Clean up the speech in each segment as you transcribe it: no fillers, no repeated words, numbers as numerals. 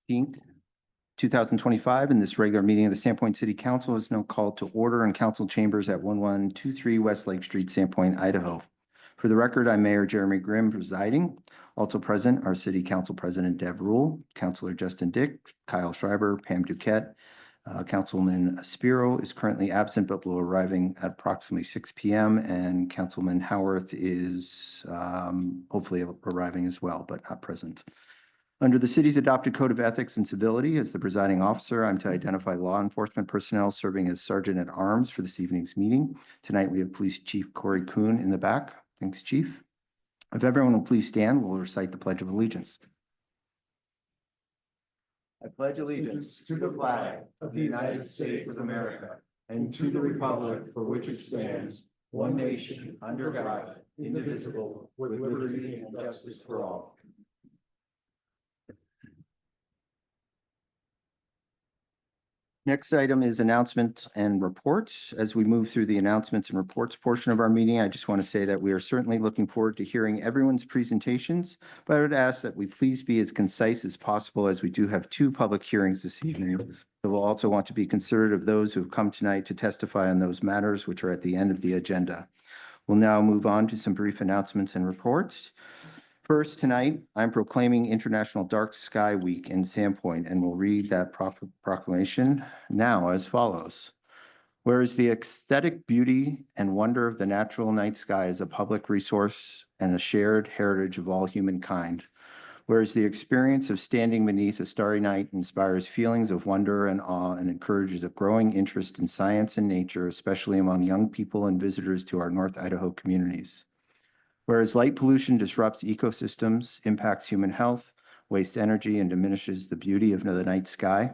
16th, 2025, and this regular meeting of the Sandpoint City Council is now called to order in council chambers at 1123 West Lake Street, Sandpoint, Idaho. For the record, I'm Mayor Jeremy Grimm presiding. Also present are City Council President Deb Rule, Councilor Justin Dick, Kyle Schreiber, Pam Duquette. Councilman Spiro is currently absent but will arriving at approximately 6 p.m. and Councilman Howarth is hopefully arriving as well, but not present. Under the city's adopted code of ethics and civility, as the presiding officer, I'm to identify law enforcement personnel serving as sergeant at arms for this evening's meeting. Tonight, we have Police Chief Corey Kuhn in the back. Thanks, Chief. If everyone will please stand, we'll recite the Pledge of Allegiance. I pledge allegiance to the flag of the United States of America and to the republic for which it stands, one nation, under God, indivisible, with liberty and justice for all. Next item is announcement and reports. As we move through the announcements and reports portion of our meeting, I just want to say that we are certainly looking forward to hearing everyone's presentations, but I would ask that we please be as concise as possible as we do have 2 public hearings this evening. So we'll also want to be considerate of those who have come tonight to testify on those matters which are at the end of the agenda. We'll now move on to some brief announcements and reports. First, tonight, I'm proclaiming International Dark Sky Week in Sandpoint, and we'll read that proclamation now as follows. Whereas the aesthetic beauty and wonder of the natural night sky is a public resource and a shared heritage of all humankind, whereas the experience of standing beneath a starry night inspires feelings of wonder and awe and encourages a growing interest in science and nature, especially among young people and visitors to our North Idaho communities. Whereas light pollution disrupts ecosystems, impacts human health, wastes energy, and diminishes the beauty of the night sky.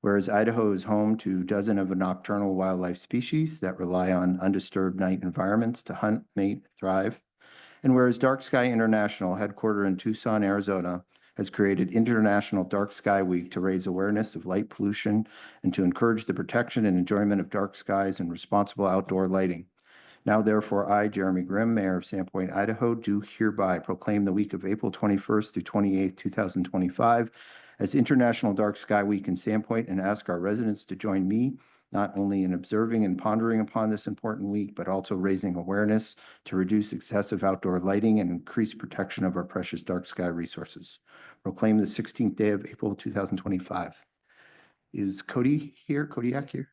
Whereas Idaho is home to dozens of nocturnal wildlife species that rely on undisturbed night environments to hunt, mate, thrive. And whereas Dark Sky International, headquartered in Tucson, Arizona, has created International Dark Sky Week to raise awareness of light pollution and to encourage the protection and enjoyment of dark skies and responsible outdoor lighting. Now, therefore, I, Jeremy Grimm, Mayor of Sandpoint, Idaho, do hereby proclaim the week of April 21st through 28th, 2025 as International Dark Sky Week in Sandpoint and ask our residents to join me not only in observing and pondering upon this important week, but also raising awareness to reduce excessive outdoor lighting and increase protection of our precious dark sky resources. Proclaim the 16th day of April 2025. Is Cody here? Kodiak here?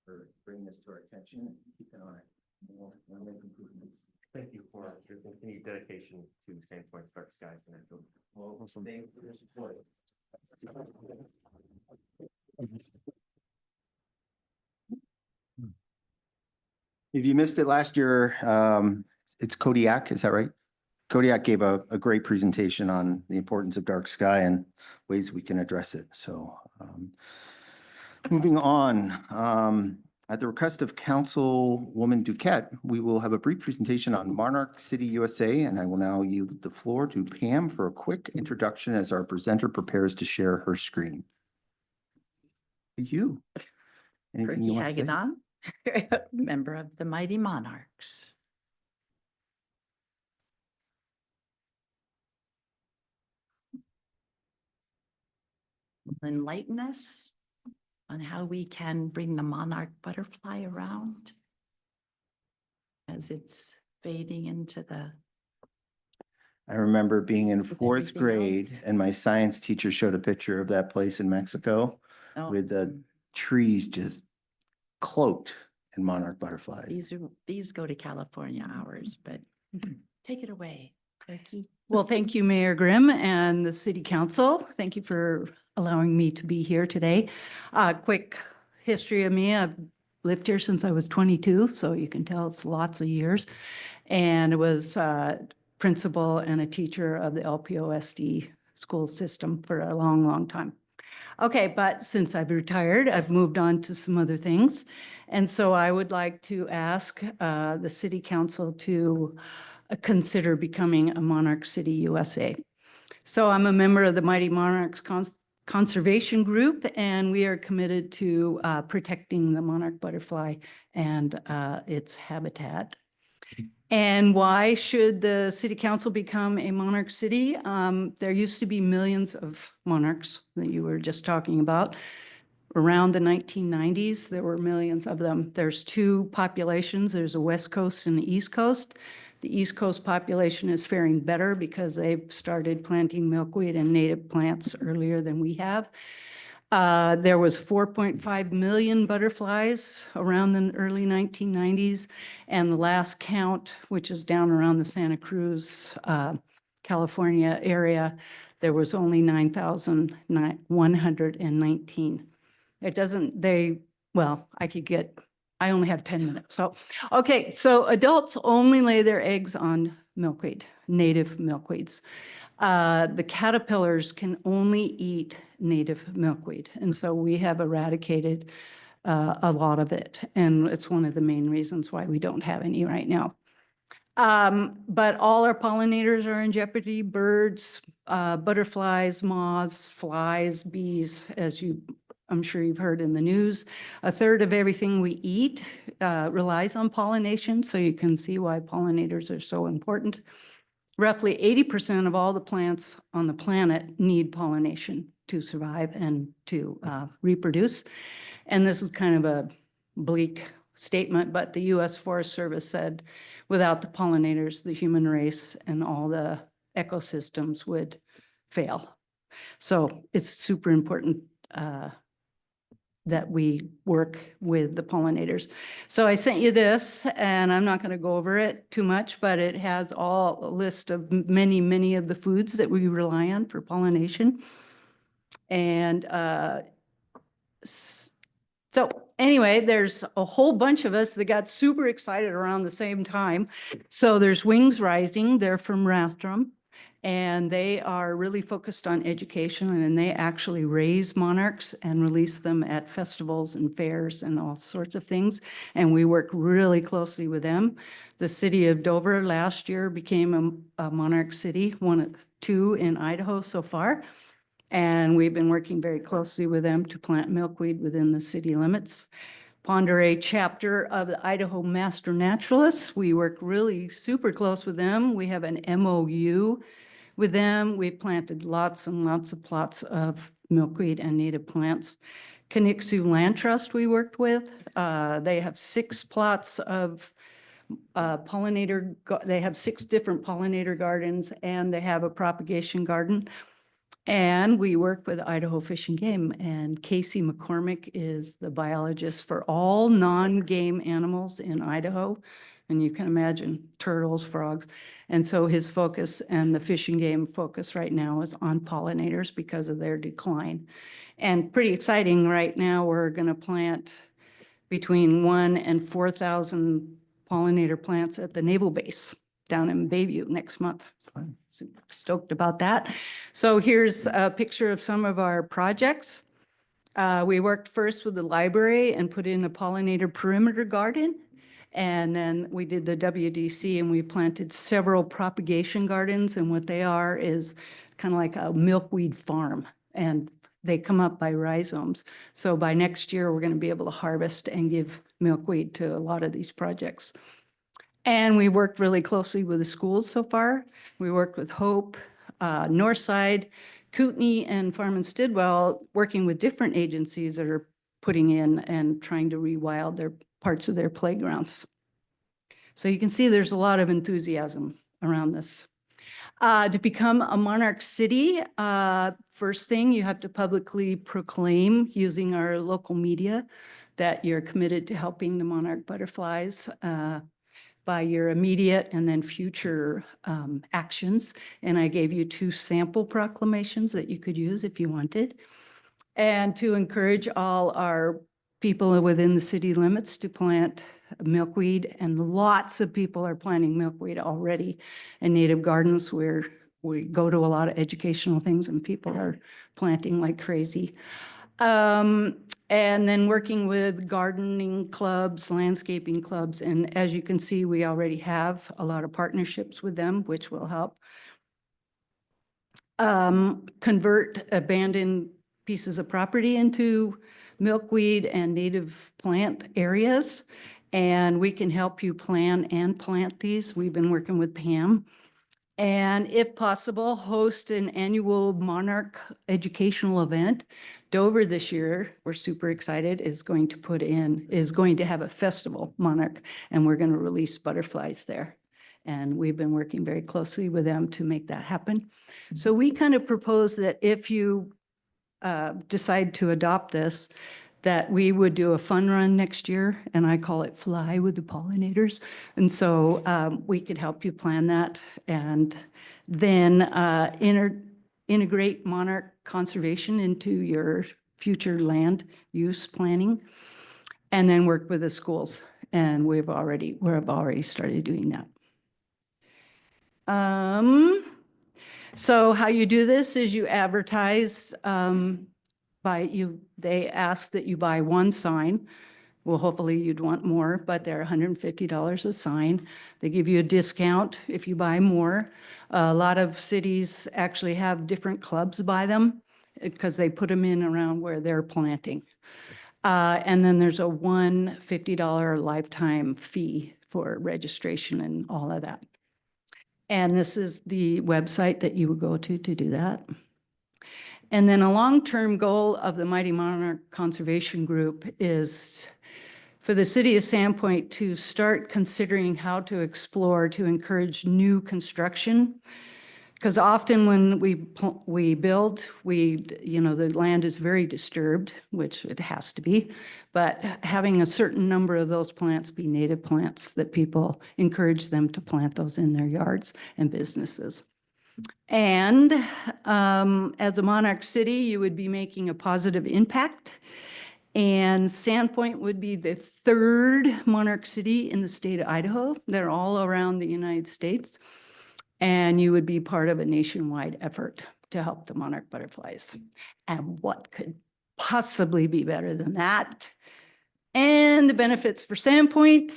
For bringing this to our attention and keeping an eye on improvements. Thank you for your continued dedication to Sandpoint Dark Skies and Natural. Well, thank you for your support. If you missed it last year, it's Kodiak, is that right? Kodiak gave a great presentation on the importance of dark sky and ways we can address it. So moving on, at the request of Councilwoman Duquette, we will have a brief presentation on Monarch City, USA, and I will now yield the floor to Pam for a quick introduction as our presenter prepares to share her screen. Thank you. Anything you want to say? Member of the Mighty Monarchs. Enlighten us on how we can bring the monarch butterfly around as it's fading into the. I remember being in 4th grade else. and my science teacher showed a picture of that place in Mexico with the trees just cloaked in monarch butterflies. These go to California hours, but take it away, Becky. Well, thank you, Mayor Grimm and the City Council. Thank you for allowing me to be here today. Quick history of me. I've lived here since I was 22, so you can tell it's lots of years. And I was principal and a teacher of the LPOSD school system for a long, long time. Okay, but since I've retired, I've moved on to some other things. And so I would like to ask the City Council to consider becoming a Monarch City, USA. So I'm a member of the Mighty Monarchs conservation group, and we are committed to protecting the monarch butterfly and its habitat. And why should the city council become a monarch city? There used to be millions of monarchs that you were just talking about. Around the 1990s, there were millions of them. There's two populations. There's a West Coast and the East Coast. The East Coast population is faring better because they've started planting milkweed and native plants earlier than we have. There was 4.5 million butterflies around the early 1990s. And the last count, which is down around the Santa Cruz, California area, there was only 9,119. It doesn't, well, I only have 10 minutes. So, okay, so adults only lay their eggs on milkweed, native milkweeds. The caterpillars can only eat native milkweed. And so we have eradicated a lot of it. And it's one of the main reasons why we don't have any right now. But all our pollinators are in jeopardy: birds, butterflies, moths, flies, bees, I'm sure you've heard in the news. A third of everything we eat relies on pollination, so you can see why pollinators are so important. Roughly 80% of all the plants on the planet need pollination to survive and to reproduce. And this is kind of a bleak statement, but the U.S. Forest Service said without the pollinators, the human race and all the ecosystems would fail. So it's super important that we work with the pollinators. So I sent you this, and I'm not going to go over it too much, but it has a list of many of the foods that we rely on for pollination. And so anyway, there's a whole bunch of us that got super excited around the same time. So there's Wings Rising, they're from Rathdrum. And they are really focused on education, and they actually raise monarchs and release them at festivals and fairs and all sorts of things. And we work really closely with them. The city of Dover last year became a monarch city, one of two in Idaho so far. And we've been working very closely with them to plant milkweed within the city limits. Pend Oreille chapter of the Idaho Master Naturalists, we work really super close with them. We have an MOU with them. We planted lots and lots of plots of milkweed and native plants. Canuck-Sioux Land Trust we worked with. They have 6 plots of pollinator, they have 6 different pollinator gardens, and they have a propagation garden. And we work with Idaho Fish and Game, and Casey McCormick is the biologist for all non-game animals in Idaho. And you can imagine turtles, frogs. And so his focus and the Fish and Game focus right now is on pollinators because of their decline. And pretty exciting right now, we're going to plant between 1,000 and 4,000 pollinator plants at the Naval Base down in Bayview next month. So I'm super stoked about that. So here's a picture of some of our projects. We worked first with the library and put in a pollinator perimeter garden. And then we did the WDC, and we planted several propagation gardens. And what they are is kind of like a milkweed farm, and they come up by rhizomes. So by next year, we're going to be able to harvest and give milkweed to a lot of these projects. And we worked really closely with the schools so far. We worked with Hope, Northside, Kootenai, and Farm and Stidwell, working with different agencies that are putting in and trying to rewild their parts of their playgrounds. So you can see there's a lot of enthusiasm around this. To become a monarch city, first thing, you have to publicly proclaim using our local media that you're committed to helping the monarch butterflies by your immediate and then future actions. And I gave you 2 sample proclamations that you could use if you wanted. And to encourage all our people within the city limits to plant milkweed, and lots of people are planting milkweed already in native gardens, where we go to a lot of educational things and people are planting like crazy. And then working with gardening clubs, landscaping clubs, and as you can see, we already have a lot of partnerships with them, which will help. Convert abandoned pieces of property into milkweed and native plant areas. And we can help you plan and plant these. We've been working with Pam. And if possible, host an annual monarch educational event. Dover this year, we're super excited, is going to have a festival, Monarch, and we're going to release butterflies there. And we've been working very closely with them to make that happen. So we kind of propose that if you decide to adopt this, that we would do a fun run next year, and I call it Fly with the Pollinators. And so we could help you plan that, and then integrate monarch conservation into your future land use planning, and then work with the schools. And we've already started doing that. So how you do this is you advertise they ask that you buy one sign. Well, hopefully you'd want more, but they're $150 a sign. They give you a discount if you buy more. A lot of cities actually have different clubs buy them because they put them in around where they're planting. And then there's a $150 lifetime fee for registration and all of that. And this is the website that you would go to do that. And then a long-term goal of the Mighty Monarch Conservation Group is for the city of Sandpoint to start considering how to explore to encourage new construction. Because often when we build, the land is very disturbed, which it has to be, but having a certain number of those plants be native plants that people encourage them to plant those in their yards and businesses. And as a monarch city, you would be making a positive impact. And Sandpoint would be the third monarch city in the state of Idaho. They're all around the United States. And you would be part of a nationwide effort to help the monarch butterflies. And what could possibly be better than that? And the benefits for Sandpoint: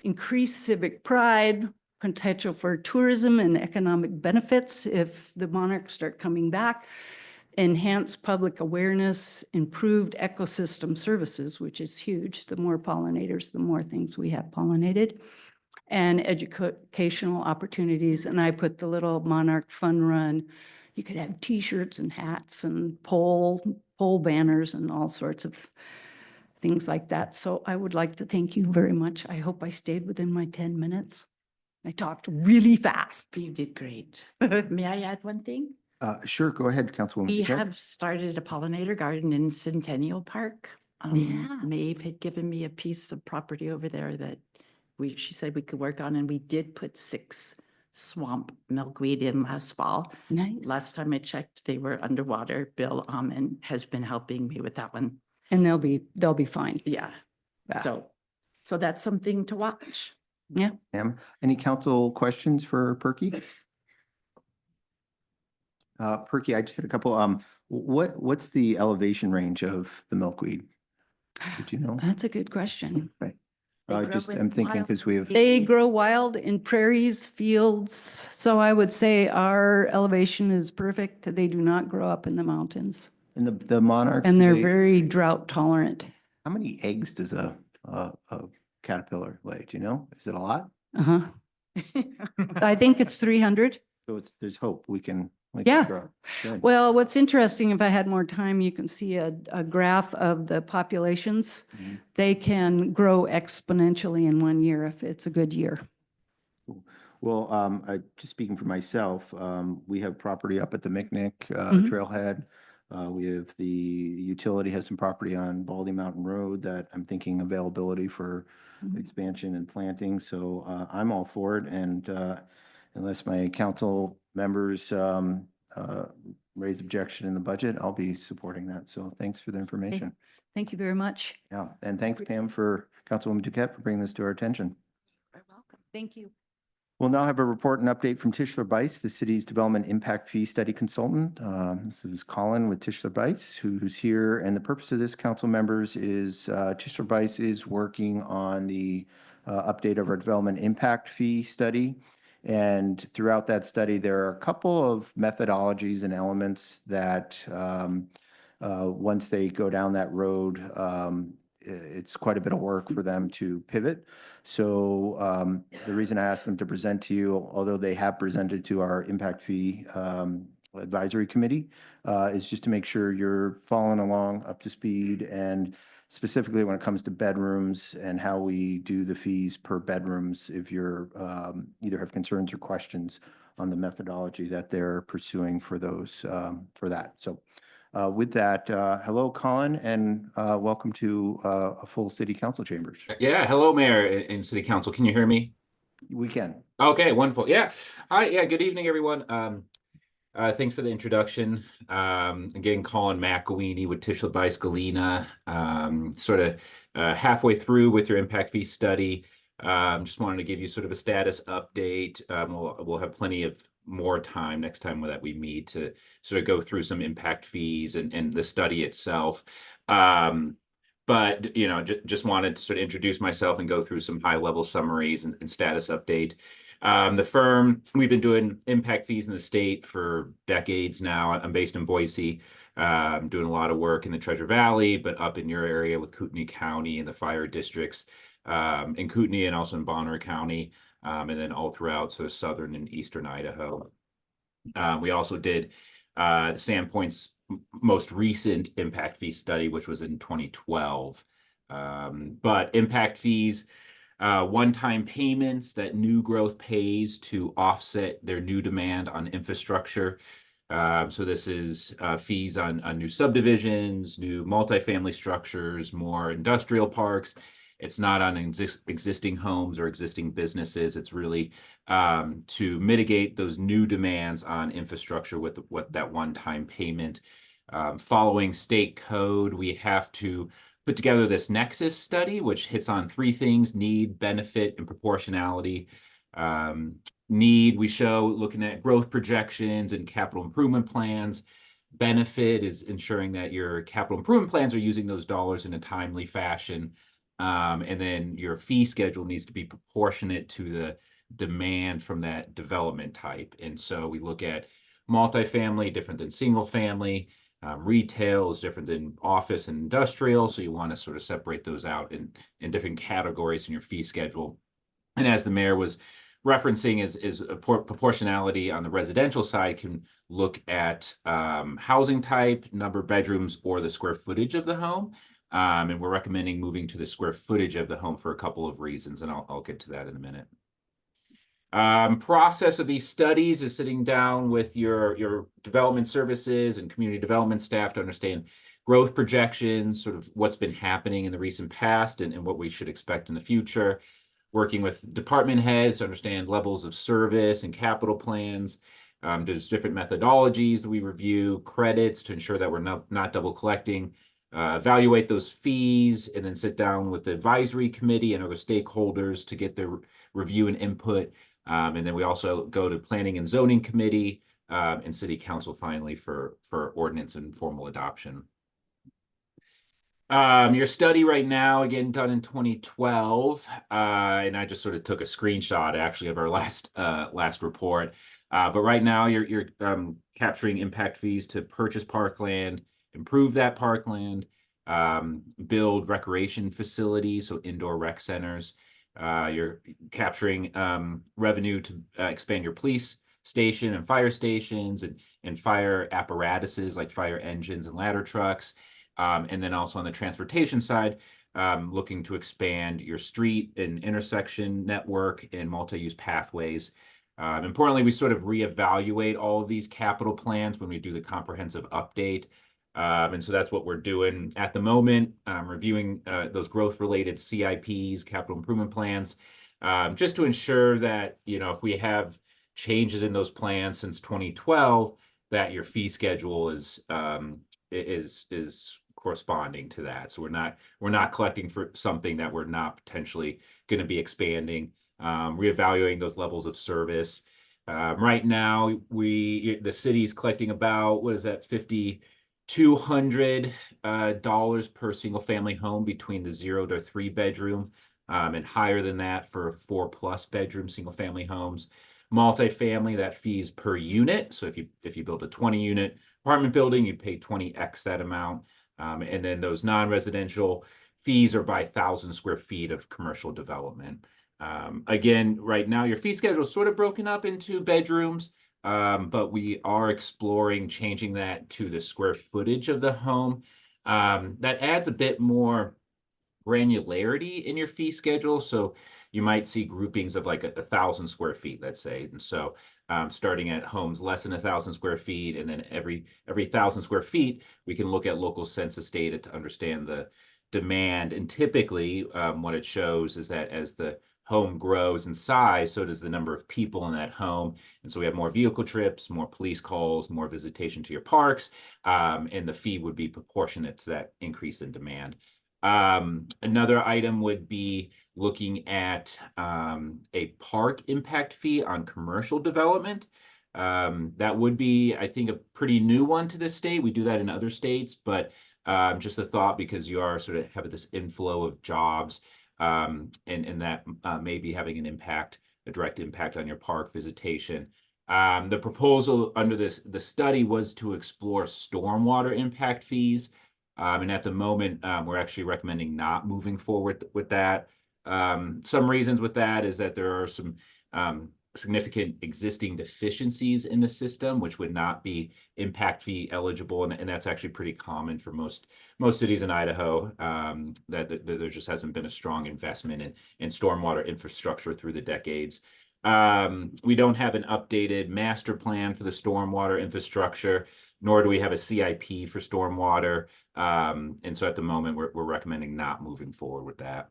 increased civic pride, potential for tourism and economic benefits if the monarchs start coming back, enhanced public awareness, improved ecosystem services, which is huge. The more pollinators, the more things we have pollinated, and educational opportunities. And I put the little monarch fun run. You could have T-shirts and hats and pole banners and all sorts of things like that. So I would like to thank you very much. I hope I stayed within my 10 minutes. I talked really fast. You did great. May I add one thing? Sure, go ahead, Councilwoman. We Duquette. have started a pollinator garden in Centennial Park. Yeah. Maeve had given me a piece of property over there that she said we could work on, and we did put 6 swamp milkweed in last fall. Nice. Last time I checked, they were underwater. Bill Amon has been helping me with that one. And they'll be fine. Yeah. Yeah. So that's something to watch. Yeah. Ma'am, any council questions for Perky? Perky, I just had a couple. What's the elevation range of the milkweed? Did you know? That's a good question. They grow in I'm thinking wild- because we have, They grow wild in prairies, fields. So I would say our elevation is perfect. They do not grow up in the mountains. and the monarchs. And they're they- very drought tolerant. How many eggs does a caterpillar lay? Do you know? Is it a lot? Uh-huh. I think it's 300. So there's hope we can Yeah. grow. Good. Well, what's interesting, if I had more time, you can see a graph of the populations. Mhm. They can grow exponentially in 1 year if it's a good year. Well, just speaking for myself, we have property up at the Micnic Mhm. Trailhead. We have the utility has some property on Baldy Mountain Road that I'm thinking availability for Mhm. expansion and planting. So I'm all for it. And unless my council members raise objection in the budget, I'll be supporting that. So thanks for the information. Thank you very much. Yeah, and thanks Pam Councilwoman Duquette for bringing this to our attention. You're welcome. Thank you. We'll now have a report and update from Tischler Bice, the city's development impact fee study consultant. This is Colin with Tischler Bice, who's here. And the purpose of this, council members, is Tischler Bice is working on the update of our development impact fee study. And throughout that study, there are a couple of methodologies and elements that once they go down that road, it's quite a bit of work for them to pivot. So the reason I asked them to present to you, although they have presented to our impact fee advisory committee, is just to make sure you're following along up to speed, and specifically when it comes to bedrooms and how we do the fees per bedrooms, if you're either have concerns or questions on the methodology that they're pursuing for those, for that. So with that, hello, Colin, and welcome to a full city council chambers. Yeah, hello, Mayor and City Council. Can you hear me? We can. Okay, wonderful. Yeah. Hi, yeah, good evening, everyone. Thanks for the introduction. I'm getting Colin McElweeny with Tishel by Scalina, sort of halfway through with your impact fee study. Just wanted to give you sort of a status update. We'll have plenty of more time next time that we meet to sort of go through some impact fees and the study itself. But, you know, just wanted to sort of introduce myself and go through some high-level summaries and status update. The firm, we've been doing impact fees in the state for decades now. I'm based in Boise, doing a lot of work in the Treasure Valley, but up in your area with Kootenai County and the fire districts in Kootenai and also in Bonner County, and then all throughout so southern and eastern Idaho. We also did Sandpoint's most recent impact fee study, which was in 2012. But impact fees, one-time payments that new growth pays to offset their new demand on infrastructure. So this is fees on new subdivisions, new multifamily structures, more industrial parks. It's not on existing homes or existing businesses. It's really to mitigate those new demands on infrastructure with what that one-time payment. Following state code, we have to put together this nexus study, which hits on three things: need, benefit, and proportionality. Need, we show looking at growth projections and capital improvement plans. Benefit is ensuring that your capital improvement plans are using those dollars in a timely fashion. And then your fee schedule needs to be proportionate to the demand from that development type. And so we look at multifamily different than single family. Retail is different than office and industrial. So you want to sort of separate those out in different categories in your fee schedule. And as the mayor was referencing, is a proportionality on the residential side can look at housing type, number of bedrooms, or the square footage of the home. And we're recommending moving to the square footage of the home for a couple of reasons, and I'll get to that in a minute. Process of these studies is sitting down with your development services and community development staff to understand growth projections, sort of what's been happening in the recent past and what we should expect in the future. Working with department heads to understand levels of service and capital plans. There's different methodologies that we review, credits to ensure that we're not double collecting. Evaluate those fees, and then sit down with the advisory committee and other stakeholders to get their review and input. And then we also go to planning and zoning committee and city council finally for ordinance and formal adoption. Your study right now, again, done in 2012, and I just sort of took a screenshot actually of our last report. But right now you're capturing impact fees to purchase parkland, improve that parkland, build recreation facilities, so indoor rec centers. You're capturing revenue to expand your police station and fire stations and fire apparatuses like fire engines and ladder trucks. And then also on the transportation side, looking to expand your street and intersection network and multi-use pathways. Importantly, we sort of reevaluate all of these capital plans when we do the comprehensive update. And so that's what we're doing at the moment, reviewing those growth-related CIPs, capital improvement plans, just to ensure that, you know, if we have changes in those plans since 2012, that your fee schedule is corresponding to that. So we're not collecting for something that we're not potentially going to be expanding, reevaluating those levels of service. Right now, the city's collecting about, what is that, $5,200 per single family home between the 0 to 3 bedroom, and higher than that for 4+ bedroom single family homes. Multifamily, that fee is per unit. So if you build a 20-unit apartment building, you'd pay 20x that amount. And then those non-residential fees are by 1,000 square feet of commercial development. Again, right now your fee schedule is sort of broken up into bedrooms, but we are exploring changing that to the square footage of the home. That adds a bit more granularity in your fee schedule. So you might see groupings of like 1,000 square feet, let's say. And so starting at homes less than 1,000 square feet, and then every 1,000 square feet, we can look at local census data to understand the demand. And typically what it shows is that as the home grows in size, so does the number of people in that home. And so we have more vehicle trips, more police calls, more visitation to your parks, and the fee would be proportionate to that increase in demand. Another item would be looking at a park impact fee on commercial development. That would be, I think, a pretty new one to this state. We do that in other states, but just a thought, because you are sort of having this inflow of jobs, and that may be having an impact, a direct impact on your park visitation. The proposal under the study was to explore stormwater impact fees. And at the moment, we're actually recommending not moving forward with that. Some reasons with that is that there are some significant existing deficiencies in the system, which would not be impact fee eligible. And that's actually pretty common for most cities in Idaho, that there just hasn't been a strong investment in stormwater infrastructure through the decades. We don't have an updated master plan for the stormwater infrastructure, nor do we have a CIP for stormwater. And so at the moment, we're recommending not moving forward with that.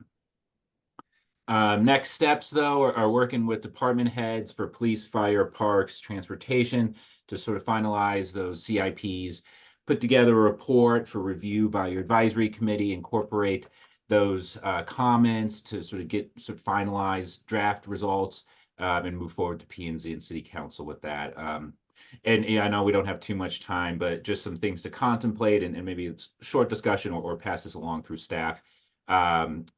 Next steps, though, are working with department heads for police, fire, parks, transportation to sort of finalize those CIPs, put together a report for review by your advisory committee, incorporate those comments to sort of get finalized draft results, and move forward to P&Z and City Council with that. And yeah, I know we don't have too much time, but just some things to contemplate, and maybe it's a short discussion or pass this along through staff,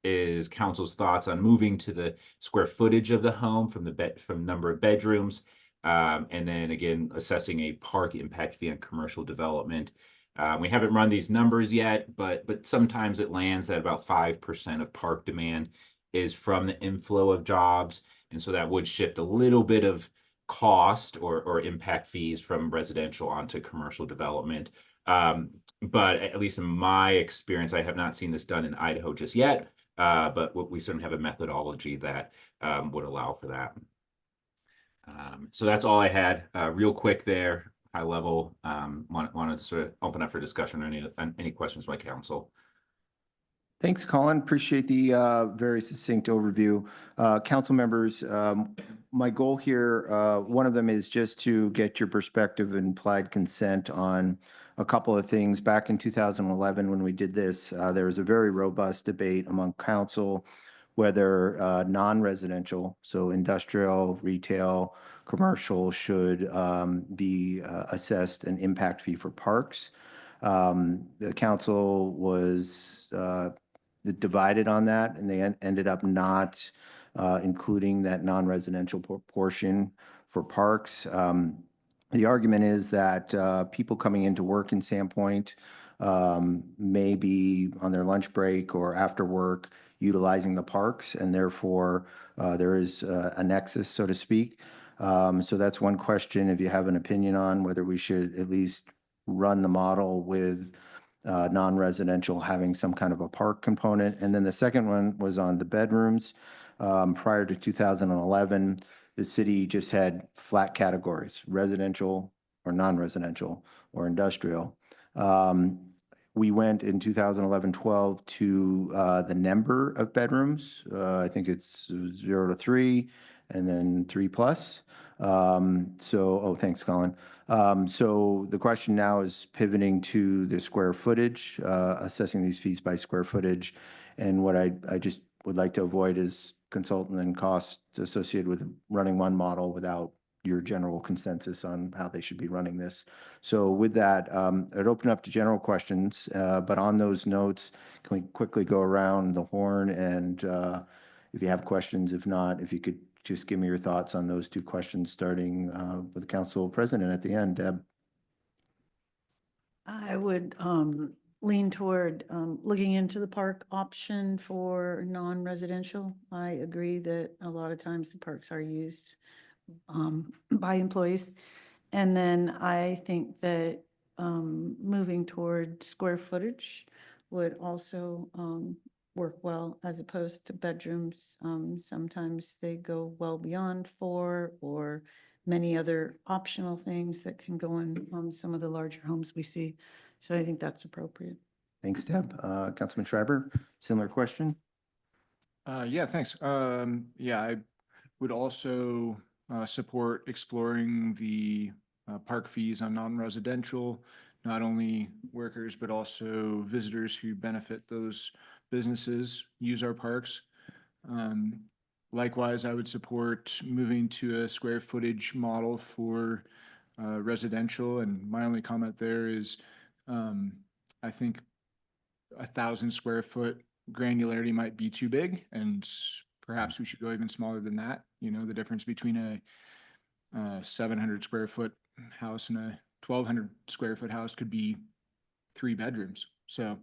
is council's thoughts on moving to the square footage of the home from number of bedrooms, and then again assessing a park impact fee on commercial development. We haven't run these numbers yet, but sometimes it lands at about 5% of park demand is from the inflow of jobs, and so that would shift a little bit of cost or impact fees from residential onto commercial development. But at least in my experience, I have not seen this done in Idaho just yet, but we certainly have a methodology that would allow for that. So that's all I had. Real quick there, high level. Wanted to sort of open up for discussion or any questions by council. Thanks, Colin. Appreciate the very succinct overview. Council members, my goal here, one of them is just to get your perspective and implied consent on a couple of things. Back in 2011, when we did this, there was a very robust debate among council whether non-residential, so industrial, retail, commercial, should be assessed an impact fee for parks. The council was divided on that, and they ended up not including that non-residential portion for parks. The argument is that people coming into work in Sandpoint may be on their lunch break or after work utilizing the parks, and therefore there is a nexus, so to speak. So that's one question, if you have an opinion on whether we should at least run the model with non-residential having some kind of a park component. And then the second one was on the bedrooms. Prior to 2011, the city just had flat categories: residential or non-residential or industrial. We went in 2011-12 to the number of bedrooms. I think it's 0 to 3 and then 3+. Thanks, Colin. So the question now is pivoting to the square footage, assessing these fees by square footage. And what I just would like to avoid is consultant and costs associated with running one model without your general consensus on how they should be running this. So with that, I'd open up to general questions, but on those notes, can we quickly go around the horn and if you have questions, if not, if you could just give me your thoughts on those two questions, starting with the council president at the end. Deb? I would lean toward looking into the park option for non-residential. I agree that a lot of times the parks are used by employees. And then I think that moving toward square footage would also work well as opposed to bedrooms. Sometimes they go well beyond 4 or many other optional things that can go in some of the larger homes we see. So I think that's appropriate. Thanks, Deb. Councilman Schreiber, similar question? Yeah, thanks. Yeah, I would also support exploring the park fees on non-residential, not only workers, but also visitors who benefit those businesses, use our parks. Likewise, I would support moving to a square footage model for residential. And my only comment there is I think 1,000 square foot granularity might be too big, and perhaps we should go even smaller than that. You know, the difference between a 700 square foot house and a 1,200 square foot house could be 3 bedrooms. So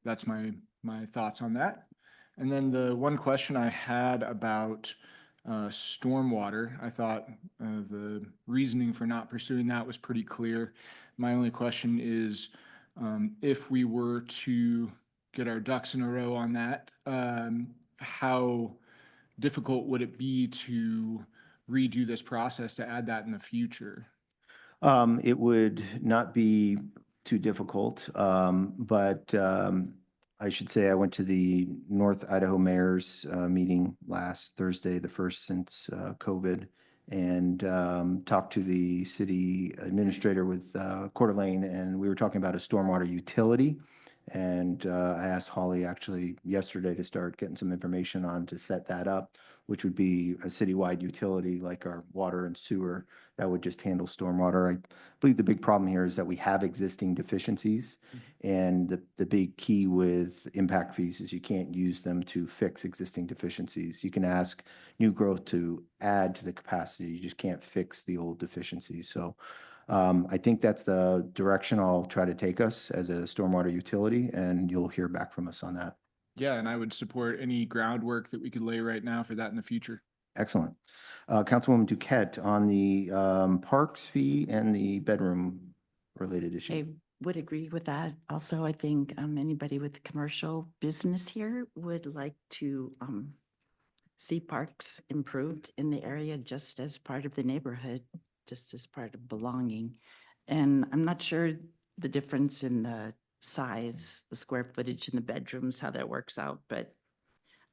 that's my thoughts on that. And then the one question I had about stormwater, I thought the reasoning for not pursuing that was pretty clear. My only question is, if we were to get our ducks in a row on that, how difficult would it be to redo this process to add that in the future? It would not be too difficult, but I should say I went to the North Idaho Mayor's meeting last Thursday, the first since COVID, and talked to the city administrator with Coeur d'Alene, and we were talking about a stormwater utility. And I asked Holly actually yesterday to start getting some information on to set that up, which would be a citywide utility like our water and sewer that would just handle stormwater. I believe the big problem here is that we have existing deficiencies. And the big key with impact fees is you can't use them to fix existing deficiencies. You can ask new growth to add to the capacity. You just can't fix the old deficiencies. So I think that's the direction I'll try to take us as a stormwater utility, and you'll hear back from us on that. Yeah, and I would support any groundwork that we could lay right now for that in the future. Excellent. Councilwoman Duquette, on the parks fee and the bedroom related issue. I would agree with that. Also, I think anybody with commercial business here would like to see parks improved in the area just as part of the neighborhood, just as part of belonging. And I'm not sure the difference in the size, the square footage in the bedrooms, how that works out, but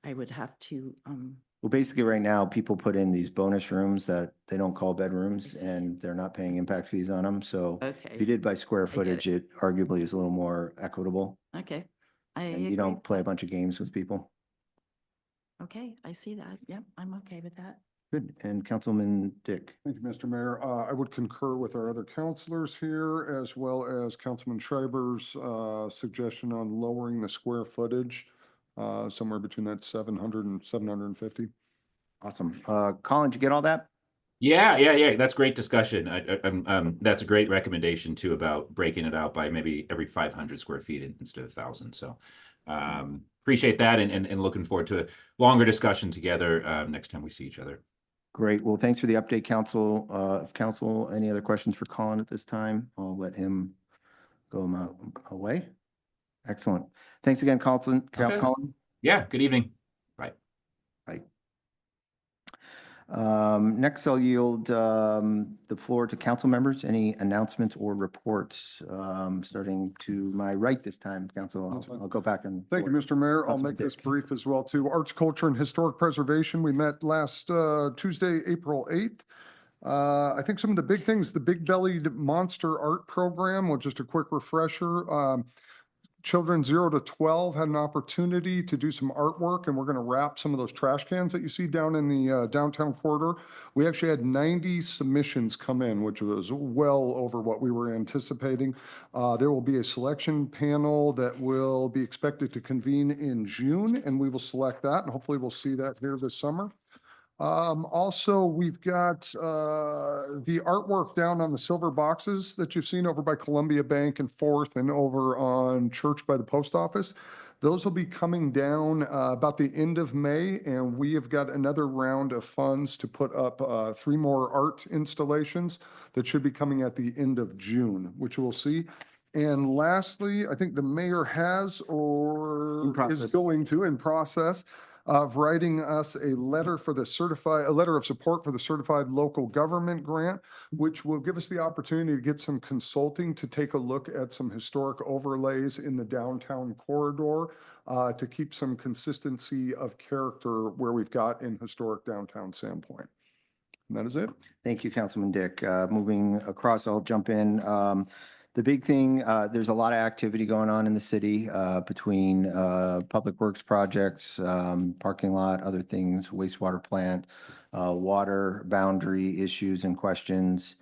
I would have to, Well, basically right now, people put in these bonus rooms that they don't call I bedrooms see. and they're not paying impact fees on them. So if you okay, did by square get it. footage, it arguably is a little more equitable. okay. I And agree you don't with play a that. bunch of games with people. Okay, I see that. Yep, I'm okay with that. Good. And Councilman Dick. Thank you, Mr. Mayor. I would concur with our other councilors here, as well as Councilman Schreiber's suggestion on lowering the square footage somewhere between that 700 and 750. Awesome. Colin, did you get all that? Yeah. That's great discussion. That's a great recommendation too about breaking it out by maybe every 500 square feet instead of 1,000. So appreciate that and looking forward to a longer discussion together next time we see each other. Great. Well, thanks for the update, Council. If Council, any other questions for Colin at this time? I'll let him go away. Excellent. Thanks again, Colin. Okay. Colin. Yeah, good evening. Bye. Bye. Next, I'll yield the floor to council members. Any announcements or reports? Starting to my right this time, Council. That's fine. I'll go back and. Thank you, Mr. Mayor. I'll Councilman make this Dick. brief as well too. Arts, Culture, and Historic Preservation. We met last Tuesday, April 8th. I think some of the big things, the Big Bellied Monster Art Program, well, just a quick refresher. children 0 to 12 had an opportunity to do some artwork, and we're going to wrap some of those trash cans that you see down in the downtown corridor. We actually had 90 submissions come in, which was well over what we were anticipating. There will be a selection panel that will be expected to convene in June, and we will select that, and hopefully we'll see that here this summer. Also, we've got the artwork down on the silver boxes that you've seen over by Columbia Bank and Fourth and over on Church by the post office. Those will be coming down about the end of May, and we have got another round of funds to put up 3 more art installations that should be coming at the end of June, which we'll see. And lastly, I think the mayor has or In is process. going to in process of writing us a letter for the a letter of support for the certified local government grant, which will give us the opportunity to get some consulting to take a look at some historic overlays in the downtown corridor to keep some consistency of character where we've got in historic downtown Sandpoint. And that is it. Thank you, Councilman Dick. Moving across, I'll jump in. The big thing, there's a lot of activity going on in the city between public works projects, parking lot, other things, wastewater plant, water boundary issues and questions,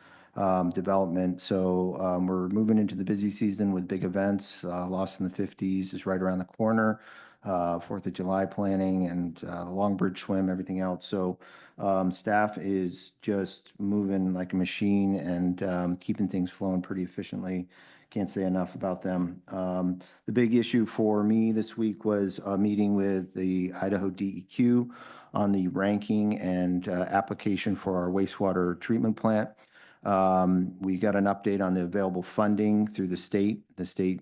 development. So we're moving into the busy season with big events. Lost in the 50s is right around the corner. 4th of July planning and Longbridge swim, everything else. So staff is just moving like a machine and keeping things flowing pretty efficiently. Can't say enough about them. The big issue for me this week was a meeting with the Idaho DEQ on the ranking and application for our wastewater treatment plant. We got an update on the available funding through the state. The state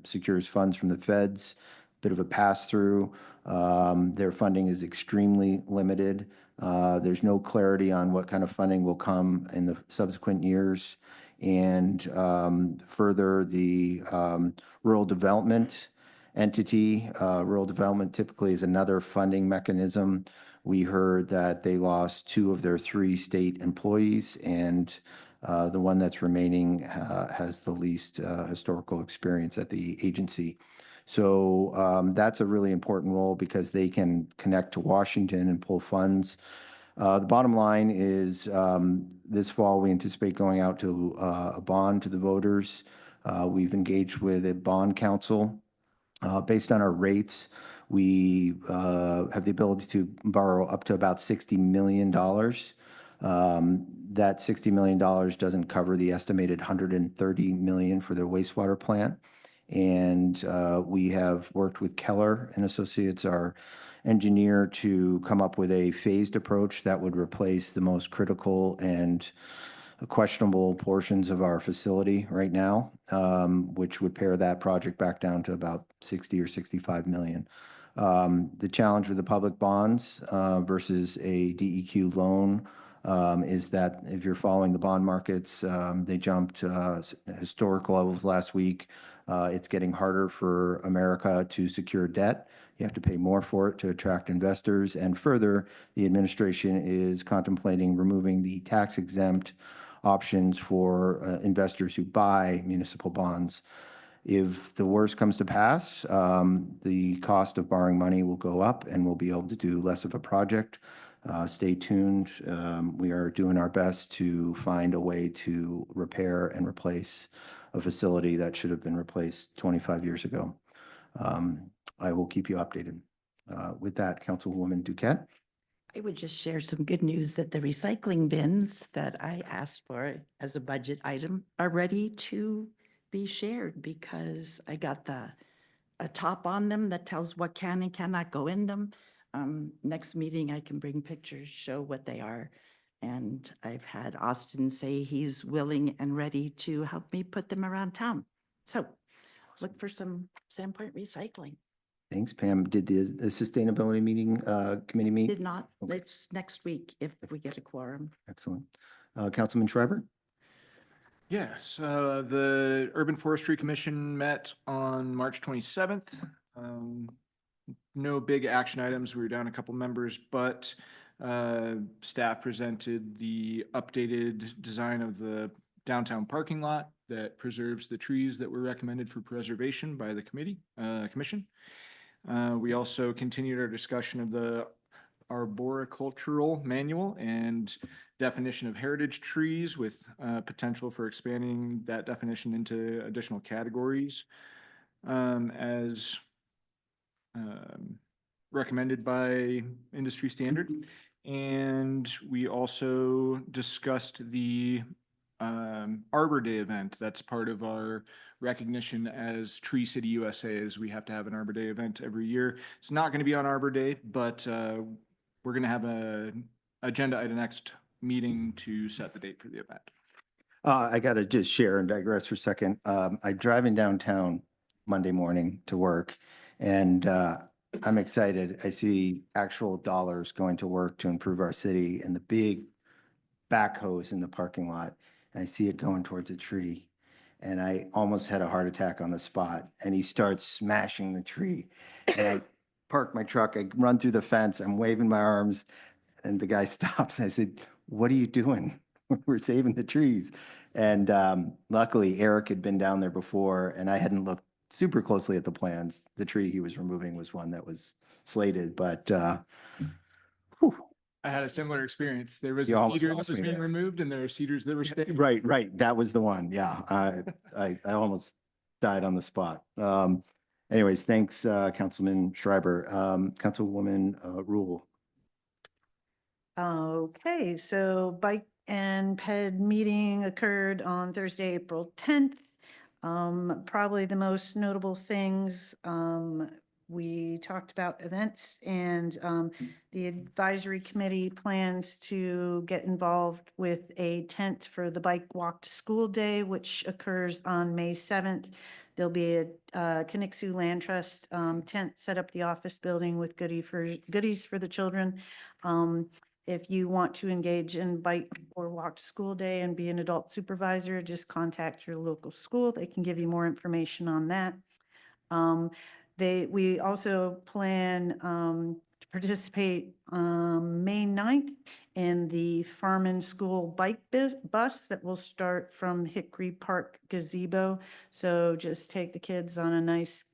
secures funds from the feds. Bit of a pass-through. Their funding is extremely limited. There's no clarity on what kind of funding will come in the subsequent years. And further, the rural development entity, rural development typically is another funding mechanism. We heard that they lost 2 of their 3 state employees, and the one that's remaining has the least historical experience at the agency. So that's a really important role because they can connect to Washington and pull funds. The bottom line is this fall, we anticipate going out to a bond to the voters. We've engaged with a bond council. Based on our rates, we have the ability to borrow up to about $60 million. That $60 million doesn't cover the estimated $130 million for the wastewater plant. And we have worked with Keller and Associates, our engineer, to come up with a phased approach that would replace the most critical and questionable portions of our facility right now, which would pare that project back down to about 60 or 65 million. The challenge with the public bonds versus a DEQ loan is that if you're following the bond markets, they jumped historical levels last week. It's getting harder for America to secure debt. You have to pay more for it to attract investors. And further, the administration is contemplating removing the tax-exempt options for investors who buy municipal bonds. If the worst comes to pass, the cost of borrowing money will go up and we'll be able to do less of a project. Stay tuned. We are doing our best to find a way to repair and replace a facility that should have been replaced 25 years ago. I will keep you updated. With that, Councilwoman Duquette. I would just share some good news that the recycling bins that I asked for as a budget item are ready to be shared because I got a top on them that tells what can and cannot go in them. Next meeting, I can bring pictures, show what they are. And I've had Austin say he's willing and ready to help me put them around town. So look for some Sandpoint recycling. Thanks, Pam. Did the sustainability meeting committee meet? Did not, Okay. it's next week if we get a quorum. Excellent. Councilman Schreiber? Yes, the Urban Forestry Commission met on March 27th. No big action items. We were down a couple members, but staff presented the updated design of the downtown parking lot that preserves the trees that were recommended for preservation by the commission. We also continued our discussion of the arboricultural manual and definition of heritage trees with potential for expanding that definition into additional categories as recommended by industry standard. And we also discussed the Arbor Day event. That's part of our recognition as Tree City USA, is we have to have an Arbor Day event every year. It's not going to be on Arbor Day, but we're going to have an agenda item next meeting to set the date for the event. I got to just share and digress for a second. I'm driving downtown Monday morning to work, and I'm excited. I see actual dollars going to work to improve our city and the big backhoes in the parking lot. And I see it going towards a tree. And I almost had a heart attack on the spot. And he starts smashing the tree. And I park my truck. I run through the fence. I'm waving my arms. And the guy stops. I said, "What are you doing?" "We're saving the trees." And luckily, Eric had been down there before, and I hadn't looked super closely at the plans. The tree he was removing was one that was slated, but whew. I had a similar experience. There was You a almost cedar that lost was me being there. removed, and there are cedars that were staying. Right. That was the one. Yeah. I almost died on the spot. Anyways, thanks, Councilman Schreiber. Councilwoman Rule. Okay, so bike and ped meeting occurred on Thursday, April 10th. Probably the most notable things, we talked about events, and the advisory committee plans to get involved with a tent for the Bike Walk to School Day, which occurs on May 7th. There'll be a Connexu Land Trust tent set up the office building with goodies for the children. If you want to engage in bike or walk to school day and be an adult supervisor, just contact your local school. They can give you more information on that. We also plan to participate May 9th in the Farman School Bike Bus that will start from Hickory Park Gazebo. So just take the kids on a nice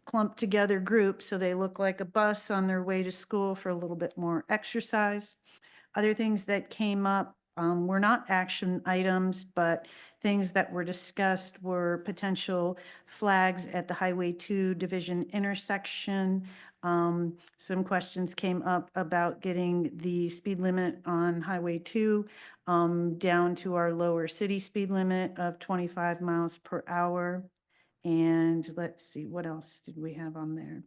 clumped together group so they look like a bus on their way to school for a little bit more exercise. Other things that came up were not action items, but things that were discussed were potential flags at the Highway 2 Division intersection. Some questions came up about getting the speed limit on Highway 2 down to our lower city speed limit of 25 miles per hour. And let's see, what else did we have on there?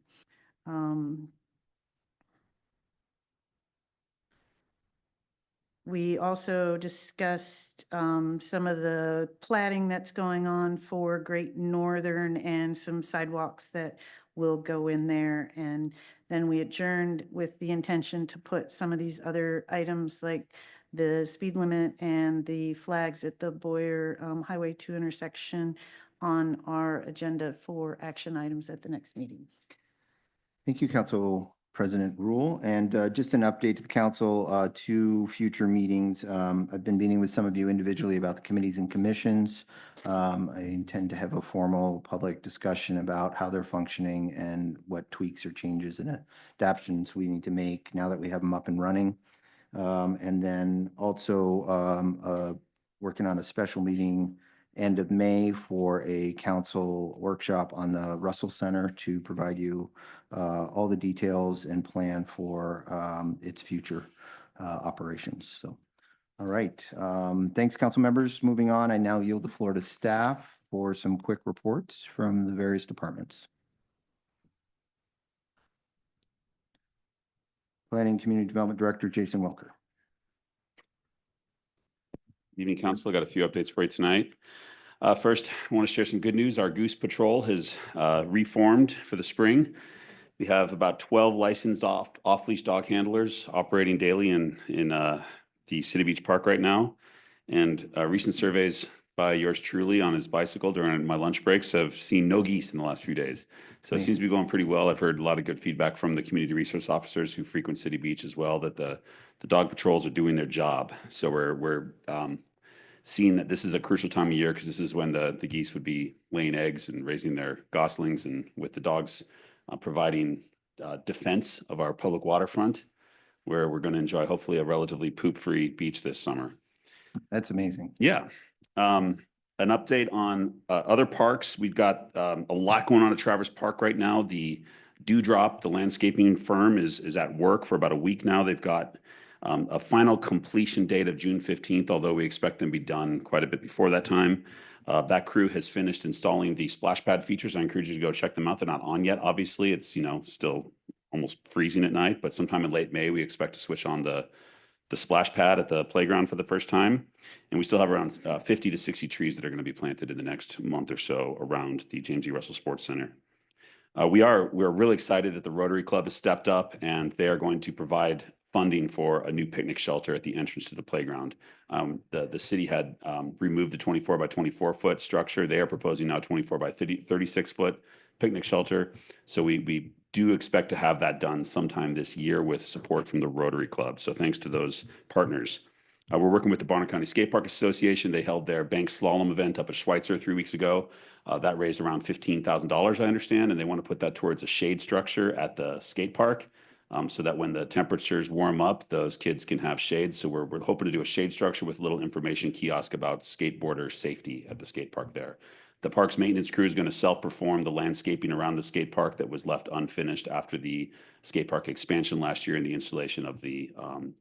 We also discussed some of the plating that's going on for Great Northern and some sidewalks that will go in there. And then we adjourned with the intention to put some of these other items like the speed limit and the flags at the Boyer Highway 2 intersection on our agenda for action items at the next meeting. Thank you, Council President Rule. And just an update to the council, 2 future meetings. I've been meeting with some of you individually about the committees and commissions. I intend to have a formal public discussion about how they're functioning and what tweaks or changes and adaptations we need to make now that we have them up and running. And then also working on a special meeting end of May for a council workshop on the Russell Center to provide you all the details and plan for its future operations. So, all right. Thanks, council members. Moving on, I now yield the floor to staff for some quick reports from the various departments. Planning Community Development Director, Jason Welker. Evening, Council. I got a few updates for you tonight. First, I want to share some good news. Our Goose Patrol has reformed for the spring. We have about 12 licensed off-leash dog handlers operating daily in the City Beach Park right now. And recent surveys by yours truly on his bicycle during my lunch breaks have seen no geese in the last few days. So it seems to be going pretty well. I've heard a lot of good feedback from the community resource officers who frequent City Beach as well, that the dog patrols are doing their job. So we're seeing that this is a crucial time of year because this is when the geese would be laying eggs and raising their goslings, and with the dogs providing defense of our public waterfront, where we're going to enjoy hopefully a relatively poop-free beach this summer. That's amazing. Yeah. An update on other parks. We've got a lot going on at Traverse Park right now. The Dewdrop, the landscaping firm, is at work for about a week now. They've got a final completion date of June 15th, although we expect them to be done quite a bit before that time. That crew has finished installing the splash pad features. I encourage you to go check them out. They're not on yet, obviously. It's, still almost freezing at night, but sometime in late May, we expect to switch on the splash pad at the playground for the first time. And we still have around 50 to 60 trees that are going to be planted in the next month or so around the James E. Russell Sports Center. We're really excited that the Rotary Club has stepped up, and they are going to provide funding for a new picnic shelter at the entrance to the playground. The city had removed the 24 by 24 foot structure. They are proposing now 24 by 36 foot picnic shelter. So we do expect to have that done sometime this year with support from the Rotary Club. So thanks to those partners. We're working with the Bonner County Skate Park Association. They held their bank slalom event up at Schweitzer 3 weeks ago. That raised around $15,000, I understand, and they want to put that towards a shade structure at the skate park, so that when the temperatures warm up, those kids can have shade. So we're hoping to do a shade structure with a little information kiosk about skateboarder safety at the skate park there. The park's maintenance crew is going to self-perform the landscaping around the skate park that was left unfinished after the skate park expansion last year and the installation of the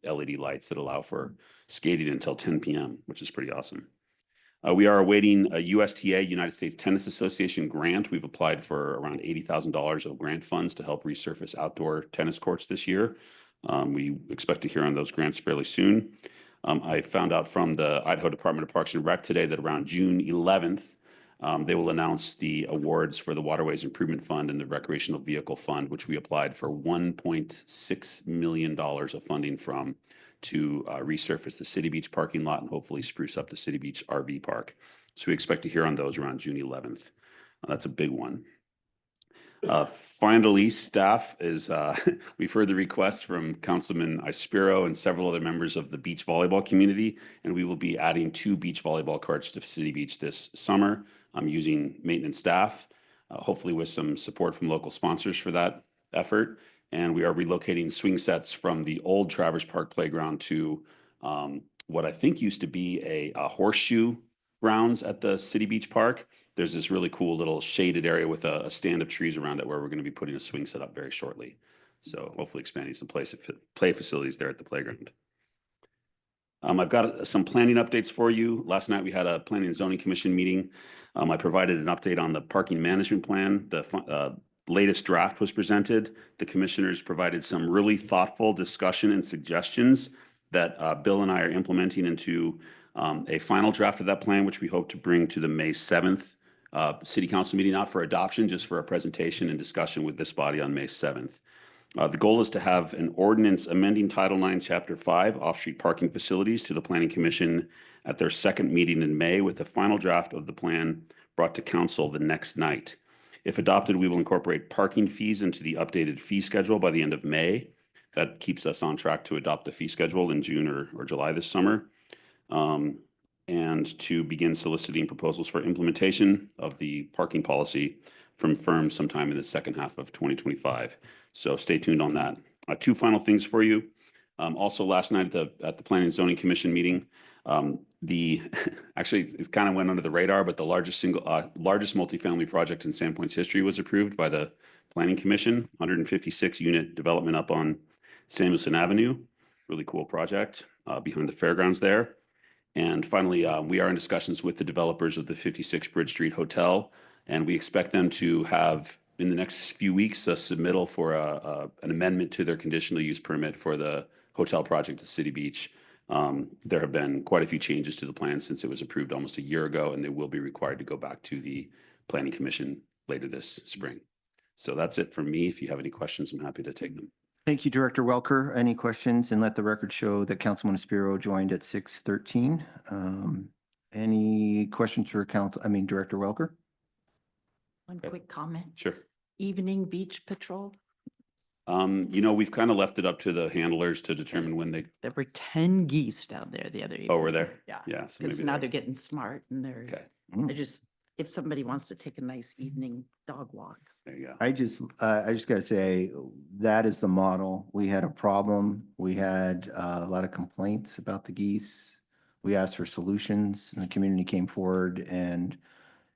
LED lights that allow for skating until 10 p.m., which is pretty awesome. We are awaiting a USTA, United States Tennis Association grant. We've applied for around $80,000 of grant funds to help resurface outdoor tennis courts this year. We expect to hear on those grants fairly soon. I found out from the Idaho Department of Parks and Rec today that around June 11th, they will announce the awards for the Waterways Improvement Fund and the Recreational Vehicle Fund, which we applied for $1.6 million of funding from to resurface the City Beach parking lot and hopefully spruce up the City Beach RV park. So we expect to hear on those around June 11th. That's a big one. Finally, staff is, we've heard the requests from Councilman Ispiro and several other members of the beach volleyball community, and we will be adding 2 beach volleyball courts to City Beach this summer. I'm using maintenance staff, hopefully with some support from local sponsors for that effort. And we are relocating swing sets from the old Traverse Park playground to what I think used to be a horseshoe grounds at the City Beach Park. There's this really cool little shaded area with a stand of trees around it where we're going to be putting a swing set up very shortly. So hopefully expanding some play facilities there at the playground. I've got some planning updates for you. Last night we had a Planning and Zoning Commission meeting. I provided an update on the parking management plan. The latest draft was presented. The commissioners provided some really thoughtful discussion and suggestions that Bill and I are implementing into a final draft of that plan, which we hope to bring to the May 7th City Council meeting, not for adoption, just for a presentation and discussion with this body on May 7th. The goal is to have an ordinance amending Title IX, Chapter 5, off-street parking facilities to the Planning Commission at their second meeting in May, with the final draft of the plan brought to council the next night. If adopted, we will incorporate parking fees into the updated fee schedule by the end of May. That keeps us on track to adopt the fee schedule in June or July this summer. And to begin soliciting proposals for implementation of the parking policy from firms sometime in the second half of 2025. So stay tuned on that. 2 final things for you. Also last night at the Planning and Zoning Commission meeting, actually it kind of went under the radar, but the largest multifamily project in Sandpoint's history was approved by the Planning Commission, 156 unit development up on Samuelson Avenue. Really cool project behind the fairgrounds there. And finally, we are in discussions with the developers of the 56 Bridge Street Hotel, and we expect them to have in the next few weeks a submittal for an amendment to their conditional use permit for the hotel project at City Beach. There have been quite a few changes to the plan since it was approved almost a year ago, and they will be required to go back to the Planning Commission later this spring. So that's it from me. If you have any questions, I'm happy to take them. Thank you, Director Welker. Any questions? And let the record show that Councilman Spiro joined at 6:13. Any questions for Director Welker? One quick comment. Sure. Evening beach patrol. We've kind of left it up to the handlers to determine when they, There were 10 geese down there the other evening. oh, were there? Yeah. Yeah, so Because maybe now they're, they're getting smart and they're, okay, I just, if somebody wants to take a nice evening dog walk. there you go. I just gotta say, that is the model. We had a problem. We had a lot of complaints about the geese. We asked for solutions and the community came forward and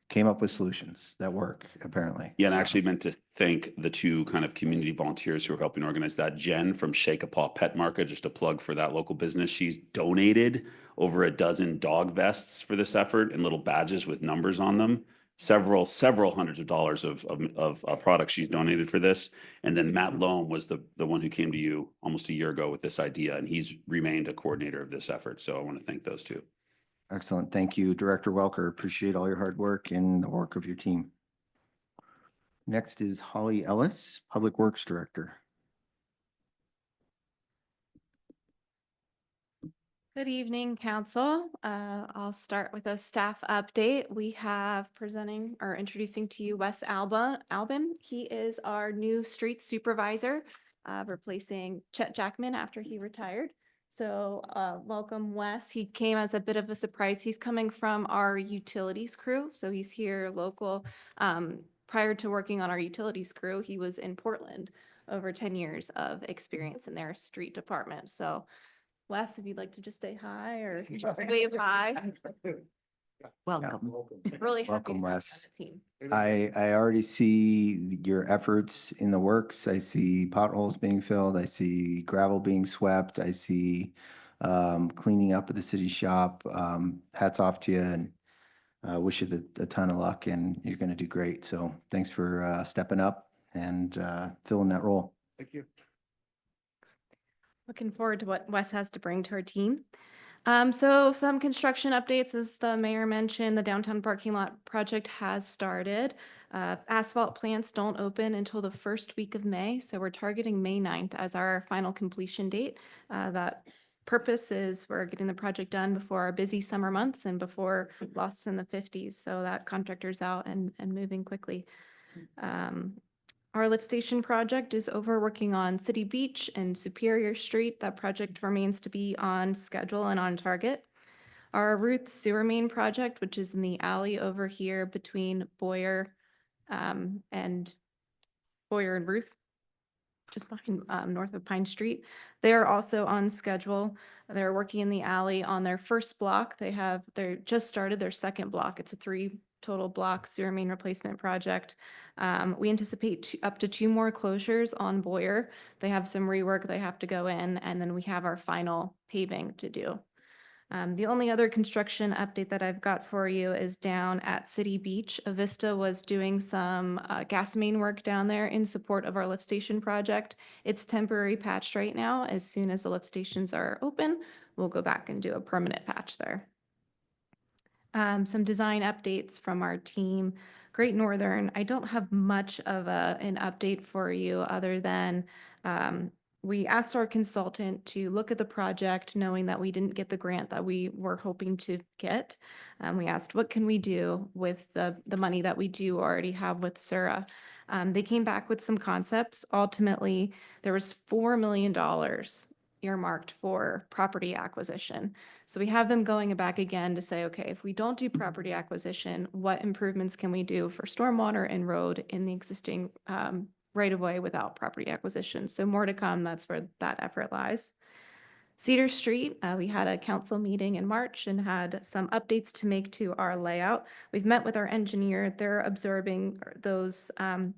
came up with solutions that work, apparently. Yeah, and I actually meant to thank the two kind of community volunteers who are helping organize that. Jen from Shake a Paw Pet Market, just a plug for that local business. She's donated over a dozen dog vests for this effort and little badges with numbers on them. Several hundreds of dollars of products she's donated for this. And then Matt Loam was the one who came to you almost a year ago with this idea, and he's remained a coordinator of this effort. So I want to thank those two. Excellent. Thank you, Director Welker. Appreciate all your hard work and the work of your team. Next is Holly Ellis, Public Works Director. Good evening, Council. I'll start with a staff update. We have presenting or introducing to you Wes Albin. He is our new street supervisor, replacing Chet Jackman after he retired. So welcome, Wes. He came as a bit of a surprise. He's coming from our utilities crew, so he's here local. Prior to working on our utilities crew, he was in Portland, over 10 years of experience in their street department. So Wes, if you'd like to just say hi or just wave hi. Welcome. Really happy Welcome, to have Wes. you on the team. I already see your efforts in the works. I see potholes being filled. I see gravel being swept. I see cleaning up at the city shop. Hats off to you and wish you a ton of luck and you're going to do great. So thanks for stepping up and filling that role. Thank you. Looking forward to what Wes has to bring to our team. So some construction updates, as the mayor mentioned, the downtown parking lot project has started. Asphalt plants don't open until the first week of May, so we're targeting May 9th as our final completion date. That purpose is we're getting the project done before our busy summer months and before Lost in the 50s, so that contractor's out and moving quickly. Our lift station project is over working on City Beach and Superior Street. That project remains to be on schedule and on target. Our Ruth sewer main project, which is in the alley over here between Boyer and Ruth, just behind north of Pine Street. They're also on schedule. They're working in the alley on their first block. They're just started their second block. It's a 3 total block sewer main replacement project. We anticipate up to 2 more closures on Boyer. They have some rework they have to go in, and then we have our final paving to do. The only other construction update that I've got for you is down at City Beach. Avista was doing some gas main work down there in support of our lift station project. It's temporary patched right now. As soon as the lift stations are open, we'll go back and do a permanent patch there. Some design updates from our team. Great Northern, I don't have much of an update for you other than we asked our consultant to look at the project knowing that we didn't get the grant that we were hoping to get. We asked, what can we do with the money that we do already have with SURA? They came back with some concepts. Ultimately, there was $4 million earmarked for property acquisition. So we have them going back again to say, okay, if we don't do property acquisition, what improvements can we do for stormwater and road in the existing right of way without property acquisition? So more to come. That's where that effort lies. Cedar Street, we had a council meeting in March and had some updates to make to our layout. We've met with our engineer. They're absorbing those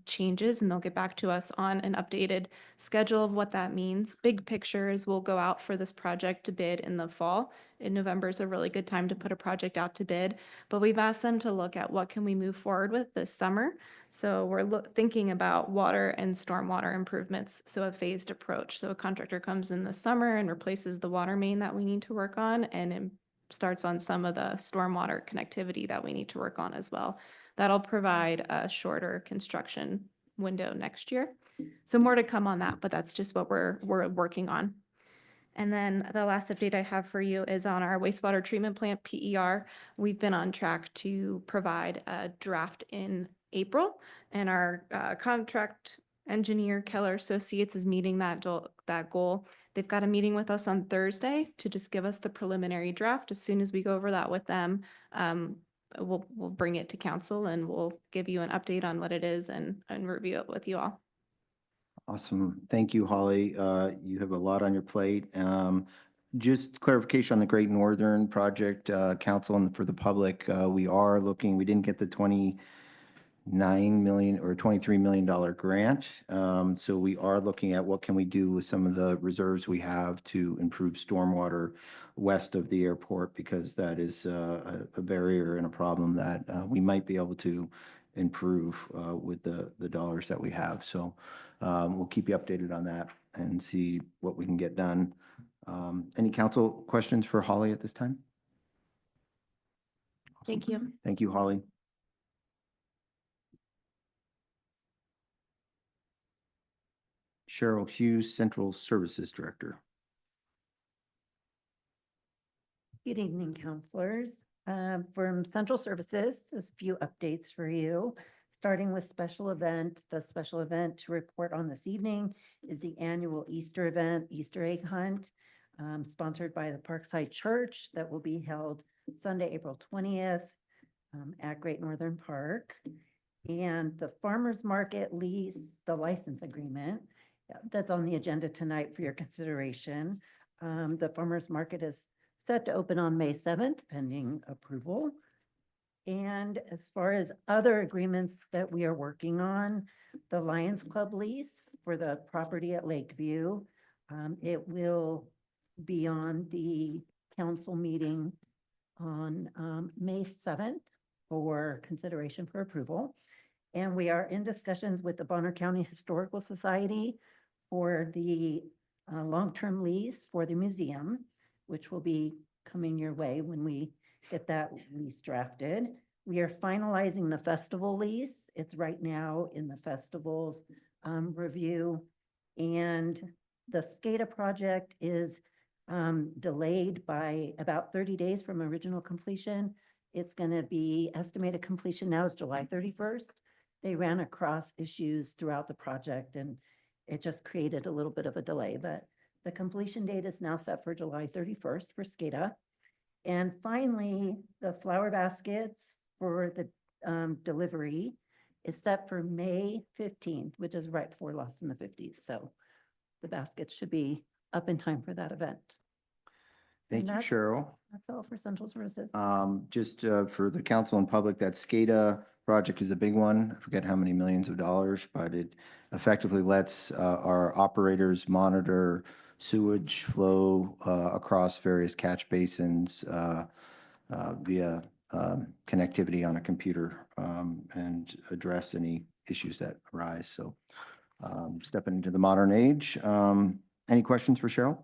changes and they'll get back to us on an updated schedule of what that means. Big picture is we'll go out for this project to bid in the fall. In November is a really good time to put a project out to bid, but we've asked them to look at what can we move forward with this summer. So we're thinking about water and stormwater improvements, so a phased approach. So a contractor comes in the summer and replaces the water main that we need to work on and it starts on some of the stormwater connectivity that we need to work on as well. That'll provide a shorter construction window next year. So more to come on that, but that's just what we're working on. And then the last update I have for you is on our wastewater treatment plant, PER. We've been on track to provide a draft in April, and our contract engineer Keller Associates is meeting that goal. They've got a meeting with us on Thursday to just give us the preliminary draft. As soon as we go over that with them, we'll bring it to council and we'll give you an update on what it is and review it with you all. Awesome. Thank you, Holly. You have a lot on your plate. Just clarification on the Great Northern Project, council and for the public, we are looking, we didn't get the 29 million or $23 million grant. So we are looking at what can we do with some of the reserves we have to improve stormwater west of the airport, because that is a barrier and a problem that we might be able to improve with the dollars that we have. So we'll keep you updated on that and see what we can get done. Any council questions for Holly at this time? Thank you. Thank you, Holly. Cheryl Hughes, Central Services Director. Good evening, counselors. From Central Services, there's a few updates for you. Starting with special event, the special event to report on this evening is the annual Easter event, Easter egg hunt, sponsored by the Parkside Church, that will be held Sunday, April 20th at Great Northern Park. And the farmer's market lease, the license agreement, that's on the agenda tonight for your consideration. The farmer's market is set to open on May 7th, pending approval. And as far as other agreements that we are working on, the Lions Club lease for the property at Lakeview, it will be on the council meeting on May 7th for consideration for approval. And we are in discussions with the Bonner County Historical Society for the long-term lease for the museum, which will be coming your way when we get that lease drafted. We are finalizing the festival lease. It's right now in the festival's review. And the SCADA project is delayed by about 30 days from original completion. It's going to be estimated completion now is July 31st. They ran across issues throughout the project and it just created a little bit of a delay, but the completion date is now set for July 31st for SCADA. And finally, the flower baskets for the delivery is set for May 15th, which is right before Lost in the 50s. So the baskets should be up in time for that event. Thank you, And Cheryl. That's all for Central Services. Just for the council and public, that SCADA project is a big one. I forget how many millions of dollars, but it effectively lets our operators monitor sewage flow across various catch basins via connectivity on a computer and address any issues that arise. So stepping into the modern age. Any questions for Cheryl?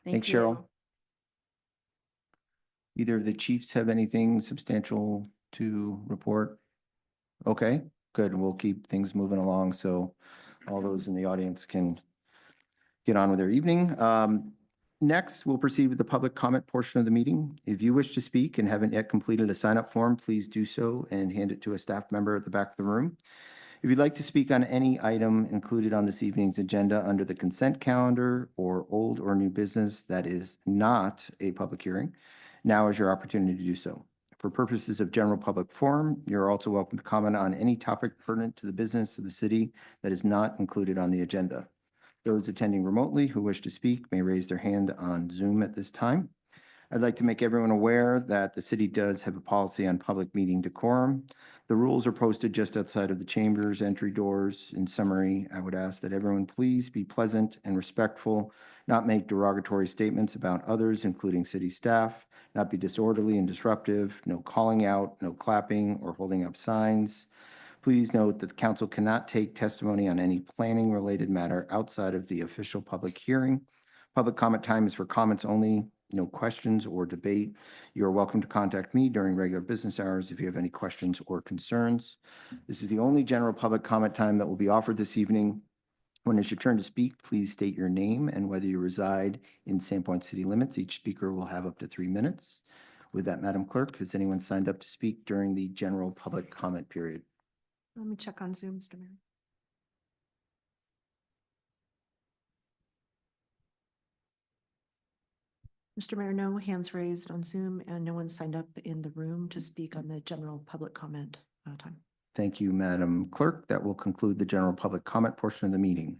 Thanks, Cheryl. Either of the chiefs have anything substantial to report? Okay, good. We'll keep things moving along so all those in the audience can get on with their evening. Next, we'll proceed with the public comment portion of the meeting. If you wish to speak and haven't yet completed a sign-up form, please do so and hand it to a staff member at the back of the room. If you'd like to speak on any item included on this evening's agenda under the consent calendar or old or new business that is not a public hearing, now is your opportunity to do so. For purposes of general public forum, you're also welcome to comment on any topic pertinent to the business of the city that is not included on the agenda. Those attending remotely who wish to speak may raise their hand on Zoom at this time. I'd like to make everyone aware that the city does have a policy on public meeting decorum. The rules are posted just outside of the chamber's entry doors. In summary, I would ask that everyone please be pleasant and respectful, not make derogatory statements about others, including city staff, not be disorderly and disruptive, no calling out, no clapping or holding up signs. Please note that the council cannot take testimony on any planning-related matter outside of the official public hearing. Public comment time is for comments only, no questions or debate. You are welcome to contact me during regular business hours if you have any questions or concerns. This is the only general public comment time that will be offered this evening. When it's your turn to speak, please state your name and whether you reside in Sandpoint city limits. Each speaker will have up to 3 minutes. With that, Madam Clerk, has anyone signed up to speak during the general public comment period? Let me check on Zoom, Mr. Mayor. Mr. Mayor, no hands raised on Zoom and no one signed up in the room to speak on the general public comment time. Thank you, Madam Clerk. That will conclude the general public comment portion of the meeting.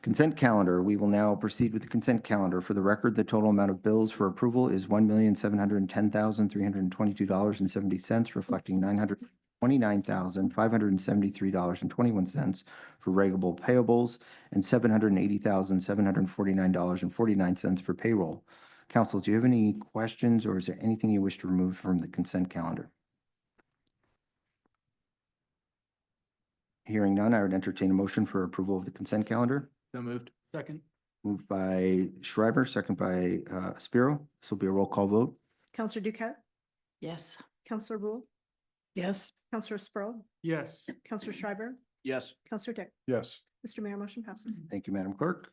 Consent calendar. We will now proceed with the consent calendar. For the record, the total amount of bills for approval is $1,710,322.70, reflecting $929,573.21 for regular payables and $780,749.49 for payroll. Council, do you have any questions or is there anything you wish to remove from the consent calendar? Hearing none, I would entertain a motion for approval of the consent calendar. So moved. Second. Moved by Schreiber, second by Spiro. This will be a roll call vote. Counselor Duquette, Yes. Counselor Rule, Yes. Counselor Sproul, Yes. Counselor Schreiber, Yes. Counselor Dick. Yes. Mr. Mayor, motion passes. Thank you, Madam Clerk.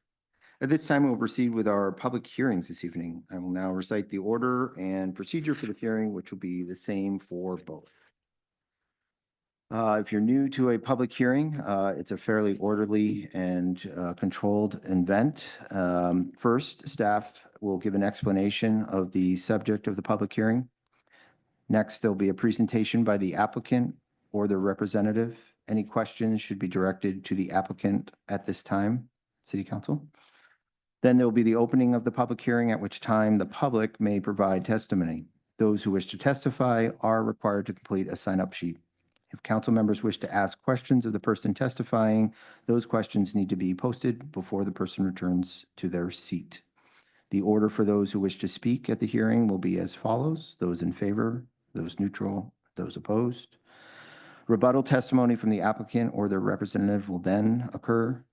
At this time, we'll proceed with our public hearings this evening. I will now recite the order and procedure for the hearing, which will be the same for both. If you're new to a public hearing, it's a fairly orderly and controlled event. First, staff will give an explanation of the subject of the public hearing. Next, there'll be a presentation by the applicant or their representative. Any questions should be directed to the applicant at this time, City Council. Then there will be the opening of the public hearing, at which time the public may provide testimony. Those who wish to testify are required to complete a sign-up sheet. If council members wish to ask questions of the person testifying, those questions need to be posted before the person returns to their seat. The order for those who wish to speak at the hearing will be as follows: those in favor, those neutral, those opposed. Rebuttal testimony from the applicant or their representative will then occur.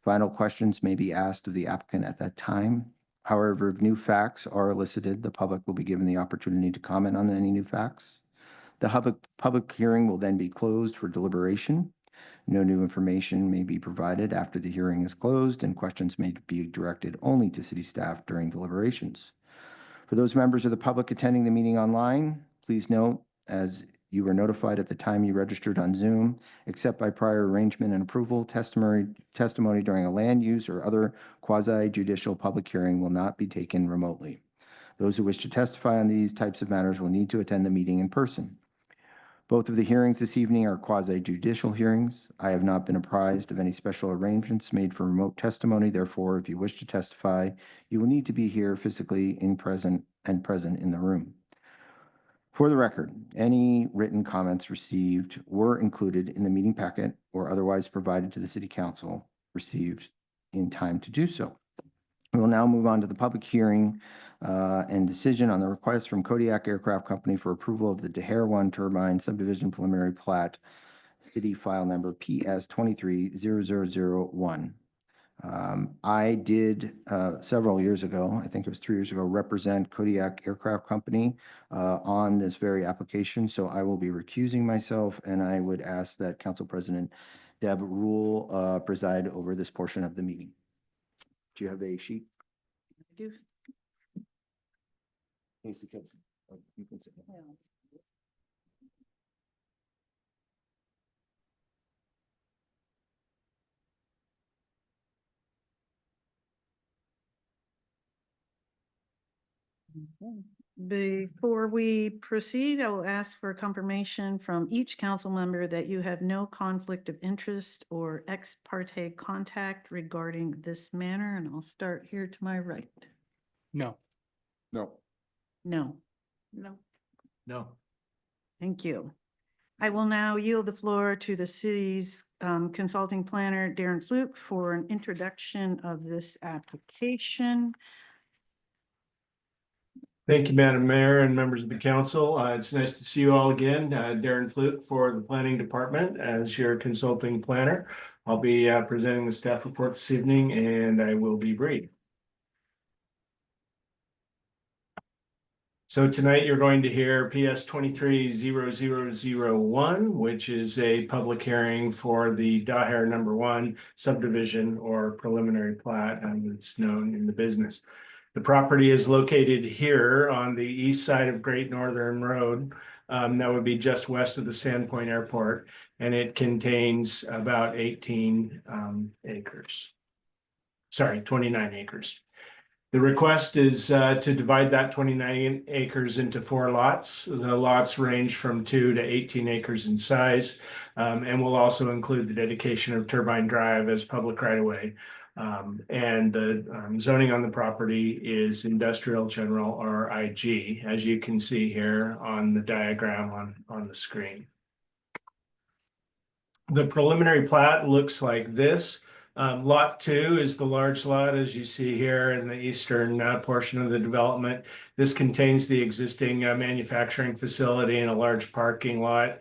Final questions may be asked of the applicant at that time. However, if new facts are elicited, the public will be given the opportunity to comment on any new facts. The public hearing will then be closed for deliberation. No new information may be provided after the hearing is closed, and questions may be directed only to city staff during deliberations. For those members of the public attending the meeting online, please note, as you were notified at the time you registered on Zoom, except by prior arrangement and approval, testimony during a land use or other quasi-judicial public hearing will not be taken remotely. Those who wish to testify on these types of matters will need to attend the meeting in person. Both of the hearings this evening are quasi-judicial hearings. I have not been apprised of any special arrangements made for remote testimony. Therefore, if you wish to testify, you will need to be here physically present in the room. For the record, any written comments received were included in the meeting packet or otherwise provided to the City Council received in time to do so. We will now move on to the public hearing and decision on the request from Kodiak Aircraft Company for approval of the Daher 1 Turbine Subdivision Preliminary Plat, City File Number PS 230001. I did several years ago, I think it was 3 years ago, represent Kodiak Aircraft Company on this very application. So I will be recusing myself, and I would ask that Council President Deb Rule preside over this portion of the meeting. Do you have a sheet? I do. Casey, you can sit. Before we proceed, I will ask for confirmation from each council member that you have no conflict of interest or ex parte contact regarding this matter, and I'll start here to my right. No. No. No. No. No. Thank you. I will now yield the floor to the city's consulting planner, Darren Fluke, for an introduction of this application. Thank you, Madam Mayor and members of the council. It's nice to see you all again. Darren Fluke for the Planning Department as your consulting planner. I'll be presenting the staff report this evening, and I will be brief. So tonight you're going to hear PS 230001, which is a public hearing for the Daher number 1 subdivision or preliminary plat, as it's known in the business. The property is located here on the east side of Great Northern Road. That would be just west of the Sandpoint Airport. and it contains about 18 acres. Sorry, 29 acres. The request is to divide that 29 acres into 4 lots. The lots range from 2 to 18 acres in size, and will also include the dedication of Turbine Drive as public right-of-way. And the zoning on the property is industrial general or IG, as you can see here on the diagram on the screen. The preliminary plat looks like this. Lot 2 is the large lot, as you see here in the eastern portion of the development. This contains the existing manufacturing facility and a large parking lot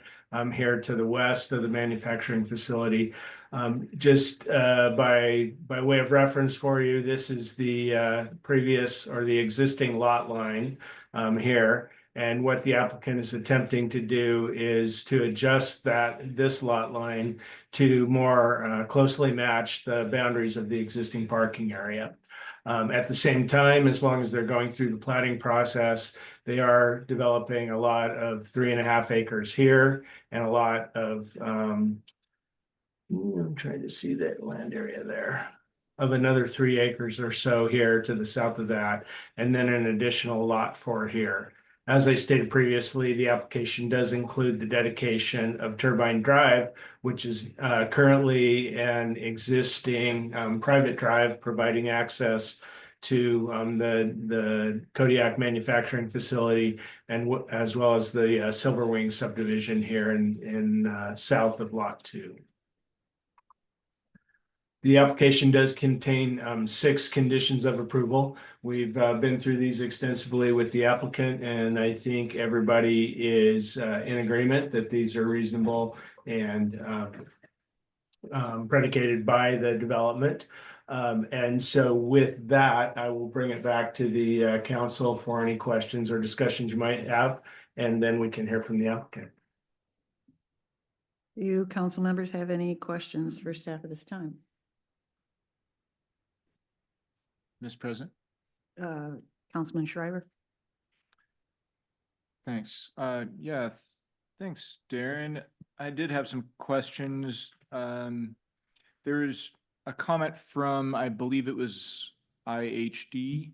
here to the west of the manufacturing facility. Just by way of reference for you, this is the previous or the existing lot line here. And what the applicant is attempting to do is to adjust this lot line to more closely match the boundaries of the existing parking area. At the same time, as long as they're going through the platting process, they are developing a lot of 3.5 acres here and a lot of, I'm trying to see that land area there, of another 3 acres or so here to the south of that, and then an additional lot 4 here. As I stated previously, the application does include the dedication of Turbine Drive, which is currently an existing private drive providing access to the Kodiak manufacturing facility, and as well as the Silver Wing subdivision here in south of Lot 2. The application does contain 6 conditions of approval. We've been through these extensively with the applicant, and I think everybody is in agreement that these are reasonable and predicated by the development. And so with that, I will bring it back to the council for any questions or discussions you might have, and then we can hear from the applicant. Do you council members have any questions for staff at this time? Ms. President? Councilman Schreiber? Thanks. Yeah, thanks, Darren. I did have some questions. There's a comment from, I believe it was IHD,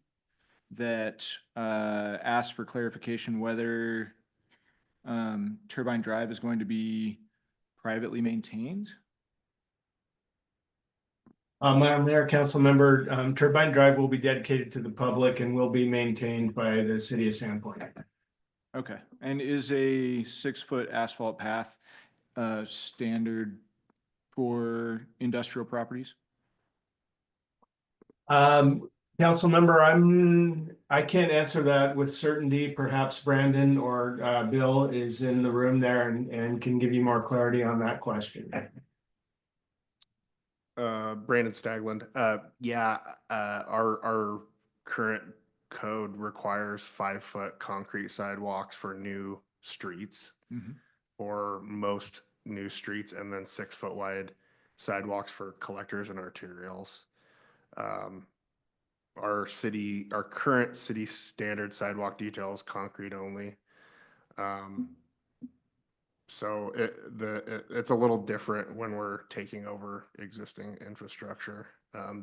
that asked for clarification whether Turbine Drive is going to be privately maintained. Madam Mayor, council member, Turbine Drive will be dedicated to the public and will be maintained by the city of Sandpoint. Okay, and is a 6-foot asphalt path standard for industrial properties? Council member, I can't answer that with certainty. Perhaps Brandon or Bill is in the room there and can give you more clarity on that question. Brandon Stagland. Our current code requires 5-foot concrete sidewalks for new streets, or most new streets, and then 6-foot wide sidewalks for collectors and arterials. Our current city standard sidewalk detail is concrete only. So it's a little different when we're taking over existing infrastructure.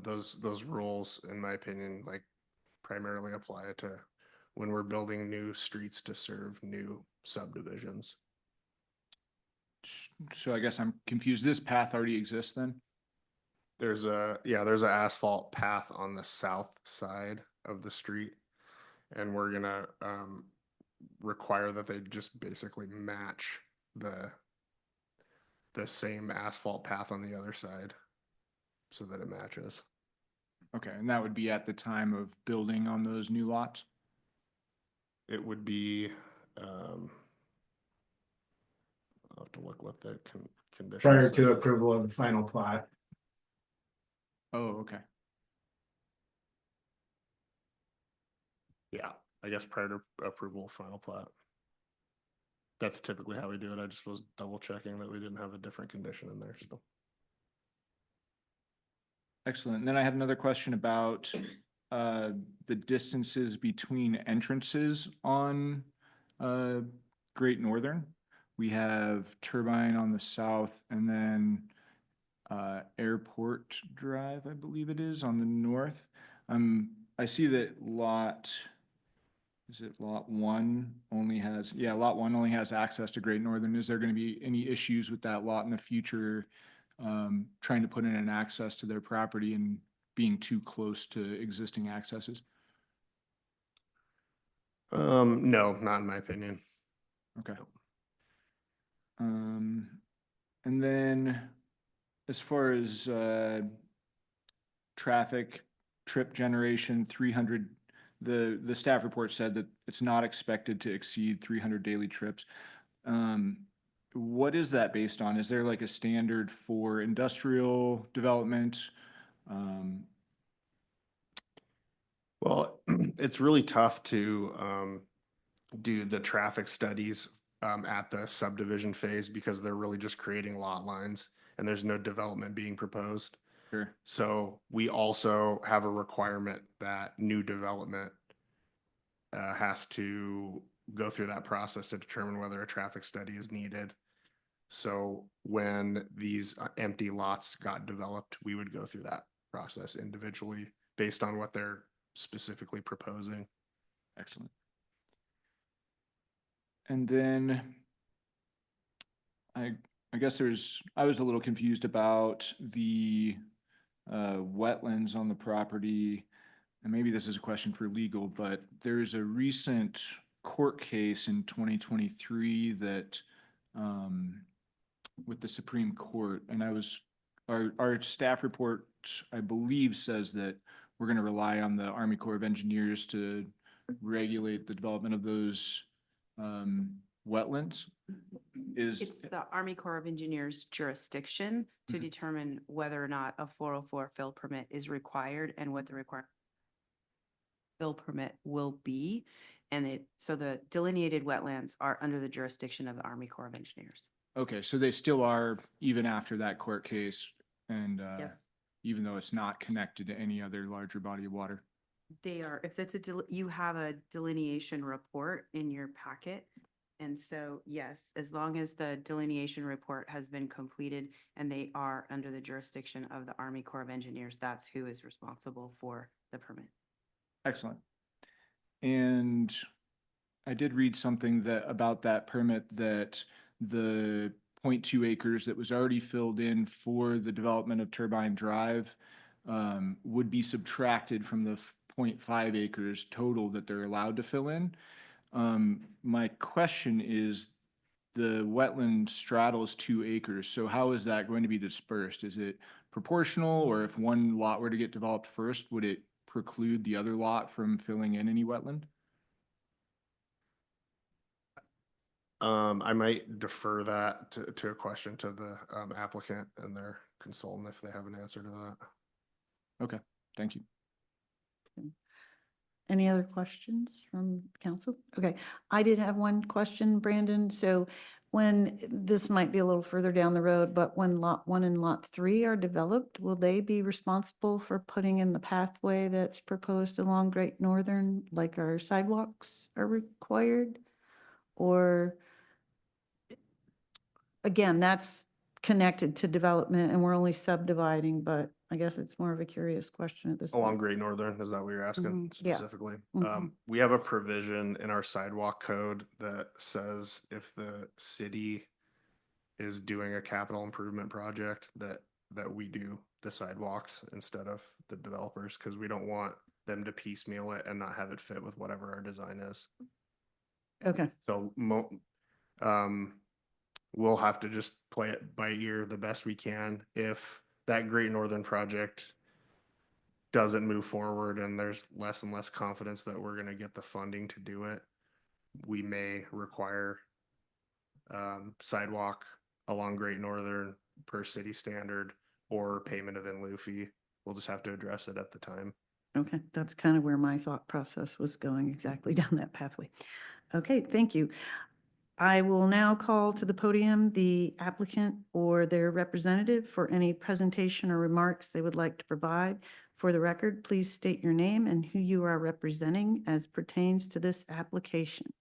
Those rules, in my opinion, like primarily apply to when we're building new streets to serve new subdivisions. So I guess I'm confused. This path already exists then? There's an asphalt path on the south side of the street, and we're gonna require that they just basically match the same asphalt path on the other side so that it matches. Okay, and that would be at the time of building on those new lots? It would be, I'll have to look what the conditions. Prior to approval of the final plat. Oh, okay. Yeah, I guess prior to approval of final plat. That's typically how we do it. I just was double checking that we didn't have a different condition in there, so. Excellent. And then I have another question about the distances between entrances on Great Northern. we have Turbine on the south, and then Airport Drive, I believe it is, on the north. I see that lot one only has, lot one only has access to Great Northern. Is there going to be any issues with that lot in the future, trying to put in an access to their property and being too close to existing accesses? No, not in my opinion. Okay. And then as far as traffic trip generation, 300, the staff report said that it's not expected to exceed 300 daily trips. What is that based on? Is there like a standard for industrial development? Well, it's really tough to do the traffic studies at the subdivision phase because they're really just creating lot lines and there's no development being proposed. Sure. So we also have a requirement that new development has to go through that process to determine whether a traffic study is needed. So when these empty lots got developed, we would go through that process individually based on what they're specifically proposing. Excellent. And then I guess I was a little confused about the wetlands on the property. And maybe this is a question for legal, but there's a recent court case in 2023 that with the Supreme Court, and our staff report, I believe, says that we're going to rely on the Army Corps of Engineers to regulate the development of those wetlands. It's the Army Corps of Engineers jurisdiction to determine whether or not a 404 fill permit is required and what the required fill permit will be. And so the delineated wetlands are under the jurisdiction of the Army Corps of Engineers. Okay, so they still are even after that court case, and Yes. even though it's not connected to any other larger body of water. They are, if it's you have a delineation report in your packet. And so, yes, as long as the delineation report has been completed and they are under the jurisdiction of the Army Corps of Engineers, that's who is responsible for the permit. Excellent. And I did read something about that permit, that the 0.2 acres that was already filled in for the development of Turbine Drive would be subtracted from the 0.5 acres total that they're allowed to fill in. My question is, the wetland straddles 2 acres, so how is that going to be dispersed? Is it proportional, or if one lot were to get developed first, would it preclude the other lot from filling in any wetland? I might defer that to a question to the applicant and their consultant if they have an answer to that. Okay, thank you. Any other questions from council? Okay, I did have one question, Brandon. So when, this might be a little further down the road, but when lot 1 and lot 3 are developed, will they be responsible for putting in the pathway that's proposed along Great Northern, like our sidewalks are required? Or again, that's connected to development and we're only subdividing, but I guess it's more of a curious question at this point. Along Great Northern, is that what you're asking Yeah. specifically? Mhm. We have a provision in our sidewalk code that says if the city is doing a capital improvement project, that we do the sidewalks instead of the developers, because we don't want them to piecemeal it and not have it fit with whatever our design is. Okay, So we'll have to just play it by ear the best we can. If that Great Northern project doesn't move forward and there's less and less confidence that we're going to get the funding to do it, we may require sidewalk along Great Northern per city standard or payment of in lieu fee. We'll just have to address it at the time. okay, that's kind of where my thought process was going, exactly down that pathway. Okay, thank you. I will now call to the podium the applicant or their representative for any presentation or remarks they would like to provide. For the record, please state your name and who you are representing as pertains to this application.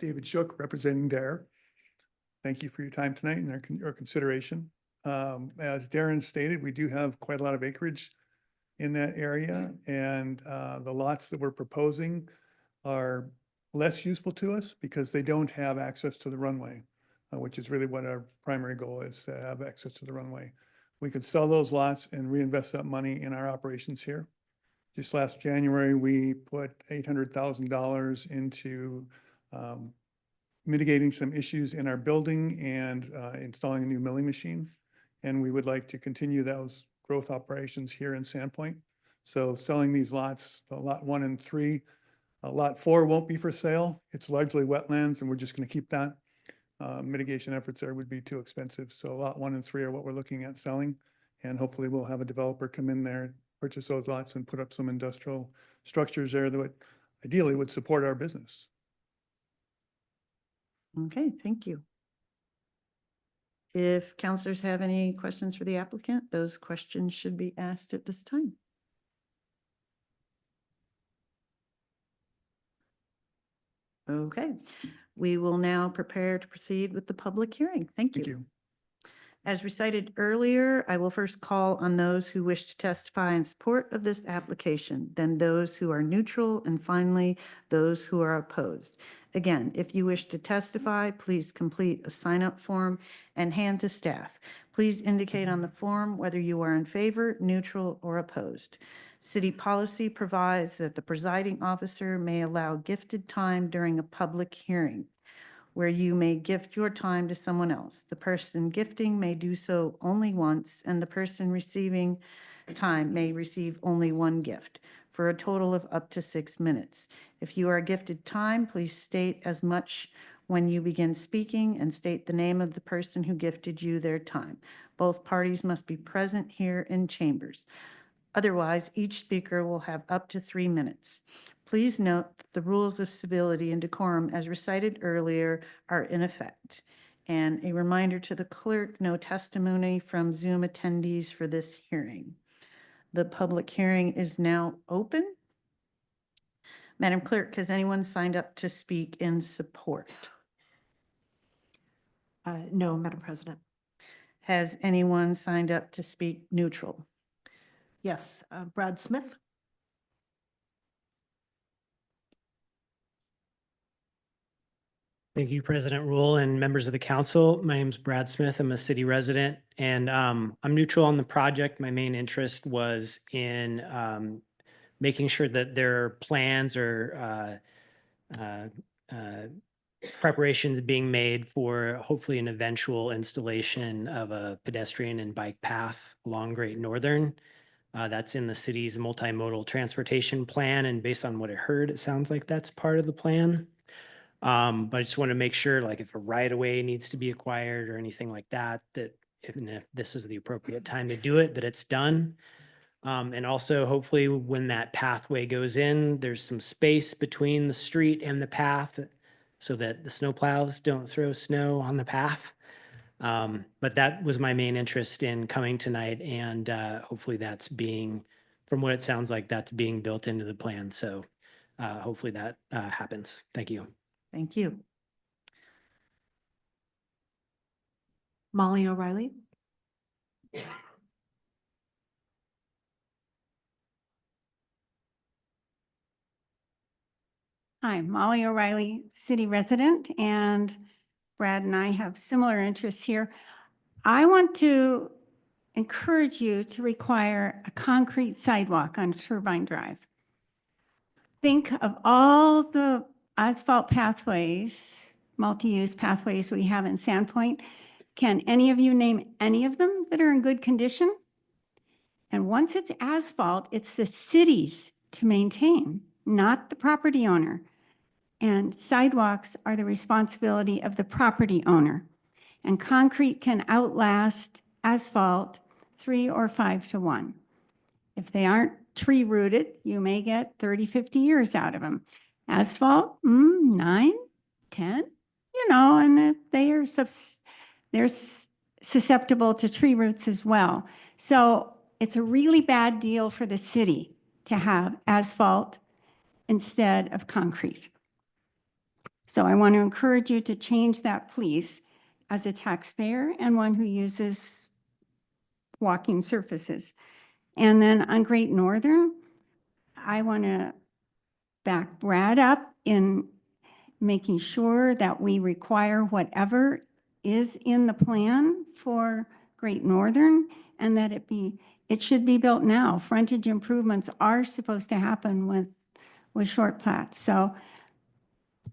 David Shook, representing Dare. Thank you for your time tonight and your consideration. As Darren stated, we do have quite a lot of acreage in that area, and the lots that we're proposing are less useful to us because they don't have access to the runway, which is really what our primary goal is, to have access to the runway. We could sell those lots and reinvest that money in our operations here. Just last January, we put $800,000 into mitigating some issues in our building and installing a new milling machine. And we would like to continue those growth operations here in Sandpoint. So selling these lots, lot 1 and 3, lot 4 won't be for sale. It's largely wetlands and we're just going to keep that. Mitigation efforts there would be too expensive. So lot 1 and 3 are what we're looking at selling. And hopefully we'll have a developer come in there, purchase those lots and put up some industrial structures there that would ideally would support our business. Okay, thank you. If counselors have any questions for the applicant, those questions should be asked at this time. Okay, we will now prepare to proceed with the public hearing. Thank Thank you. you. As recited earlier, I will first call on those who wish to testify in support of this application, then those who are neutral, and finally, those who are opposed. Again, if you wish to testify, please complete a sign-up form and hand to staff. Please indicate on the form whether you are in favor, neutral, or opposed. City policy provides that the presiding officer may allow gifted time during a public hearing, where you may gift your time to someone else. The person gifting may do so only once, and the person receiving time may receive only one gift for a total of up to 6 minutes. If you are gifted time, please state as much when you begin speaking and state the name of the person who gifted you their time. Both parties must be present here in chambers. Otherwise, each speaker will have up to 3 minutes. Please note that the rules of civility and decorum, as recited earlier, are in effect. And a reminder to the clerk, no testimony from Zoom attendees for this hearing. The public hearing is now open. Madam Clerk, has anyone signed up to speak in support? No, Madam President. Has anyone signed up to speak neutral? Yes, Brad Smith. Thank you, President Rule and members of the council. My name is Brad Smith. I'm a city resident and I'm neutral on the project. My main interest was in making sure that their plans or preparations being made for hopefully an eventual installation of a pedestrian and bike path along Great Northern. That's in the city's multimodal transportation plan. And based on what I heard, it sounds like that's part of the plan. But I just want to make sure, like if a right of way needs to be acquired or anything like that, that if this is the appropriate time to do it, that it's done. And also hopefully when that pathway goes in, there's some space between the street and the path so that the snowplows don't throw snow on the path. But that was my main interest in coming tonight, and hopefully that's being, from what it sounds like, that's being built into the plan. So hopefully that happens. Thank you. Thank you. Molly O'Reilly. Hi, Molly O'Reilly, city resident, and Brad and I have similar interests here. I want to encourage you to require a concrete sidewalk on Turbine Drive. Think of all the asphalt pathways, multi-use pathways we have in Sandpoint. Can any of you name any of them that are in good condition? And once it's asphalt, it's the city's to maintain, not the property owner. And sidewalks are the responsibility of the property owner. And concrete can outlast asphalt 3 or 5 to 1. If they aren't tree rooted, you may get 30, 50 years out of them. Asphalt, 9, 10, and they're susceptible to tree roots as well. So it's a really bad deal for the city to have asphalt instead of concrete. So I want to encourage you to change that, please, as a taxpayer and one who uses walking surfaces. And then on Great Northern, I want to back Brad up in making sure that we require whatever is in the plan for Great Northern and that it should be built now. Frontage improvements are supposed to happen with short plats. So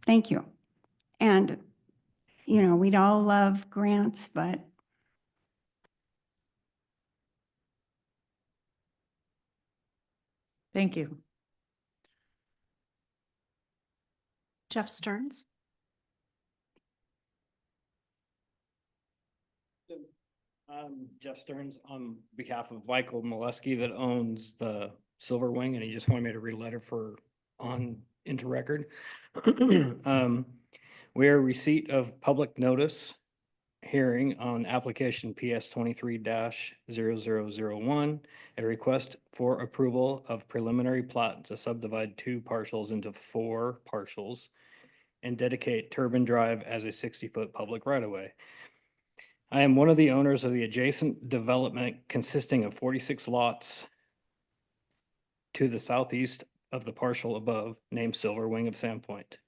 thank you. And, you know, we'd all love grants, but Thank you. Jeff Stearns? Jeff Stearns on behalf of Michael Molesky that owns the Silver Wing, and he just wanted me to read a letter into record. We are receipt of public notice hearing on application PS 23-0001, a request for approval of preliminary plat to subdivide 2 parcels into 4 parcels and dedicate Turbine Drive as a 60-foot public right-of-way. I am one of the owners of the adjacent development consisting of 46 lots to the southeast of the parcel above named Silver Wing of Sandpoint.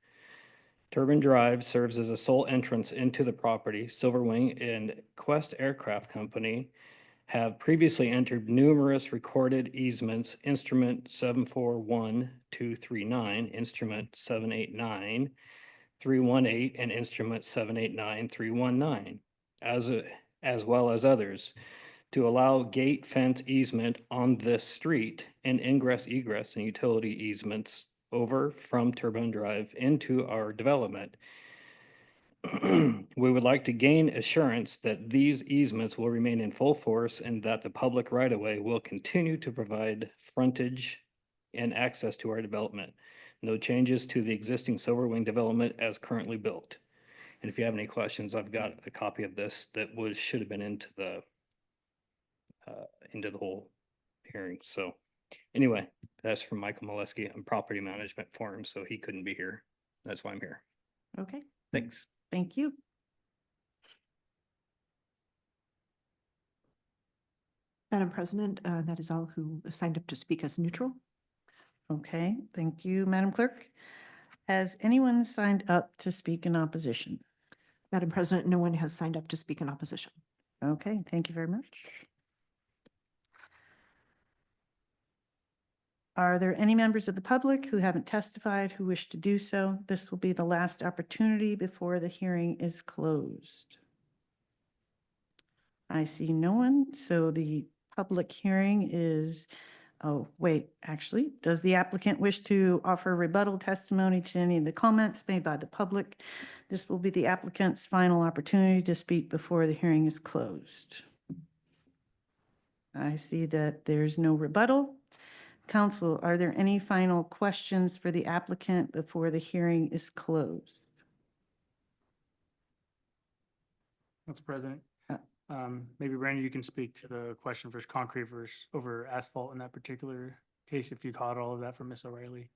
Turbine Drive serves as a sole entrance into the property. Silver Wing and Quest Aircraft Company have previously entered numerous recorded easements, instrument 741239, instrument 789318, and instrument 789319. As well as others, to allow gate fence easement on this street and ingress, egress, and utility easements over from Turbine Drive into our development. We would like to gain assurance that these easements will remain in full force and that the public right-of-way will continue to provide frontage and access to our development. No changes to the existing Silver Wing development as currently built. And if you have any questions, I've got a copy of this that should have been into the whole hearing. So anyway, that's from Michael Molesky on property management for him, so he couldn't be here. That's why I'm here. Okay, Thanks. thank you. Madam President, that is all who signed up to speak as neutral. Okay, thank you, Madam Clerk. Has anyone signed up to speak in opposition? Madam President, no one has signed up to speak in opposition. Okay, thank you very much. Are there any members of the public who haven't testified who wish to do so? This will be the last opportunity before the hearing is closed. I see no one, so the public hearing is, oh, wait, actually, does the applicant wish to offer rebuttal testimony to any of the comments made by the public? This will be the applicant's final opportunity to speak before the hearing is closed. I see that there's no rebuttal. Council, are there any final questions for the applicant before the hearing is closed? Council President, maybe Brandon, you can speak to the question versus concrete versus over asphalt in that particular case, if you caught all of that from Miss O'Reilly.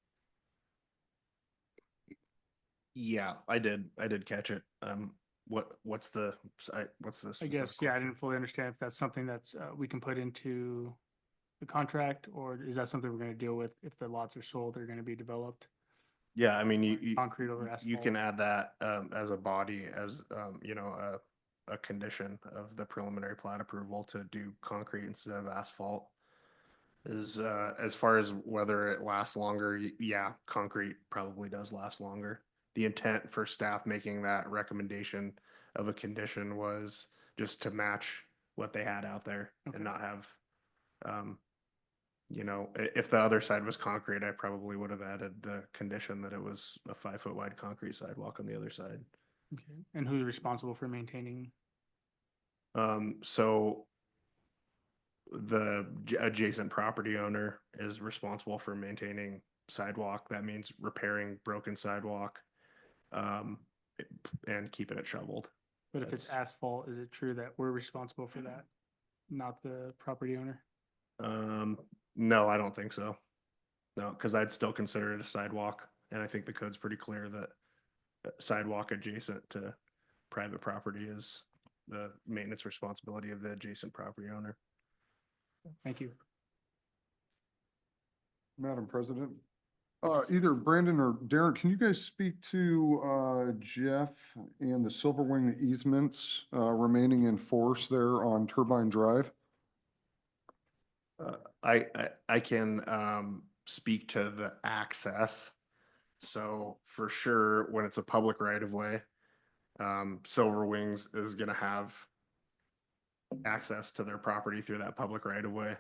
Yeah, I did catch it. What's this? I guess, yeah, I didn't fully understand if that's something that's, we can put into the contract, or is that something we're going to deal with if the lots are sold, they're going to be developed? Yeah, I mean, you Concrete over asphalt. you can add that as a body, as a condition of the preliminary plat approval to do concrete instead of asphalt. Is as far as whether it lasts longer, yeah, concrete probably does last longer. The intent for staff making that recommendation of a condition was just to match what they had out there and not have, if the other side was concrete, I probably would have added the condition that it was a 5-foot wide concrete sidewalk on the other side. Okay. And who's responsible for maintaining? So the adjacent property owner is responsible for maintaining sidewalk. That means repairing broken sidewalk, and keeping it shoveled. But if it's asphalt, is it true that we're responsible for that, not the property owner? No, I don't think so. No, because I'd still consider it a sidewalk, and I think the code's pretty clear that sidewalk adjacent to private property is the maintenance responsibility of the adjacent property owner. Thank you. Madam President, either Brandon or Darren, can you guys speak to Jeff and the Silverwing easements remaining in force there on Turbine Drive? I can speak to the access. So for sure, when it's a public right of way, Silver Wings is gonna have access to their property through that public right of way.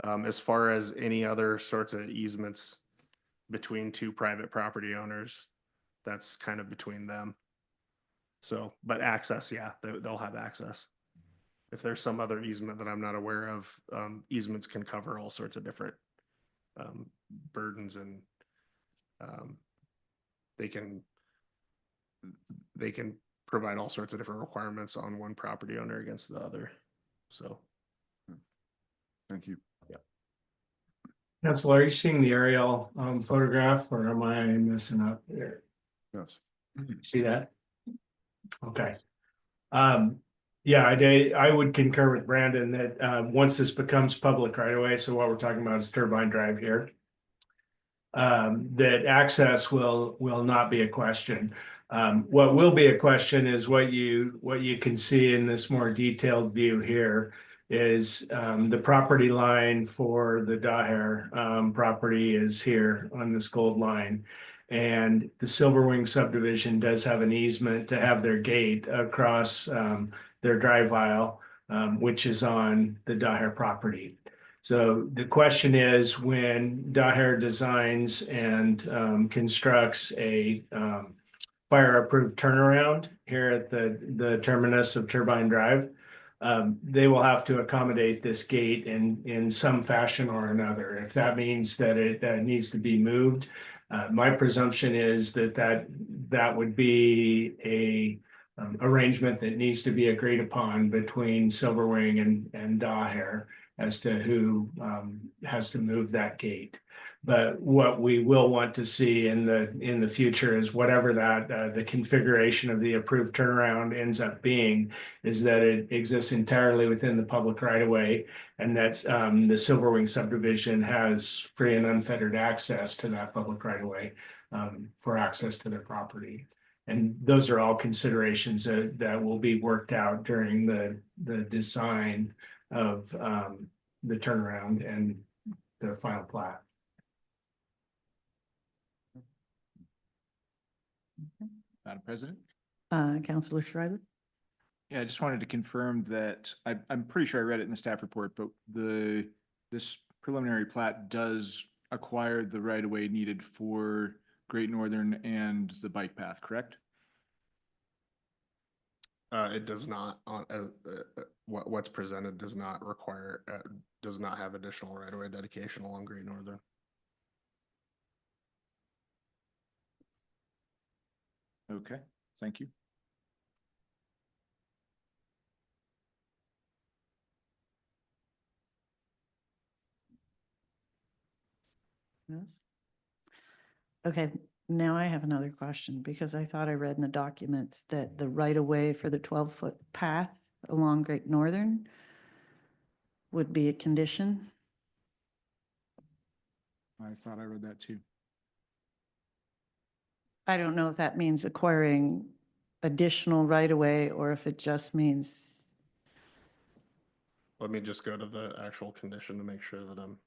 As far as any other sorts of easements between two private property owners, that's kind of between them. So, but access, yeah, they'll have access. If there's some other easement that I'm not aware of, easements can cover all sorts of different burdens, and they can provide all sorts of different requirements on one property owner against the other. So. Thank you. Yeah. Council, are you seeing the aerial photograph, or am I messing up here? Yes. See that? Okay. Yeah, I would concur with Brandon that once this becomes public right away, so what we're talking about is Turbine Drive here. That access will not be a question. What will be a question is what you can see in this more detailed view here is the property line for the Daher property is here on this gold line. And the Silverwing subdivision does have an easement to have their gate across their drive aisle, which is on the Daher property. So the question is, when Daher designs and constructs a fire-approved turnaround here at the terminus of Turbine Drive, they will have to accommodate this gate in some fashion or another. If that means that it needs to be moved, my presumption is that would be a arrangement that needs to be agreed upon between Silverwing and Daher as to who has to move that gate. But what we will want to see in the future is whatever that the configuration of the approved turnaround ends up being, is that it exists entirely within the public right of way, and that the Silverwing subdivision has free and unfettered access to that public right of way for access to their property. And those are all considerations that will be worked out during the design of the turnaround and the final plat. Madam President? Counselor Schreiber? Yeah, I just wanted to confirm that I'm pretty sure I read it in the staff report, but this preliminary plat does acquire the right of way needed for Great Northern and the bike path, correct? It does not, what's presented does not require, does not have additional right of way dedication along Great Northern. Okay, thank you. Yes. Okay, now I have another question, because I thought I read in the documents that the right of way for the 12-foot path along Great Northern would be a condition. I thought I read that too. I don't know if that means acquiring additional right of way, or if it just means, Let me just go to the actual condition to make sure that I'm.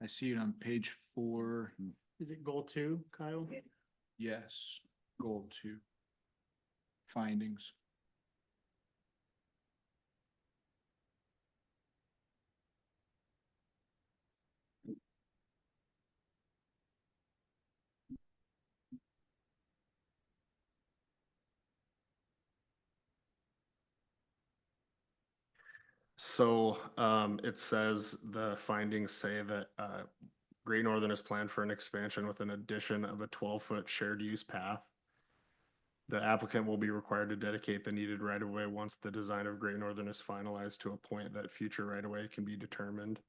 I see it on page 4. Is it goal 2, Kyle? Yes, goal 2. Findings. So it says the findings say that Great Northern is planned for an expansion with an addition of a 12-foot shared use path. The applicant will be required to dedicate the needed right-of-way once the design of Great Northern is finalized to a point that future right-of-way can be determined.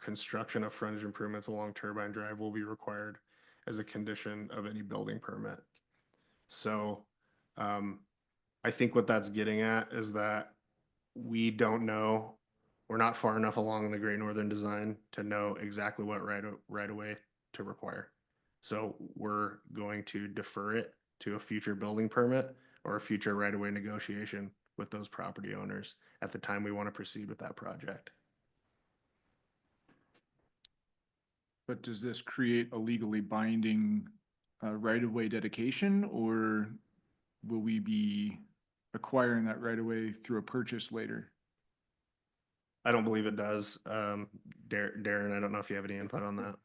Construction of frontage improvements along Turbine Drive will be required as a condition of any building permit. So, I think what that's getting at is that we don't know, we're not far enough along in the Great Northern design to know exactly what right away to require. So we're going to defer it to a future building permit or a future right of way negotiation with those property owners at the time we want to proceed with that project. But does this create a legally binding right-of-way dedication, or will we be acquiring that right-of-way through a purchase later? I don't believe it does. Darren, I don't know if you have any input on that.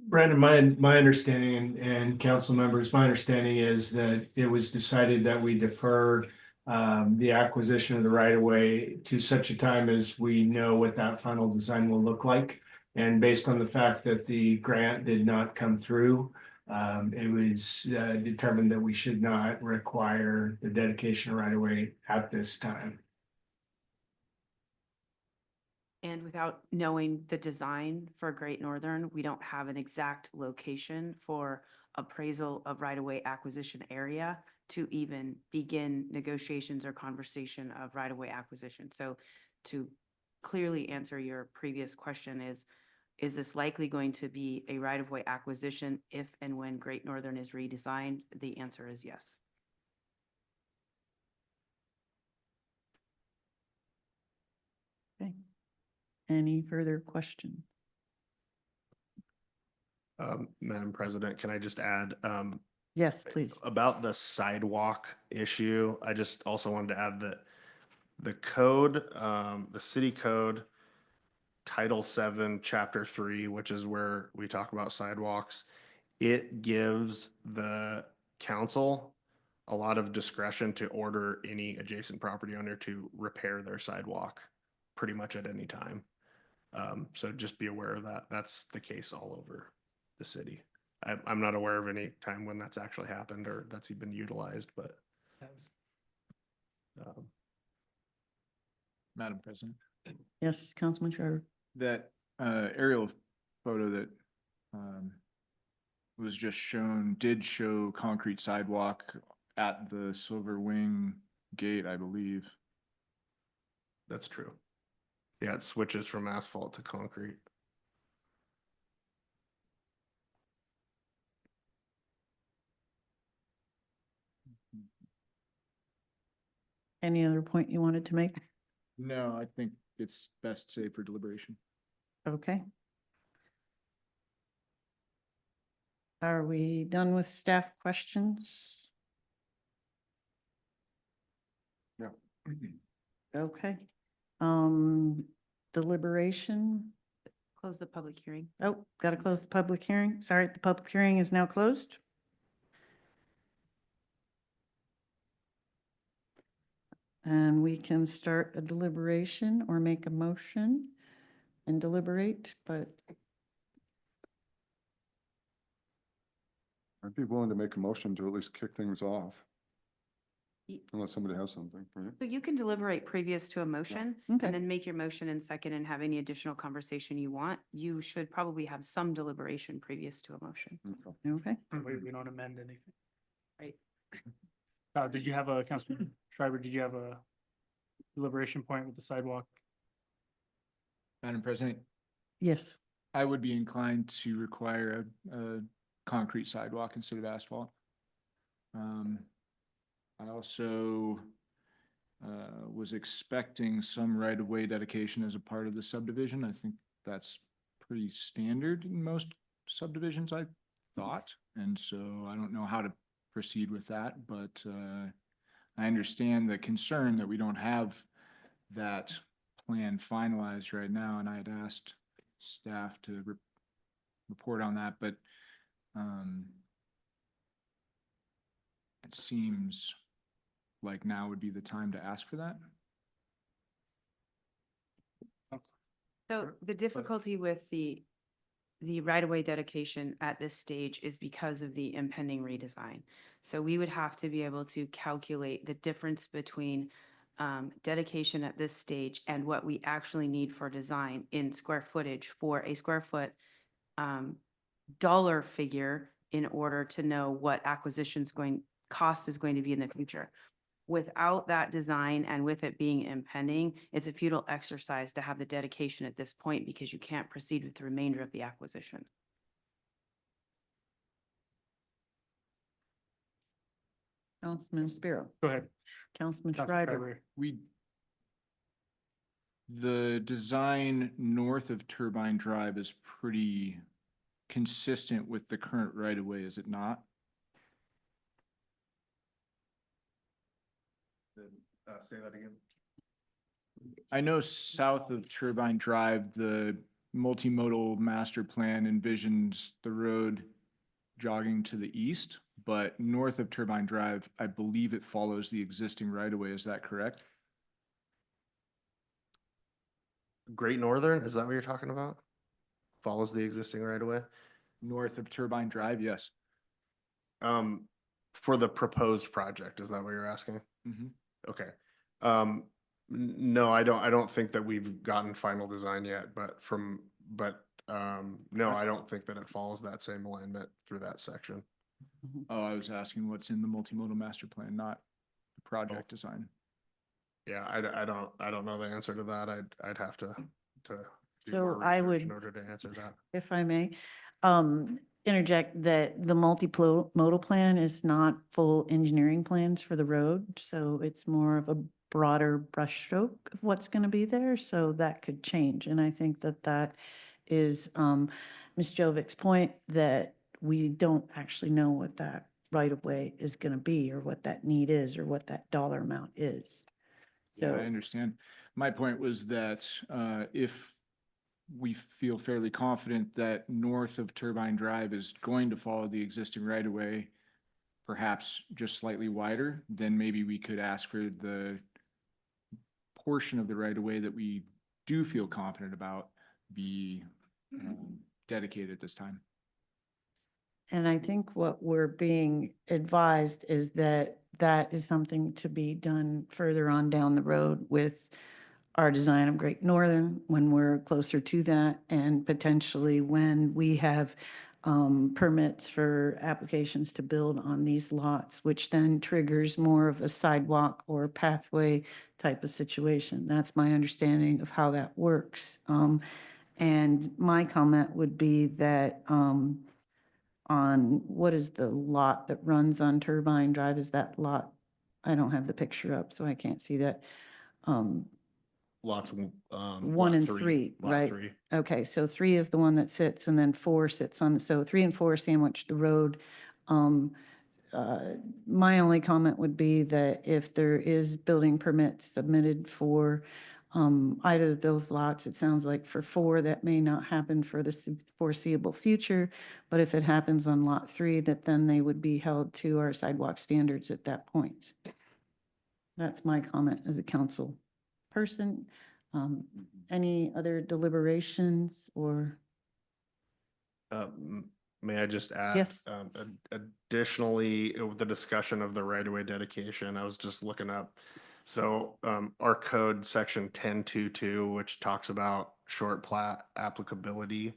Brandon, my understanding and council members, my understanding is that it was decided that we defer the acquisition of the right of way to such a time as we know what that final design will look like. And based on the fact that the grant did not come through, it was determined that we should not require the dedication of right of way at this time. And without knowing the design for Great Northern, we don't have an exact location for appraisal of right-of-way acquisition area to even begin negotiations or conversation of right-of-way acquisition. So to clearly answer your previous question is this likely going to be a right-of-way acquisition if and when Great Northern is redesigned? The answer is yes. Okay. Any further questions? Madam President, can I just add, Yes, please. about the sidewalk issue? I just also wanted to add that the code, the city code, Title 7, Chapter 3, which is where we talk about sidewalks, it gives the council a lot of discretion to order any adjacent property owner to repair their sidewalk pretty much at any time. So just be aware of that. That's the case all over the city. I'm not aware of any time when that's actually happened or that's even utilized, but. Madam President, Yes, Councilman Schreiber. that aerial photo that was just shown did show concrete sidewalk at the Silver Wing gate, I believe. That's true. Yeah, it switches from asphalt to concrete. Any other point you wanted to make? No, I think it's best saved for deliberation. Okay. Are we done with staff questions? Yeah. Okay. Deliberation. Close the public hearing. Oh, got to close the public hearing. Sorry, the public hearing is now closed. And we can start a deliberation or make a motion and deliberate, but I'd be willing to make a motion to at least kick things off. Ye- Unless somebody has something, right? So you can deliberate previous to a motion Okay. and then make your motion in second and have any additional conversation you want. You should probably have some deliberation previous to a motion. okay. We don't amend anything. Right. Did you have a, Councilman Schreiber, did you have a deliberation point with the sidewalk? Madam President, Yes. I would be inclined to require a concrete sidewalk instead of asphalt. I also was expecting some right-of-way dedication as a part of the subdivision. I think that's pretty standard in most subdivisions, I thought. And so I don't know how to proceed with that, but I understand the concern that we don't have that plan finalized right now, and I had asked staff to report on that, but it seems like now would be the time to ask for that. So the difficulty with the the right-of-way dedication at this stage is because of the impending redesign. So we would have to be able to calculate the difference between dedication at this stage and what we actually need for design in square footage for a square foot dollar figure in order to know what cost is going to be in the future. Without that design and with it being impending, it's a futile exercise to have the dedication at this point because you can't proceed with the remainder of the acquisition. Councilman Spiro. Go ahead. Councilman Councilman Schreiber. The design north of Turbine Drive is pretty consistent with the current right-of-way, is it not? Say that again. I know south of Turbine Drive, the multimodal master plan envisions the road jogging to the east, but north of Turbine Drive, I believe it follows the existing right-of-way. Is that correct? Great Northern, is that what you're talking about? Follows the existing right of way? North of Turbine Drive, yes. For the proposed project, is that what you're asking? Mhm. Okay. No, I don't think that we've gotten final design yet, no, I don't think that it follows that same alignment through that section. Oh, I was asking what's in the multimodal master plan, not the project design. Yeah, I don't know the answer to that. I'd have to do So more I research would- in order to answer that. If I may, interject that the multimodal plan is not full engineering plans for the road. So it's more of a broader brushstroke of what's going to be there. So that could change. And I think that that is Ms. Jovik's point, that we don't actually know what that right of way is going to be, or what that need is, or what that dollar amount is. Yeah, So I understand. My point was that if we feel fairly confident that north of Turbine Drive is going to follow the existing right-of-way, perhaps just slightly wider, then maybe we could ask for the portion of the right-of-way that we do feel confident about be dedicated at this time. And I think what we're being advised is that that is something to be done further on down the road with our design of Great Northern, when we're closer to that, and potentially when we have permits for applications to build on these lots, which then triggers more of a sidewalk or pathway type of situation. That's my understanding of how that works. And my comment would be that on, what is the lot that runs on Turbine Drive? Is that lot? I don't have the picture up, so I can't see that. Lots, One lot and three, lot right? three. Okay, so 3 is the one that sits, and then 4 sits on, so 3 and 4 sandwich the road. My only comment would be that if there is building permits submitted for either of those lots, it sounds like for 4, that may not happen for the foreseeable future. But if it happens on lot 3, that then they would be held to our sidewalk standards at that point. That's my comment as a council person. Any other deliberations or? May I just add? Yes. Additionally, with the discussion of the right-of-way dedication, I was just looking up. So our code section 10.2.2, which talks about short plat applicability,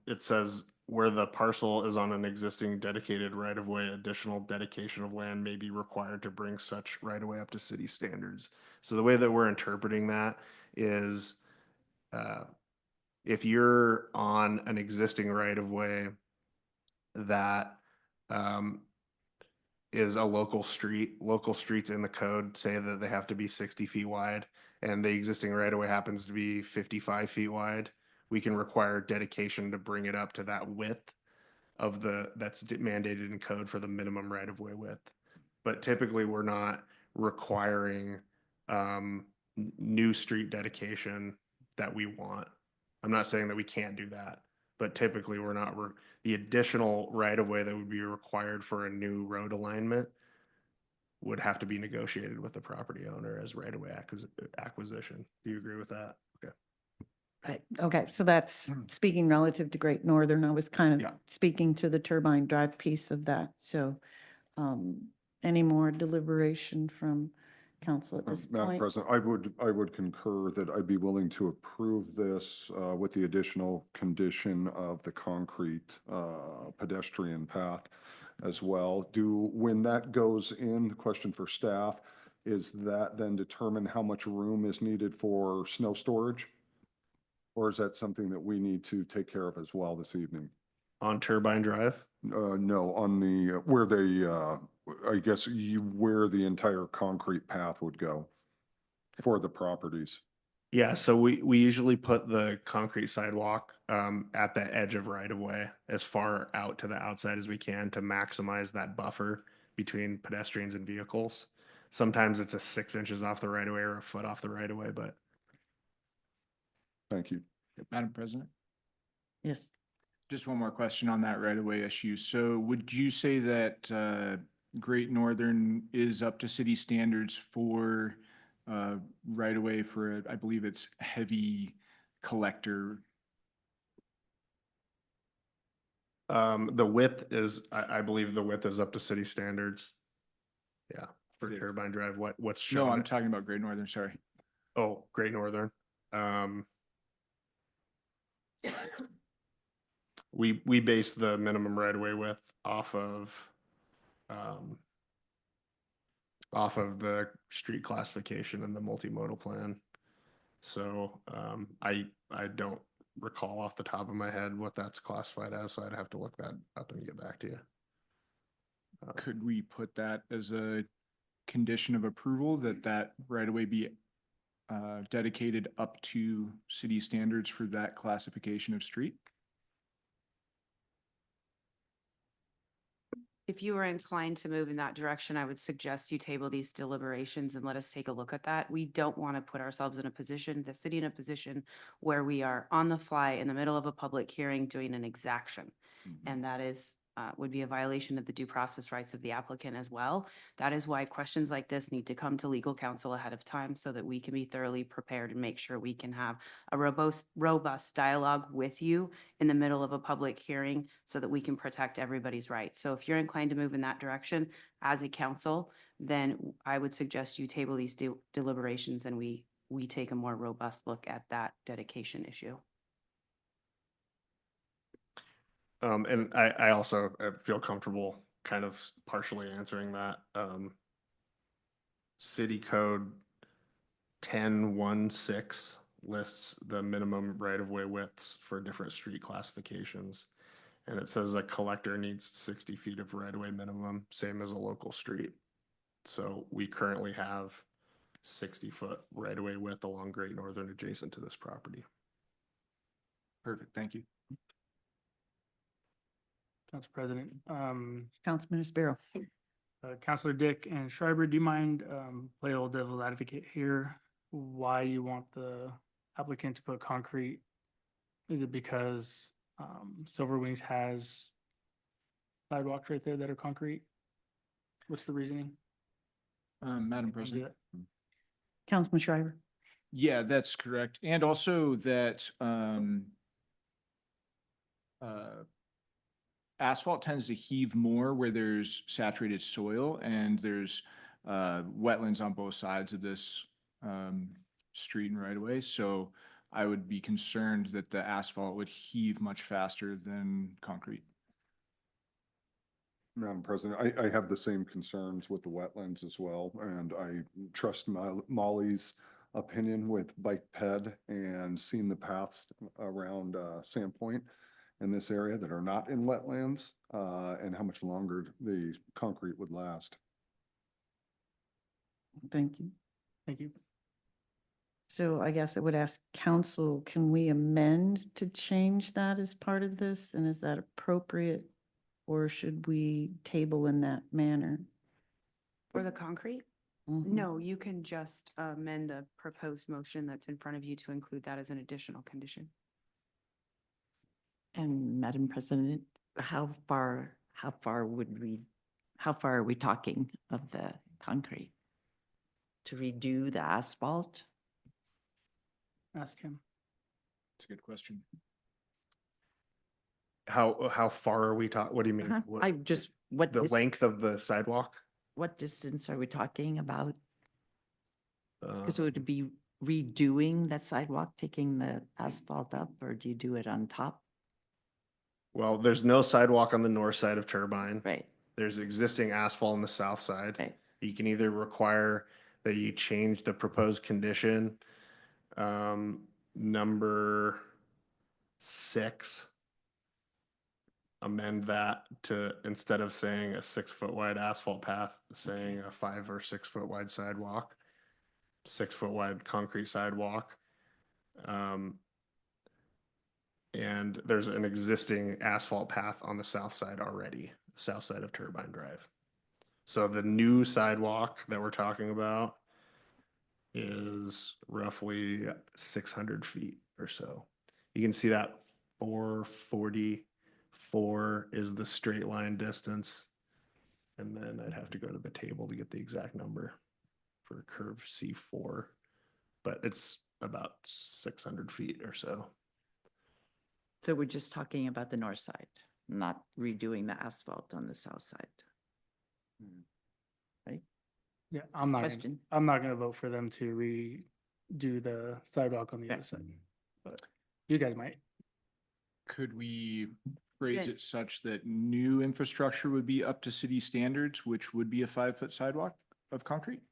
it says where the parcel is on an existing dedicated right-of-way, additional dedication of land may be required to bring such right-of-way up to city standards. So the way that we're interpreting that is if you're on an existing right-of-way that is a local streets in the code say that they have to be 60 feet wide, and the existing right-of-way happens to be 55 feet wide, we can require dedication to bring it up to that width of that's mandated in code for the minimum right-of-way width. But typically, we're not requiring new street dedication that we want. I'm not saying that we can't do that, but typically we're not, the additional right-of-way that would be required for a new road alignment would have to be negotiated with the property owner as right-of-way acquisition. Do you agree with that? Okay. Right, okay, so that's speaking relative to Great Northern. I was kind Yeah. of speaking to the turbine drive piece of that, so any more deliberation from council at this Madam point? President, I would concur that I'd be willing to approve this with the additional condition of the concrete pedestrian path as well. When that goes in, the question for staff, is that then determine how much room is needed for snow storage? Or is that something that we need to take care of as well this evening? On Turbine Drive? No, on the, where they, I guess where the entire concrete path would go for the properties. Yeah, so we usually put the concrete sidewalk at the edge of right of way as far out to the outside as we can to maximize that buffer between pedestrians and vehicles. Sometimes it's a 6 inches off the right of way or a foot off the right of way, but Thank you. Madam President, Yes. just one more question on that right-of-way issue. So would you say that Great Northern is up to city standards for right-of-way for, I believe it's heavy collector? the width is, I believe the width is up to city standards. Yeah, for Yeah. Turbine Drive, what's shown? No, I'm talking about Great Northern, sorry. Oh, Great Northern. We base the minimum right of way width off of the street classification and the multimodal plan. So I don't recall off the top of my head what that's classified as, so I'd have to look that up and get back to you. Could we put that as a condition of approval that that right-of-way be dedicated up to city standards for that classification of street? If you are inclined to move in that direction, I would suggest you table these deliberations and let us take a look at that. We don't want to put ourselves in a position, the city in a position where we are on the fly in the middle of a public hearing doing an exaction. And that is, would be a violation of the due process rights of the applicant as well. That is why questions like this need to come to legal counsel ahead of time so that we can be thoroughly prepared and make sure we can have a robust dialogue with you in the middle of a public hearing so that we can protect everybody's rights. So if you're inclined to move in that direction as a council, then I would suggest you table these deliberations and we take a more robust look at that dedication issue. And I also feel comfortable kind of partially answering that. City Code 1016 lists the minimum right-of-way widths for different street classifications. And it says a collector needs 60 feet of right-of-way minimum, same as a local street. So we currently have 60-foot right-of-way width along Great Northern adjacent to this property. Perfect, thank you. Council President, Councilman Sparrow. Councilor Dick and Schreiber, do you mind play a little devil's advocate here? Why you want the applicant to put concrete? Is it because Silver Wings has sidewalks right there that are concrete? What's the reasoning? Madam President. Councilman Schreiber. Yeah, that's correct. And also that asphalt tends to heave more where there's saturated soil and there's wetlands on both sides of this street and right of way. So I would be concerned that the asphalt would heave much faster than concrete. Madam President, I have the same concerns with the wetlands as well, and I trust Molly's opinion with bike ped and seeing the paths around Sandpoint in this area that are not in wetlands, and how much longer the concrete would last. Thank you. Thank you. So I guess I would ask council, can we amend to change that as part of this? And is that appropriate? Or should we table in that manner? For the concrete? No, you can just amend the proposed motion that's in front of you to include that as an additional condition. And Madam President, how far are we talking of the concrete? To redo the asphalt? Ask him. It's a good question. How far are we talking? What do you mean? What- I just, what, The length of the sidewalk? what distance are we talking about? Uh, Because would it be redoing that sidewalk, taking the asphalt up, or do you do it on top? Well, there's no sidewalk on the north side of Turbine. Right. There's existing asphalt on the south side. Right. You can either require that you change the proposed condition, number 6. Amend that to, instead of saying a 6-foot wide asphalt path, saying a 5 or 6 foot wide sidewalk, 6 foot wide concrete sidewalk. And there's an existing asphalt path on the south side already, the south side of Turbine Drive. So the new sidewalk that we're talking about is roughly 600 feet or so. You can see that 444 is the straight line distance. And then I'd have to go to the table to get the exact number for curve C4, but it's about 600 feet or so. So we're just talking about the north side, not redoing the asphalt on the south side. Right? Yeah, I'm not, Question. I'm not gonna vote for them to redo the sidewalk on the other side, but you guys might. Could we phrase Yeah. it such that new infrastructure would be up to city standards, which would be a 5-foot sidewalk of concrete?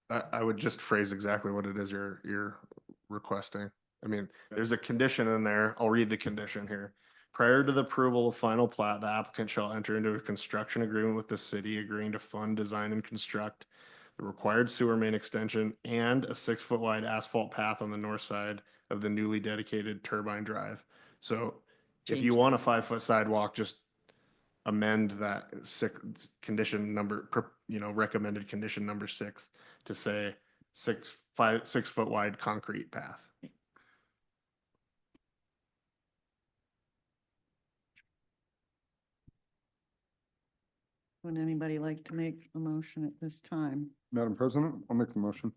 I would just phrase exactly what it is you're requesting. I mean, there's a condition in there. I'll read the condition here. Prior to the approval of final plat, the applicant shall enter into a construction agreement with the city agreeing to fund, design, and construct the required sewer main extension and a 6-foot wide asphalt path on the north side of the newly dedicated Turbine Drive. So if you Change want a 5-foot sidewalk, just amend that condition number, recommended condition number 6 to say 6 foot wide concrete path. Would anybody like to make a motion at this time? Madam President, I'll make the motion.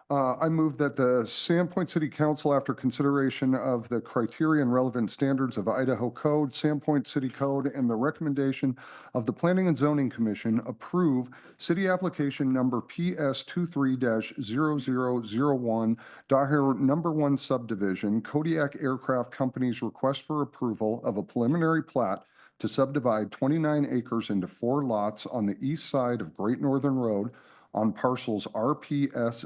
I move that the Sandpoint City Council, after consideration of the criteria and relevant standards of Idaho Code, Sandpoint City Code, and the recommendation of the Planning and Zoning Commission, approve city application number PS 23-0001, Daher Number 1 Subdivision, Kodiak Aircraft Company's request for approval of a preliminary plat to subdivide 29 acres into 4 lots on the east side of Great Northern Road on parcels RPS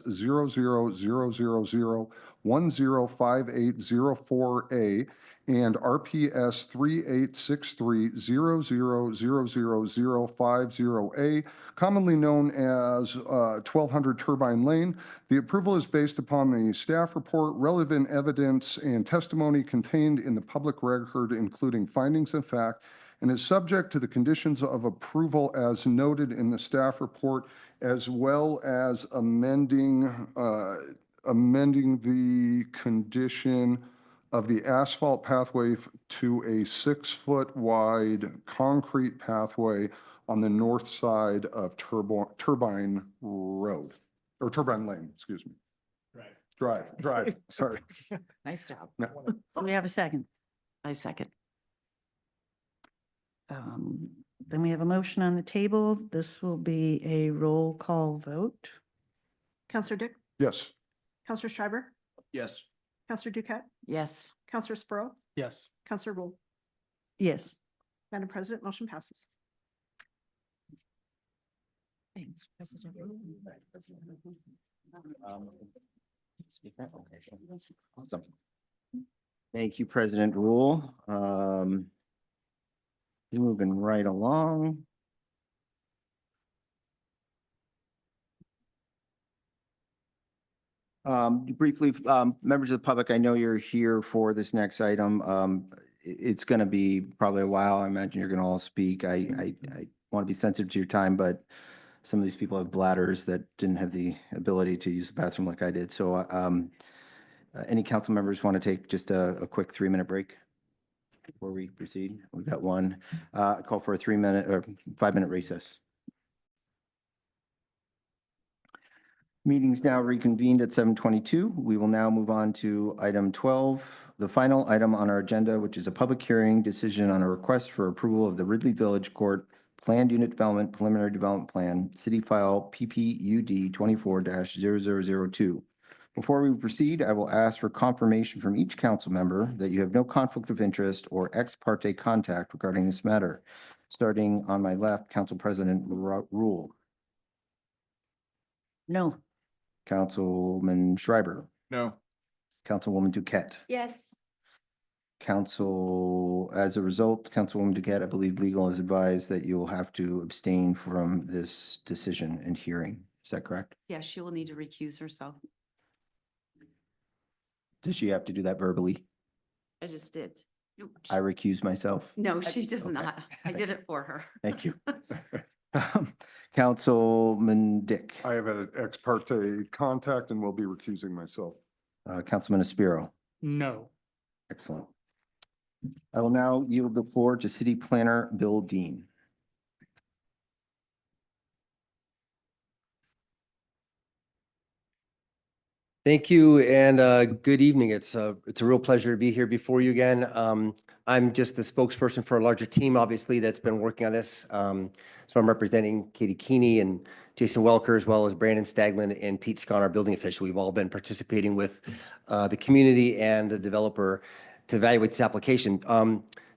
000105804A and RPS 3863000050A, commonly known as 1200 Turbine Lane. The approval is based upon the staff report, relevant evidence, and testimony contained in the public record, including findings of fact, and is subject to the conditions of approval as noted in the staff report, as well as amending the condition of the asphalt pathway to a 6-foot wide concrete pathway on the north side of Turbine Road, or Turbine Lane, excuse me. Drive, sorry. Nice job. No. Do we have a second? I second. Then we have a motion on the table. This will be a roll call vote. Counselor Dick, Yes. Counselor Schreiber, Yes. Counselor Duquette, Yes. Counselor Sprow, Yes. Counselor Rule. Yes. Madam President, motion passes. Thanks, President. Awesome. Thank you, President Rule. Moving right along. Briefly, members of the public, I know you're here for this next item. It's going to be probably a while. I imagine you're going to all speak. I want to be sensitive to your time, but some of these people have bladders that didn't have the ability to use the bathroom like I did. So any council members want to take just a quick 3-minute break before we proceed? We've got one. Call for a 3-minute or 5-minute recess. Meeting's now reconvened at 7:22. We will now move on to item 12, the final item on our agenda, which is a public hearing decision on a request for approval of the Ridley Village Court Planned Unit Development Preliminary Development Plan, City File PPUD 24-0002. Before we proceed, I will ask for confirmation from each council member that you have no conflict of interest or ex parte contact regarding this matter. Starting on my left, Council President Rule, No. Councilman Schreiber, No. Councilwoman Duquette. Yes. As a result, Councilwoman Duquette, I believe legal has advised that you will have to abstain from this decision and hearing. Is that correct? Yes, she will need to recuse herself. Does she have to do that verbally? I just did. I recuse myself. No, she does Okay. not. I did it for her. Thank you. Councilman Dick, I have an ex parte contact and will be recusing myself. Councilman Aspiro. No. Excellent. I will now yield the floor to City Planner Bill Dean. Thank you and good evening. It's a real pleasure to be here before you again. I'm just the spokesperson for a larger team, obviously, that's been working on this. So I'm representing Katie Keeney and Jason Welker, as well as Brandon Staglin and Pete Scott, our building official. We've all been participating with the community and the developer to evaluate this application.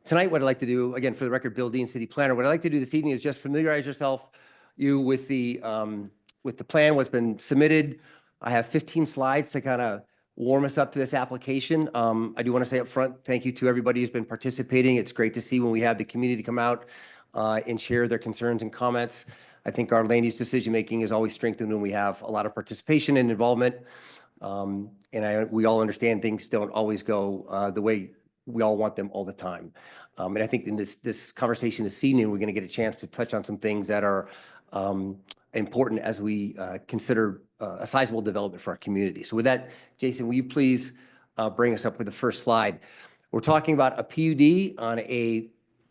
Tonight, what I'd like to do, again, for the record, Bill Dean, City Planner, what I'd like to do this evening is just familiarize you with the plan, what's been submitted. I have 15 slides to kind of warm us up to this application. I do want to say up front, thank you to everybody who's been participating. It's great to see when we have the community come out and share their concerns and comments. I think our land use decision-making is always strengthened when we have a lot of participation and involvement. We all understand things don't always go the way we all want them all the time. And I think in this conversation this evening, we're going to get a chance to touch on some things that are important as we consider a sizable development for our community. So with that, Jason, will you please bring us up with the first slide? We're talking about a PUD on a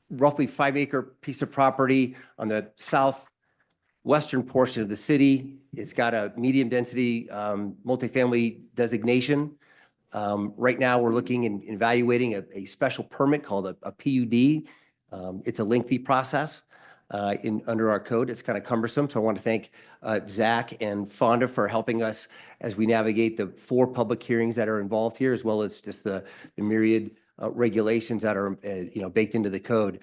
roughly 5-acre piece of property on the southwestern portion of the city. It's got a medium density multifamily designation. Right now, we're looking and evaluating a special permit called a PUD. It's a lengthy process. Under our code, it's kind of cumbersome. So I want to thank Zach and Fonda for helping us as we navigate the 4 public hearings that are involved here, as well as just the myriad regulations that are baked into the code.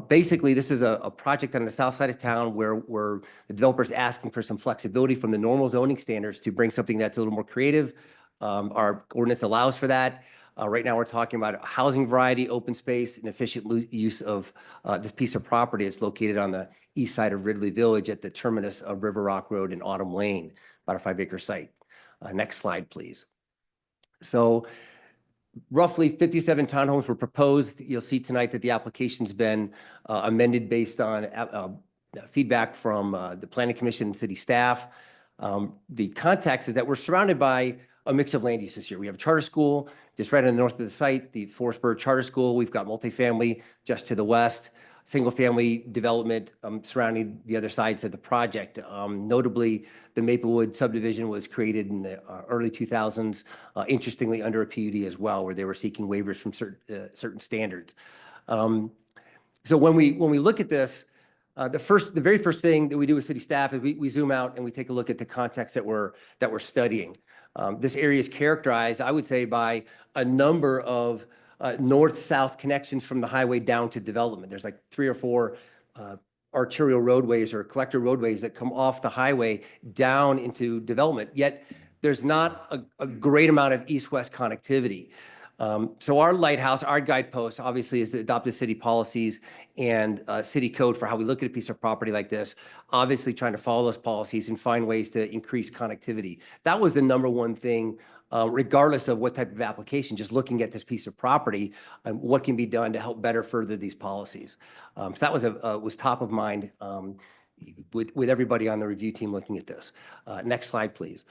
Basically, this is a project on the south side of town where the developer's asking for some flexibility from the normal zoning standards to bring something that's a little more creative. Our ordinance allows for that. Right now, we're talking about a housing variety, open space, and efficient use of this piece of property. It's located on the east side of Ridley Village at the terminus of River Rock Road and Autumn Lane, about a 5-acre site. Next slide, please. So roughly 57 townhomes were proposed. You'll see tonight that the application's been amended based on feedback from the Planning Commission and city staff. The context is that we're surrounded by a mix of land uses here. We have a charter school just right on the north of the site, the Forestburg Charter School. We've got multifamily just to the west, single family development surrounding the other sides of the project. Notably, the Maplewood subdivision was created in the early 2000s, interestingly under a PUD as well, where they were seeking waivers from certain standards. So when we look at this, the very first thing that we do with city staff is we zoom out and we take a look at the context that we're studying. This area is characterized, I would say, by a number of north-south connections from the highway down to development. There's like 3 or 4 arterial roadways or collector roadways that come off the highway down into development, yet there's not a great amount of east-west connectivity. So our lighthouse, our guidepost, obviously, is to adopt the city policies and city code for how we look at a piece of property like this, obviously trying to follow those policies and find ways to increase connectivity. That was the number one thing, regardless of what type of application, just looking at this piece of property and what can be done to help better further these policies. So that was top of mind with everybody on the review team looking at this. Next slide, please.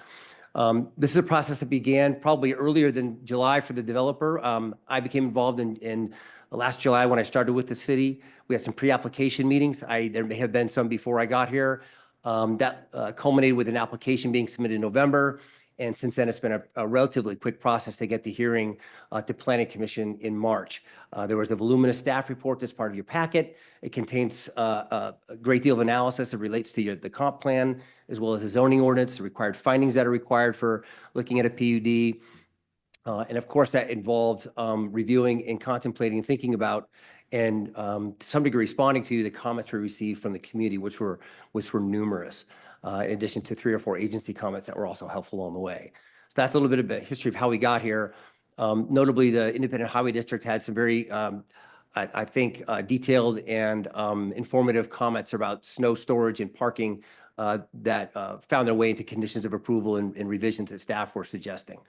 This is a process that began probably earlier than July for the developer. I became involved in last July when I started with the city. We had some pre-application meetings. There may have been some before I got here. That culminated with an application being submitted in November. And since then, it's been a relatively quick process to get the hearing to Planning Commission in March. There was a voluminous staff report that's part of your packet. It contains a great deal of analysis that relates to the comp plan, as well as the zoning ordinance, the required findings that are required for looking at a PUD. And of course, that involved reviewing and contemplating and thinking about and to some degree responding to the comments we received from the community, which were numerous, in addition to 3 or 4 agency comments that were also helpful along the way. So that's a little bit of a history of how we got here. Notably, the Independent Highway District had some very, I think, detailed and informative comments about snow storage and parking that found their way into conditions of approval and revisions that staff were suggesting.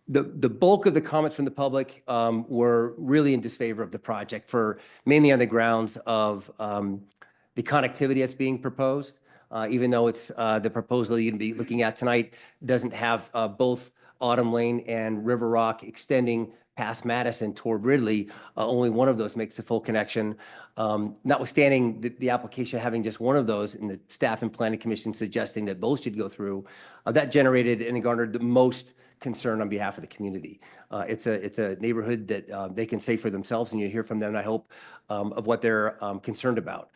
The bulk of the comments from the public were really in disfavor of the project for mainly on the grounds of the connectivity that's being proposed. Even though it's the proposal you're going to be looking at tonight doesn't have both Autumn Lane and River Rock extending past Madison toward Ridley. Only one of those makes a full connection. Notwithstanding the application having just one of those and the staff and planning commission suggesting that both should go through, that generated and garnered the most concern on behalf of the community. It's a neighborhood that they can say for themselves, and you hear from them, I hope, of what they're concerned about.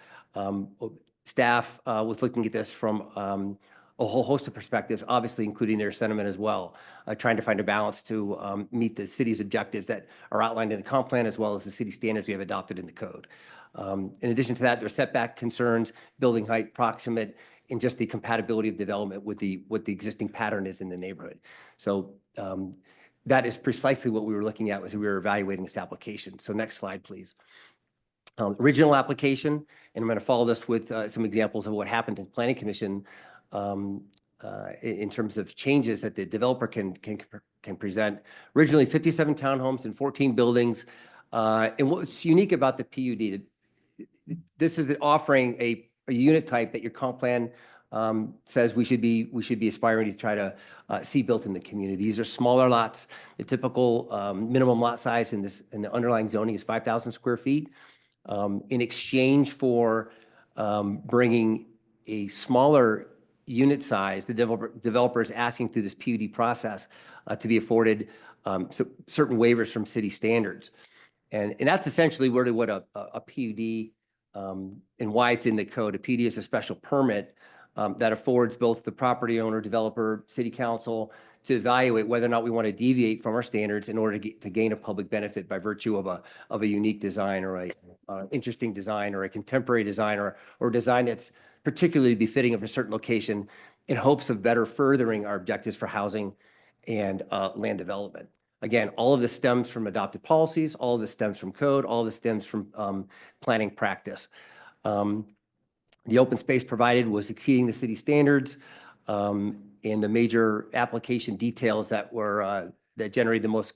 Staff was looking at this from a whole host of perspectives, obviously including their sentiment as well, trying to find a balance to meet the city's objectives that are outlined in the comp plan as well as the city standards we have adopted in the code. In addition to that, there are setback concerns, building height, proximate, and just the compatibility of development with what the existing pattern is in the neighborhood. So that is precisely what we were looking at as we were evaluating this application. So next slide, please. Original application, and I'm going to follow this with some examples of what happened in Planning Commission in terms of changes that the developer can present. Originally 57 townhomes and 14 buildings. And what's unique about the PUD, this is offering a unit type that your comp plan says we should be aspiring to try to see built in the community. These are smaller lots. The typical minimum lot size in the underlying zoning is 5,000 square feet. In exchange for bringing a smaller unit size, the developer is asking through this PUD process to be afforded certain waivers from city standards. And that's essentially really what a PUD and why it's in the code. A PUD is a special permit that affords both the property owner, developer, city council to evaluate whether or not we want to deviate from our standards in order to gain a public benefit by virtue of a unique design or a interesting design or a contemporary design or design that's particularly befitting of a certain location in hopes of better furthering our objectives for housing and land development. Again, all of this stems from adopted policies, all of this stems from code, all of this stems from planning practice. The open space provided was exceeding the city standards, and the major application details that generated the most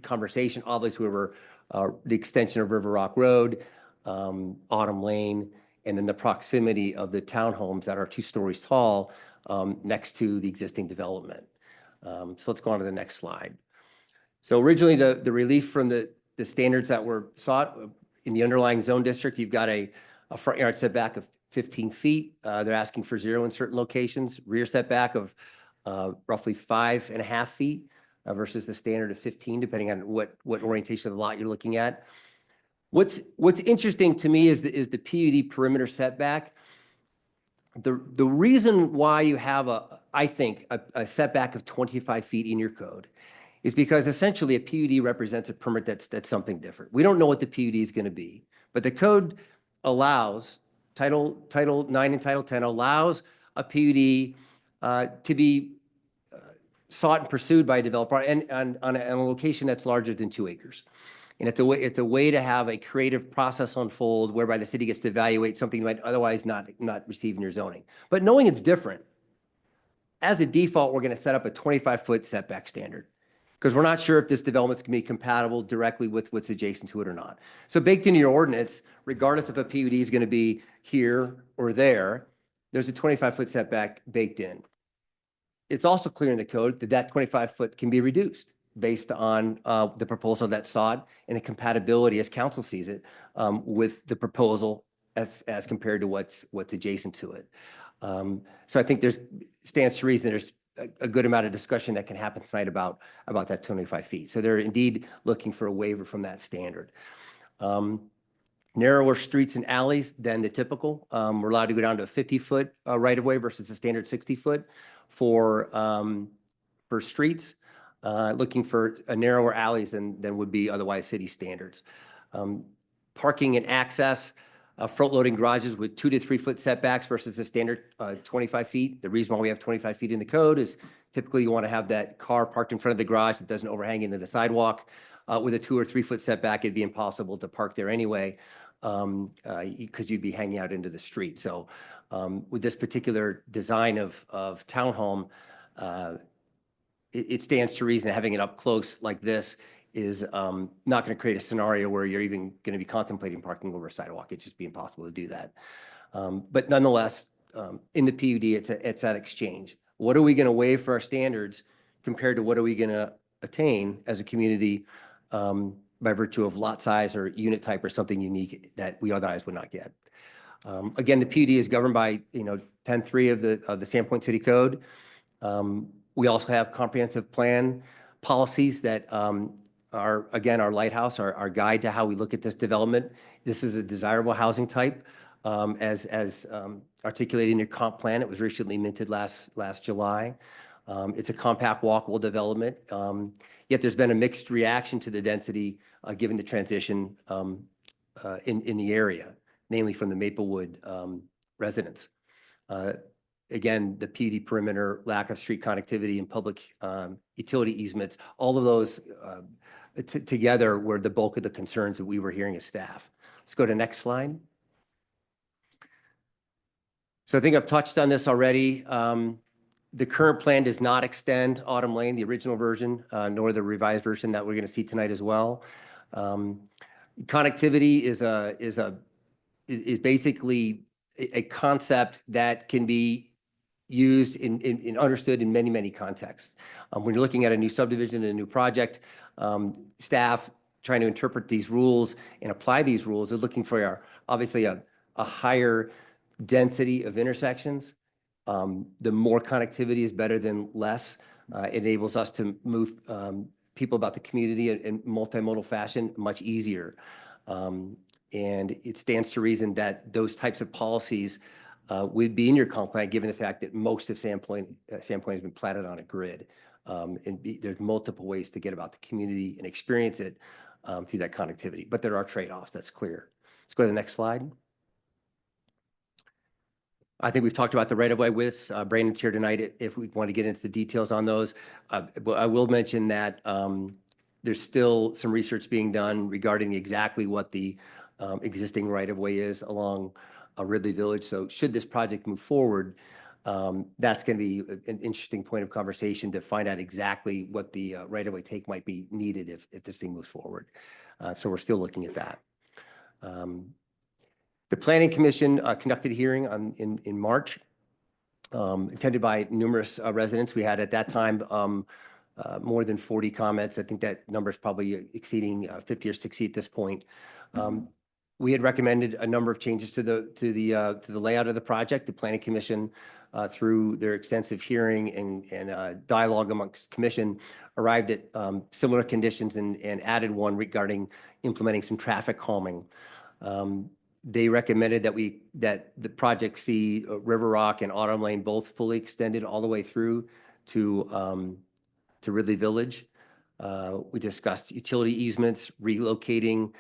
conversation obviously were the extension of River Rock Road, Autumn Lane, and then the proximity of the townhomes that are 2 stories tall next to the existing development. So let's go on to the next slide. So originally, the relief from the standards that were sought in the underlying zone district, you've got a front yard setback of 15 feet. They're asking for 0 in certain locations, rear setback of roughly 5.5 feet versus the standard of 15, depending on what orientation of the lot you're looking at. What's interesting to me is the PUD perimeter setback. The reason why you have I think a setback of 25 feet in your code is because essentially a PUD represents a permit that's something different. We don't know what the PUD is going to be, but the code allows, Title 9 and Title 10 allows a PUD to be sought and pursued by a developer and on a location that's larger than 2 acres. And it's a way to have a creative process unfold whereby the city gets to evaluate something you might otherwise not receive in your zoning. But knowing it's different, as a default, we're going to set up a 25-foot setback standard because we're not sure if this development's going to be compatible directly with what's adjacent to it or not. So baked into your ordinance, regardless if a PUD is going to be here or there, there's a 25-foot setback baked in. It's also clear in the code that 25-foot can be reduced based on the proposal that's sought and the compatibility, as council sees it, with the proposal as compared to what's adjacent to it. So I think stands to reason there's a good amount of discussion that can happen tonight about that 25 feet. So they're indeed looking for a waiver from that standard. Narrower streets and alleys than the typical. We're allowed to go down to a 50-foot right-of-way versus the standard 60-foot for streets. Looking for narrower alleys than would be otherwise city standards. Parking and access, front-loading garages with 2 to 3 foot setbacks versus the standard 25 feet. The reason why we have 25 feet in the code is typically you want to have that car parked in front of the garage that doesn't overhang into the sidewalk. With a 2 or 3 foot setback, it'd be impossible to park there anyway, because you'd be hanging out into the street. So with this particular design of townhome, it stands to reason that having it up close like this is not going to create a scenario where you're even going to be contemplating parking over a sidewalk. It'd just be impossible to do that. But nonetheless, in the PUD, it's that exchange. What are we going to waive for our standards compared to what are we going to attain as a community by virtue of lot size or unit type or something unique that we otherwise would not get? Again, the PUD is governed by 10.3 of the Sandpoint City Code. We also have comprehensive plan policies that are, again, our lighthouse, our guide to how we look at this development. This is a desirable housing type, as articulated in your comp plan. It was recently minted last July. It's a compact, walkable development. Yet there's been a mixed reaction to the density given the transition in the area, namely from the Maplewood residents. Again, the PUD perimeter, lack of street connectivity and public utility easements, all of those together were the bulk of the concerns that we were hearing as staff. Let's go to the next slide. So I think I've touched on this already. The current plan does not extend Autumn Lane, the original version, nor the revised version that we're going to see tonight as well. Connectivity is basically a concept that can be used and understood in many, many contexts. When you're looking at a new subdivision and a new project, staff trying to interpret these rules and apply these rules is looking for obviously a higher density of intersections. The more connectivity is better than less. Enables us to move people about the community in multimodal fashion much easier. And it stands to reason that those types of policies would be in your comp plan, given the fact that most of Sandpoint has been platted on a grid. There's multiple ways to get about the community and experience it through that connectivity. But there are trade-offs, that's clear. Let's go to the next slide. I think we've talked about the right-of-way widths. Brandon's here tonight if we want to get into the details on those. But I will mention that there's still some research being done regarding exactly what the existing right-of-way is along Ridley Village. So should this project move forward, that's going to be an interesting point of conversation to find out exactly what the right-of-way take might be needed if this thing moves forward. So we're still looking at that. The Planning Commission conducted a hearing in March, attended by numerous residents. We had at that time more than 40 comments. I think that number is probably exceeding 50 or 60 at this point. We had recommended a number of changes to the layout of the project. The Planning Commission, through their extensive hearing and dialogue amongst commission, arrived at similar conditions and added one regarding implementing some traffic calming. They recommended that the project see River Rock and Autumn Lane both fully extended all the way through to Ridley Village. We discussed utility easements, relocating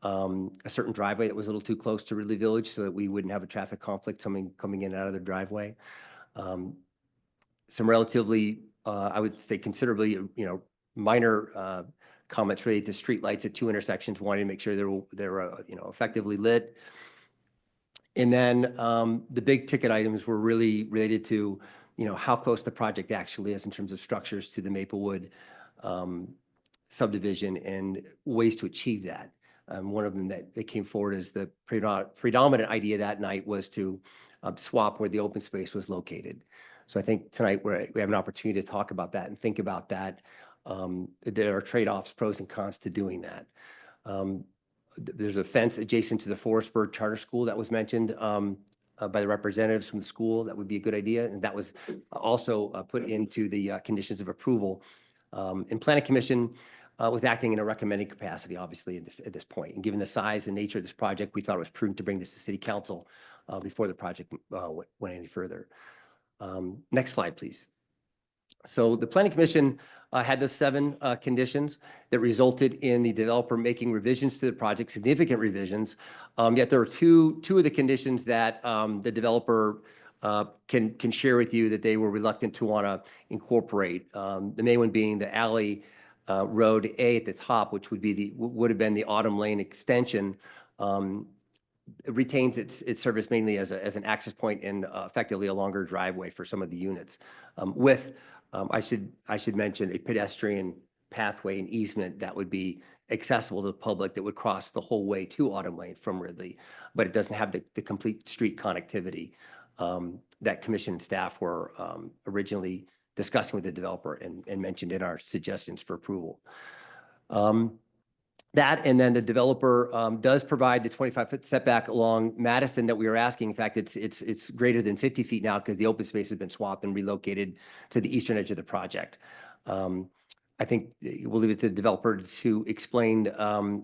a certain driveway that was a little too close to Ridley Village so that we wouldn't have a traffic conflict coming in and out of the driveway. Some relatively, I would say considerably, minor comments related to streetlights at 2 intersections, wanting to make sure they're effectively lit. And then the big ticket items were really related to, how close the project actually is in terms of structures to the Maplewood subdivision and ways to achieve that. One of them that came forward as the predominant idea that night was to swap where the open space was located. So I think tonight we have an opportunity to talk about that and think about that. There are trade-offs, pros and cons to doing that. there's a fence adjacent to the Forestburg Charter School that was mentioned by the representatives from the school. That would be a good idea. And that was also put into the conditions of approval. And Planning Commission was acting in a recommending capacity, obviously, at this point. And given the size and nature of this project, we thought it was prudent to bring this to City Council before the project went any further. Next slide, please. So the Planning Commission had those 7 conditions that resulted in the developer making revisions to the project, significant revisions. Yet there were two of the conditions that the developer can share with you that they were reluctant to want to incorporate. The main one being the alley road A at the top, which would have been the Autumn Lane extension. It retains its service mainly as an access point and effectively a longer driveway for some of the units. I should mention a pedestrian pathway and easement that would be accessible to the public that would cross the whole way to Autumn Lane from Ridley, but it doesn't have the complete street connectivity that commission staff were originally discussing with the developer and mentioned in our suggestions for approval. That, and then the developer does provide the 25-foot setback along Madison that we were asking. In fact, it's greater than 50 feet now because the open space has been swapped and relocated to the eastern edge of the project. I think we'll leave it to the developer to explain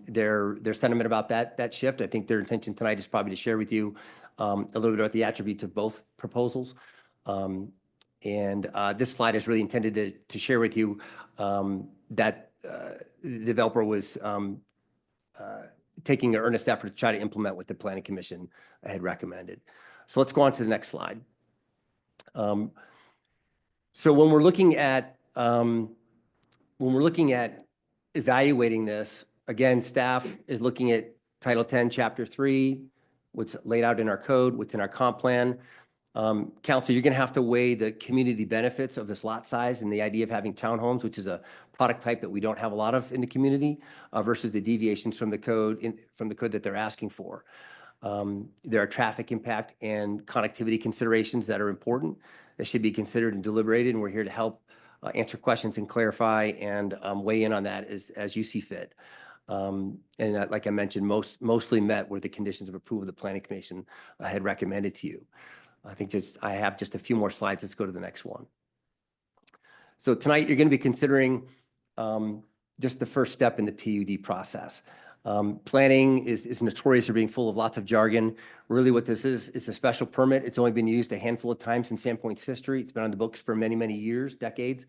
their sentiment about that shift. I think their intention tonight is probably to share with you a little bit about the attributes of both proposals. This slide is really intended to share with you that the developer was taking an earnest effort to try to implement what the Planning Commission had recommended. So let's go on to the next slide. So when we're looking at evaluating this, again, staff is looking at Title 10, Chapter 3, what's laid out in our code, what's in our comp plan. Council, you're going to have to weigh the community benefits of this lot size and the idea of having townhomes, which is a product type that we don't have a lot of in the community, versus the deviations from the code that they're asking for. There are traffic impact and connectivity considerations that are important that should be considered and deliberated, and we're here to help answer questions and clarify and weigh in on that as you see fit. Like I mentioned, mostly met where the conditions of approval of the Planning Commission had recommended to you. I have just a few more slides. Let's go to the next one. So tonight you're going to be considering just the first step in the PUD process. Planning is notorious for being full of lots of jargon. Really what this is a special permit. It's only been used a handful of times in Sandpoint's history. It's been on the books for many, many years, decades.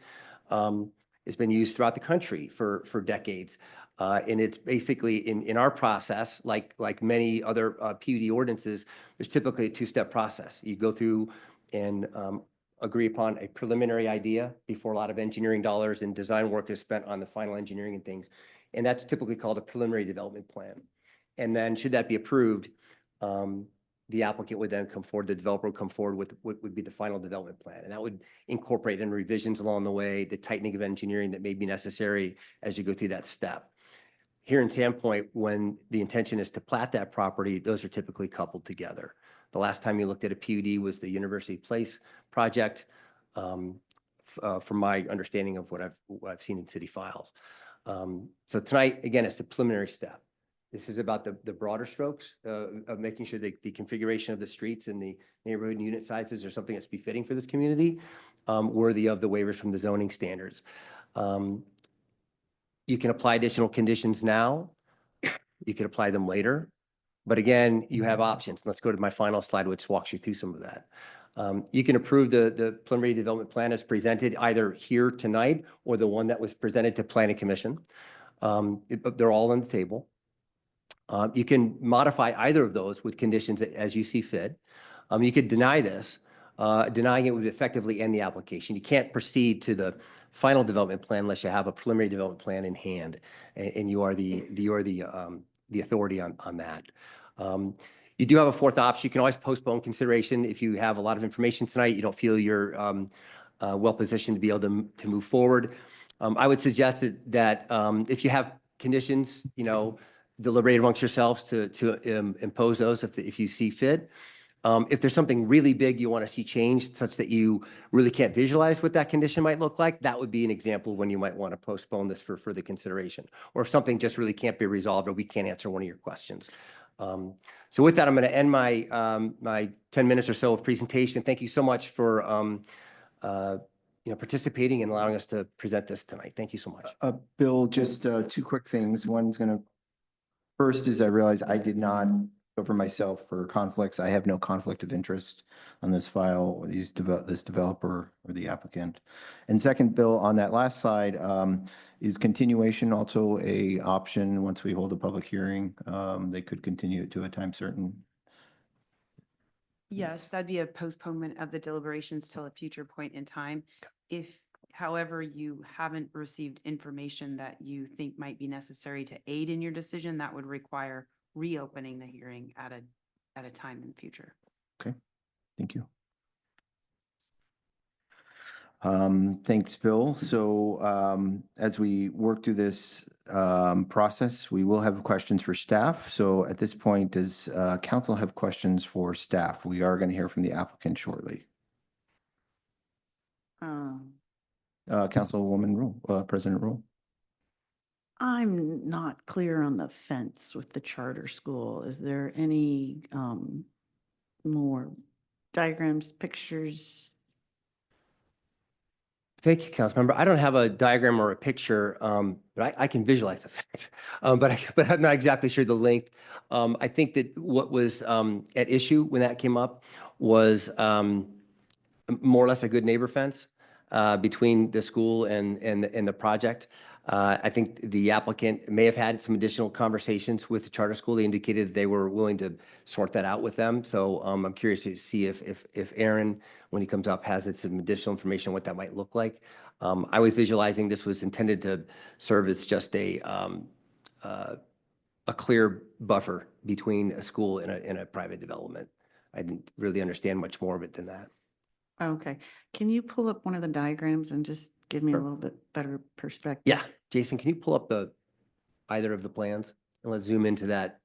It's been used throughout the country for decades. And it's basically in our process, like many other PUD ordinances, there's typically a 2-step process. You go through and agree upon a preliminary idea before a lot of engineering dollars and design work is spent on the final engineering and things. And that's typically called a preliminary development plan. And then should that be approved, the applicant would then come forward, the developer would come forward with what would be the final development plan. And that would incorporate any revisions along the way, the tightening of engineering that may be necessary as you go through that step. Here in Sandpoint, when the intention is to plat that property, those are typically coupled together. The last time you looked at a PUD was the University Place project, from my understanding of what I've seen in city files. So tonight, again, it's the preliminary step. This is about the broader strokes of making sure that the configuration of the streets and the neighborhood and unit sizes are something that's befitting for this community, worthy of the waivers from the zoning standards. You can apply additional conditions now. You can apply them later. But again, you have options. Let's go to my final slide, which walks you through some of that. You can approve the preliminary development plan as presented either here tonight or the one that was presented to Planning Commission. They're all on the table. You can modify either of those with conditions as you see fit. You could deny this. Denying it would effectively end the application. You can't proceed to the final development plan unless you have a preliminary development plan in hand, and you are the authority on that. You do have a fourth option. You can always postpone consideration if you have a lot of information tonight. You don't feel you're well positioned to be able to move forward. I would suggest that if you have conditions, deliberate amongst yourselves to impose those if you see fit. If there's something really big you want to see changed such that you really can't visualize what that condition might look like, that would be an example when you might want to postpone this for further consideration. Or if something just really can't be resolved or we can't answer one of your questions. So with that, I'm going to end my, my 10 minutes or so of presentation. Thank you so much for participating and allowing us to present this tonight. Thank you so much. Bill, just two quick things. First is I realize I did not cover myself for conflicts. I have no conflict of interest on this file or this developer or the applicant. And second, Bill, on that last slide, is continuation also a option once we hold a public hearing? They could continue it to a time certain. Yes, that'd be a postponement of the deliberations till a future point in time. If, however, you haven't received information that you think might be necessary to aid in your decision, that would require reopening the hearing at a time in the future. Okay, thank you. Thanks, Bill. So as we work through this process, we will have questions for staff. So at this point, does council have questions for staff? We are going to hear from the applicant shortly. Councilwoman Rule, President Rule. I'm not clear on the fence with the charter school. Is there any more diagrams, pictures? Thank you, Councilmember. I don't have a diagram or a picture, but I can visualize the fence. But I'm not exactly sure the length. I think that what was at issue when that came up was more or less a good neighbor fence between the school and the project. I think the applicant may have had some additional conversations with the charter school. They indicated that they were willing to sort that out with them. So I'm curious to see if Aaron, when he comes up, has some additional information on what that might look like. I was visualizing this was intended to serve as just a clear buffer between a school and a private development. I didn't really understand much more of it than that. Okay. Can you pull up one of the diagrams and just give me a little bit better perspective? Yeah, Jason, can you pull up either of the plans and let's zoom into that?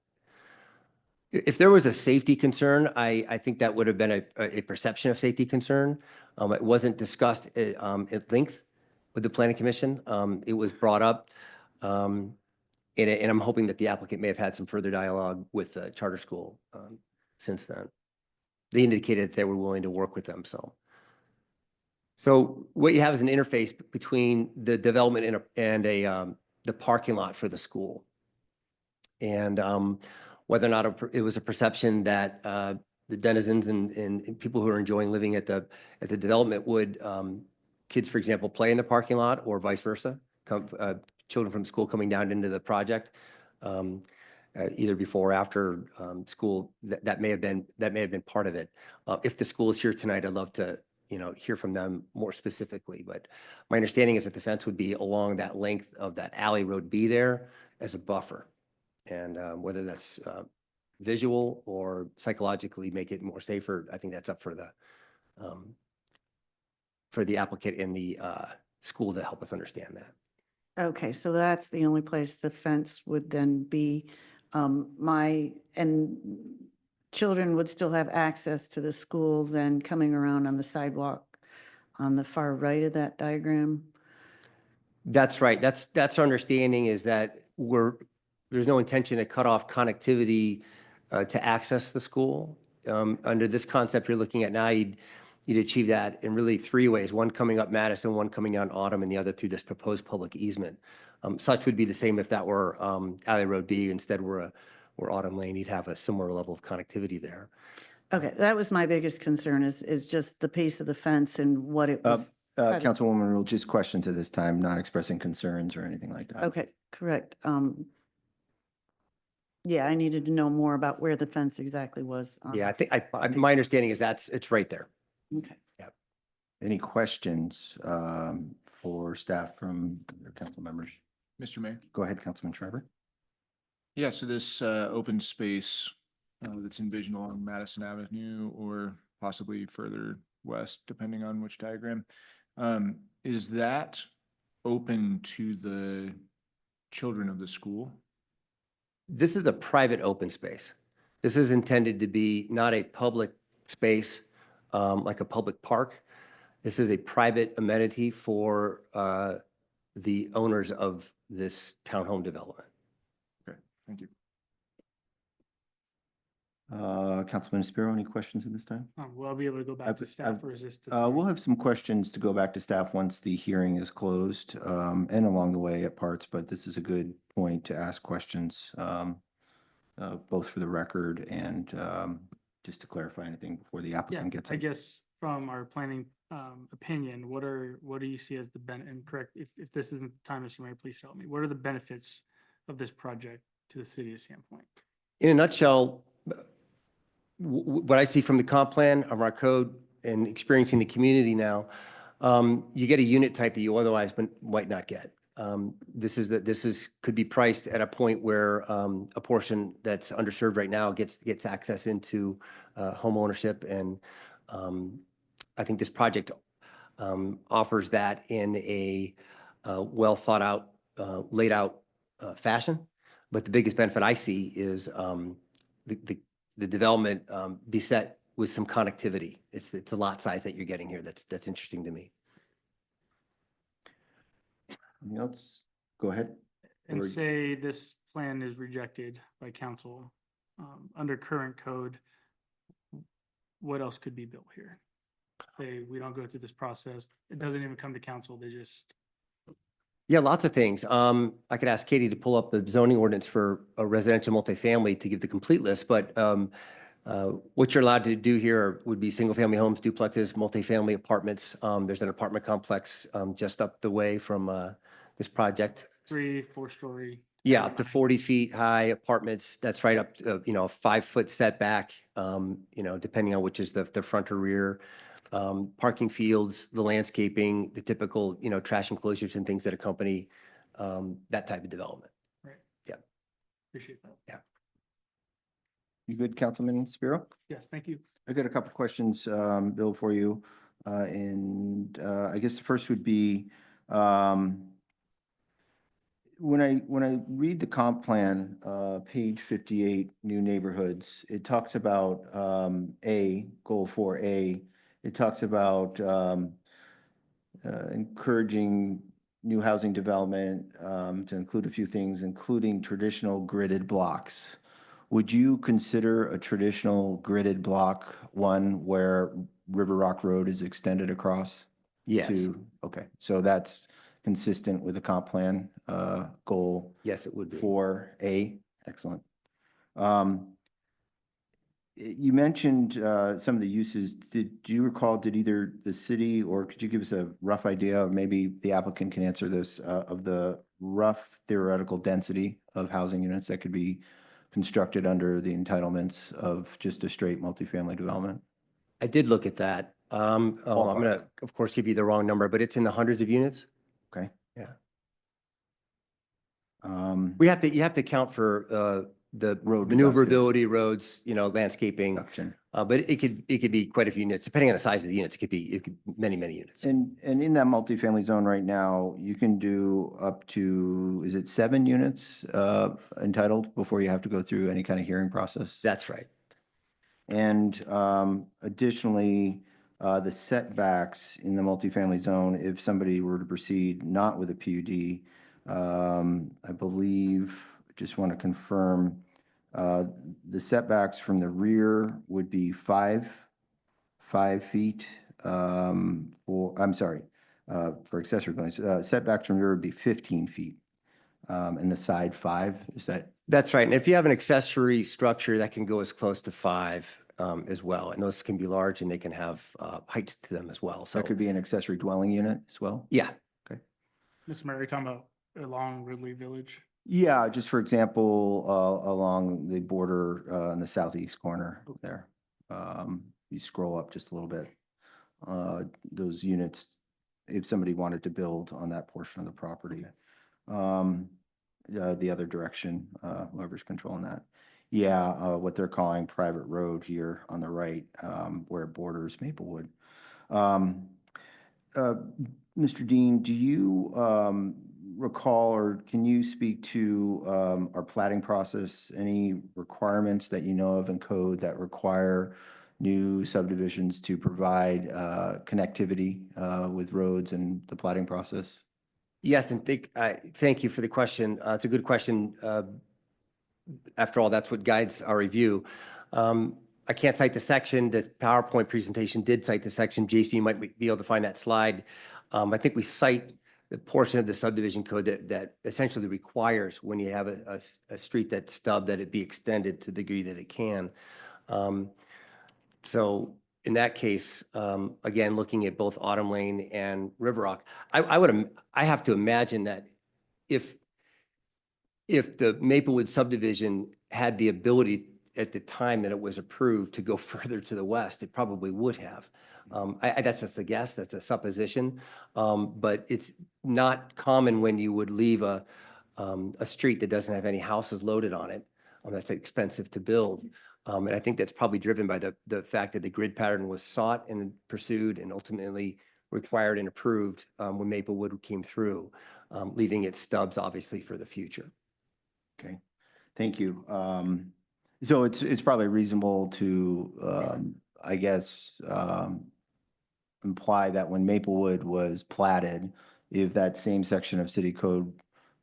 If there was a safety concern, I think that would have been a perception of safety concern. It wasn't discussed at length with the planning commission. It was brought up, and I'm hoping that the applicant may have had some further dialogue with the charter school since then. They indicated that they were willing to work with them, So what you have is an interface between the development and the parking lot for the school. And whether or not it was a perception that the denizens and people who are enjoying living at the development would, kids, for example, play in the parking lot or vice versa, children from school coming down into the project, either before or after school, that may have been part of it. If the school is here tonight, I'd love to hear from them more specifically. But my understanding is that the fence would be along that length of that alley road B there as a buffer. And whether that's visual or psychologically make it more safer, I think that's up for the applicant and the school to help us understand that. Okay, so that's the only place the fence would then be. And children would still have access to the school then coming around on the sidewalk on the far right of that diagram? That's right. That's our understanding, is that there's no intention to cut off connectivity to access the school. Under this concept you're looking at now, you'd achieve that in really three ways: one coming up Madison, one coming down Autumn, and the other through this proposed public easement. Such would be the same if that were Alley Road B. Instead, we're Autumn Lane. You'd have a similar level of connectivity there. Okay, that was my biggest concern is just the pace of the fence and what it was. Councilwoman Rule, just questions at this time, not expressing concerns or anything like that. Okay, correct. Yeah, I needed to know more about where the fence exactly was. Yeah, I think my understanding is it's right there. Okay. Yep. Any questions for staff from their council members? Mr. Mayor? Go ahead, Councilman Schreiber. Yeah, so this open space that's envisioned along Madison Avenue or possibly further west, depending on which diagram, is that open to the children of the school? This is a private open space. This is intended to be not a public space, like a public park. This is a private amenity for the owners of this townhome development. Okay, thank you. Councilman Spiro, any questions at this time? Will I be able to go back to staff or is this? We'll have some questions to go back to staff once the hearing is closed, and along the way at parts, but this is a good point to ask questions, both for the record and just to clarify anything before the Yeah, applicant gets I in. guess from our planning opinion, what do you see as the and correct, if this isn't the time, Mr. Mayor, please tell me, what are the benefits of this project to the city of Sandpoint? In a nutshell, what I see from the comp plan of our code and experiencing the community now, you get a unit type that you otherwise might not get. This could be priced at a point where a portion that's underserved right now gets access into home ownership, and I think this project offers that in a well thought out, laid out fashion. But the biggest benefit I see is the development beset with some connectivity. It's the lot size that you're getting here that's interesting to me. Anything else? Go ahead. And Or- say this plan is rejected by council, under current code, what else could be built here? Say we don't go through this process, it doesn't even come to council, they just. Yeah, lots of things. I could ask Katie to pull up the zoning ordinance for a residential multifamily to give the complete list, but what you're allowed to do here would be single-family homes, duplexes, multifamily apartments. There's an apartment complex just up the way from this project. 3-4 story. Yeah, up to 40 feet high apartments. That's right up to, a 5-foot setback, depending on which is the front or rear. Parking fields, the landscaping, the typical, trash enclosures and things that accompany that type of development. Right. Yeah. Appreciate that. Yeah. You good, Councilman Spiro? Yes, thank you. I got a couple questions, Bill, for you. I guess the first would be, when I read the comp plan, page 58, new neighborhoods, it talks about goal 4A. It talks about encouraging new housing development to include a few things, including traditional gridded blocks. Would you consider a traditional gridded block one where River Rock Road is extended across? Yes. Okay, so that's consistent with the comp plan goal? Yes, it would be. 4A, excellent. You mentioned some of the uses. Do you recall, did either the city, or could you give us a rough idea, or maybe the applicant can answer this, of the rough theoretical density of housing units that could be constructed under the entitlements of just a straight multifamily development? I did look at that. I'm going to, of course, give you the wrong number, but it's in the hundreds of units. Okay. Yeah. Um, You have to account for the Road maneuverability, roads, landscaping. Reduction. But it could be quite a few units, depending on the size of the units. It could be many units. And in that multifamily zone right now, you can do up to, is it 7 units entitled before you have to go through any kind of hearing process? That's right. And additionally, the setbacks in the multifamily zone, if somebody were to proceed not with a PUD, I believe, just want to confirm, the setbacks from the rear would be 5 feet for accessory dwellings. Setbacks from rear would be 15 feet. And the side 5, is that? That's right. And if you have an accessory structure, that can go as close to 5 as well. And those can be large and they can have heights to them as well. So That could be an accessory dwelling unit as well? yeah. Okay. Mr. Mayor, you're talking about along Ridley Village? Yeah, just for example, along the border in the southeast corner there. You scroll up just a little bit. Those units, if somebody wanted to build on that portion of the property. The other direction, whoever's controlling that. Yeah, what they're calling private road here on the right, where it borders Maplewood. Mr. Dean, do you recall, or can you speak to our plating process? Any requirements that you know of in code that require new subdivisions to provide connectivity with roads and the plating process? Yes, and thank you for the question. It's a good question. After all, that's what guides our review. I can't cite the section. The PowerPoint presentation did cite the section. Jason, you might be able to find that slide. I think we cite the portion of the subdivision code that essentially requires when you have a street that's stubbed that it be extended to the degree that it can. So in that case, again, looking at both Autumn Lane and River Rock, I have to imagine that if the Maplewood subdivision had the ability at the time that it was approved to go further to the west, it probably would have. That's just a guess, that's a supposition. But it's not common when you would leave a street that doesn't have any houses loaded on it. That's expensive to build. And I think that's probably driven by the fact that the grid pattern was sought and pursued and ultimately required and approved when Maplewood came through, leaving its stubs obviously for the future. Okay, thank you. So it's probably reasonable to, I guess, imply that when Maplewood was platted, if that same section of city code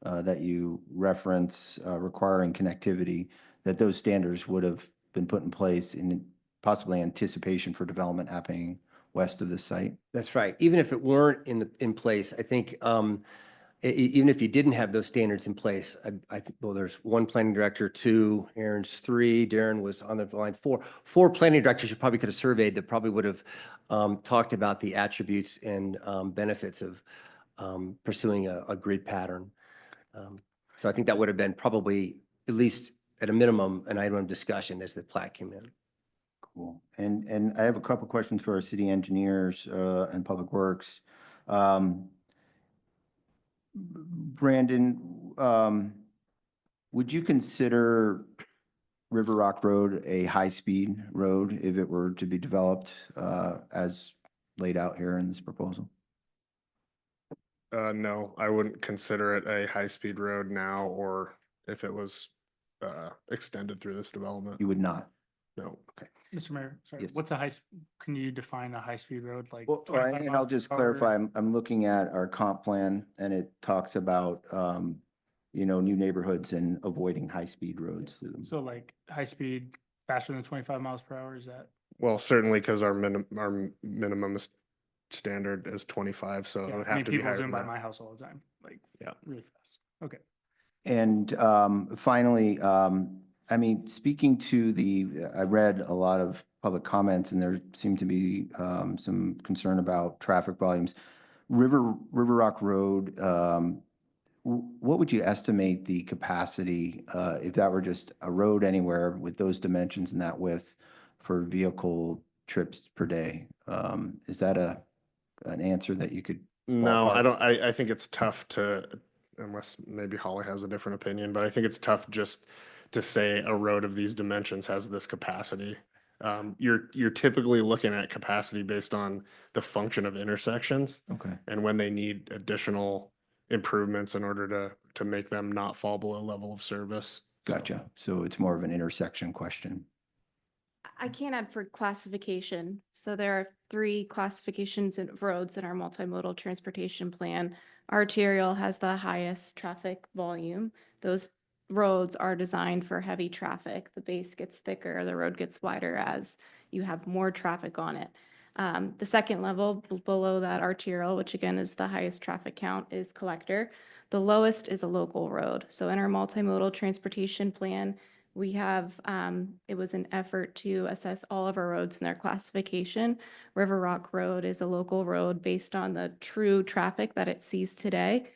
that you reference requiring connectivity, that those standards would have been put in place in possibly anticipation for development happening west of the site? That's right. Even if it weren't in place, I think even if you didn't have those standards in place, I think, well, there's one planning director, two, Aaron's three, Darren was on the line, four planning directors you probably could have surveyed that probably would have talked about the attributes and benefits of pursuing a grid pattern. So I think that would have been probably, at least at a minimum, an item of discussion as the plat came in. Cool. And I have a couple questions for our city engineers and public works. Brandon, would you consider River Rock Road a high-speed road if it were to be developed as laid out here in this proposal? No, I wouldn't consider it a high-speed road now, or if it was extended through this development. You would not? No. Okay. Mr. Mayor, sorry, Yes. what's can you define a high-speed road like? Well, 25 and miles I'll just per hour? clarify, I'm looking at our comp plan and it talks about, new neighborhoods and avoiding high-speed roads through them. So like high-speed faster than 25 miles per hour, is that? Well, certainly because our minimum standard is 25, so it Yeah, would I have mean, to be people higher zoom than by that. my house all the time, like Yeah. really fast. Okay. And finally, I mean, speaking to I read a lot of public comments and there seemed to be some concern about traffic volumes. River Rock Road, what would you estimate the capacity, if that were just a road anywhere with those dimensions and that width for vehicle trips per day? Is that an answer that you could? No, ballpark? I don't. I think it's tough to, unless maybe Holly has a different opinion, but I think it's tough just to say a road of these dimensions has this capacity. You're typically looking at capacity based on the function of intersections. Okay. And when they need additional improvements in order to make them not fall below level of service. Gotcha. So it's more of an intersection question. I can add for classification. So there are 3 classifications of roads in our multimodal transportation plan. Arterial has the highest traffic volume. Those roads are designed for heavy traffic. The base gets thicker, the road gets wider as you have more traffic on it. The second level below that arterial, which again is the highest traffic count, is collector. The lowest is a local road. So in our multimodal transportation plan, we have, it was an effort to assess all of our roads in their classification. River Rock Road is a local road based on the true traffic that it sees today.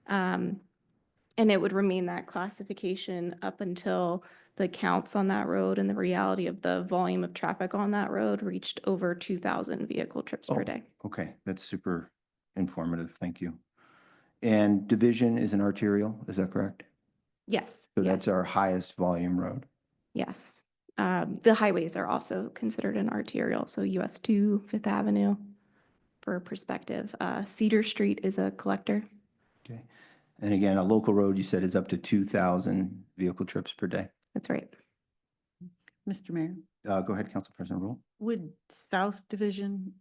And it would remain that classification up until the counts on that road and the reality of the volume of traffic on that road reached over 2,000 vehicle trips per day. Okay, that's super informative. Thank you. And Division is an arterial, is that correct? Yes. So that's our highest volume road. Yes. The highways are also considered an arterial. So US 2, Fifth Avenue, for perspective. Cedar Street is a collector. Okay. And again, a local road you said is up to 2,000 vehicle trips per day. That's right. Mr. Mayor, Go ahead, Council President Rule. Would South Division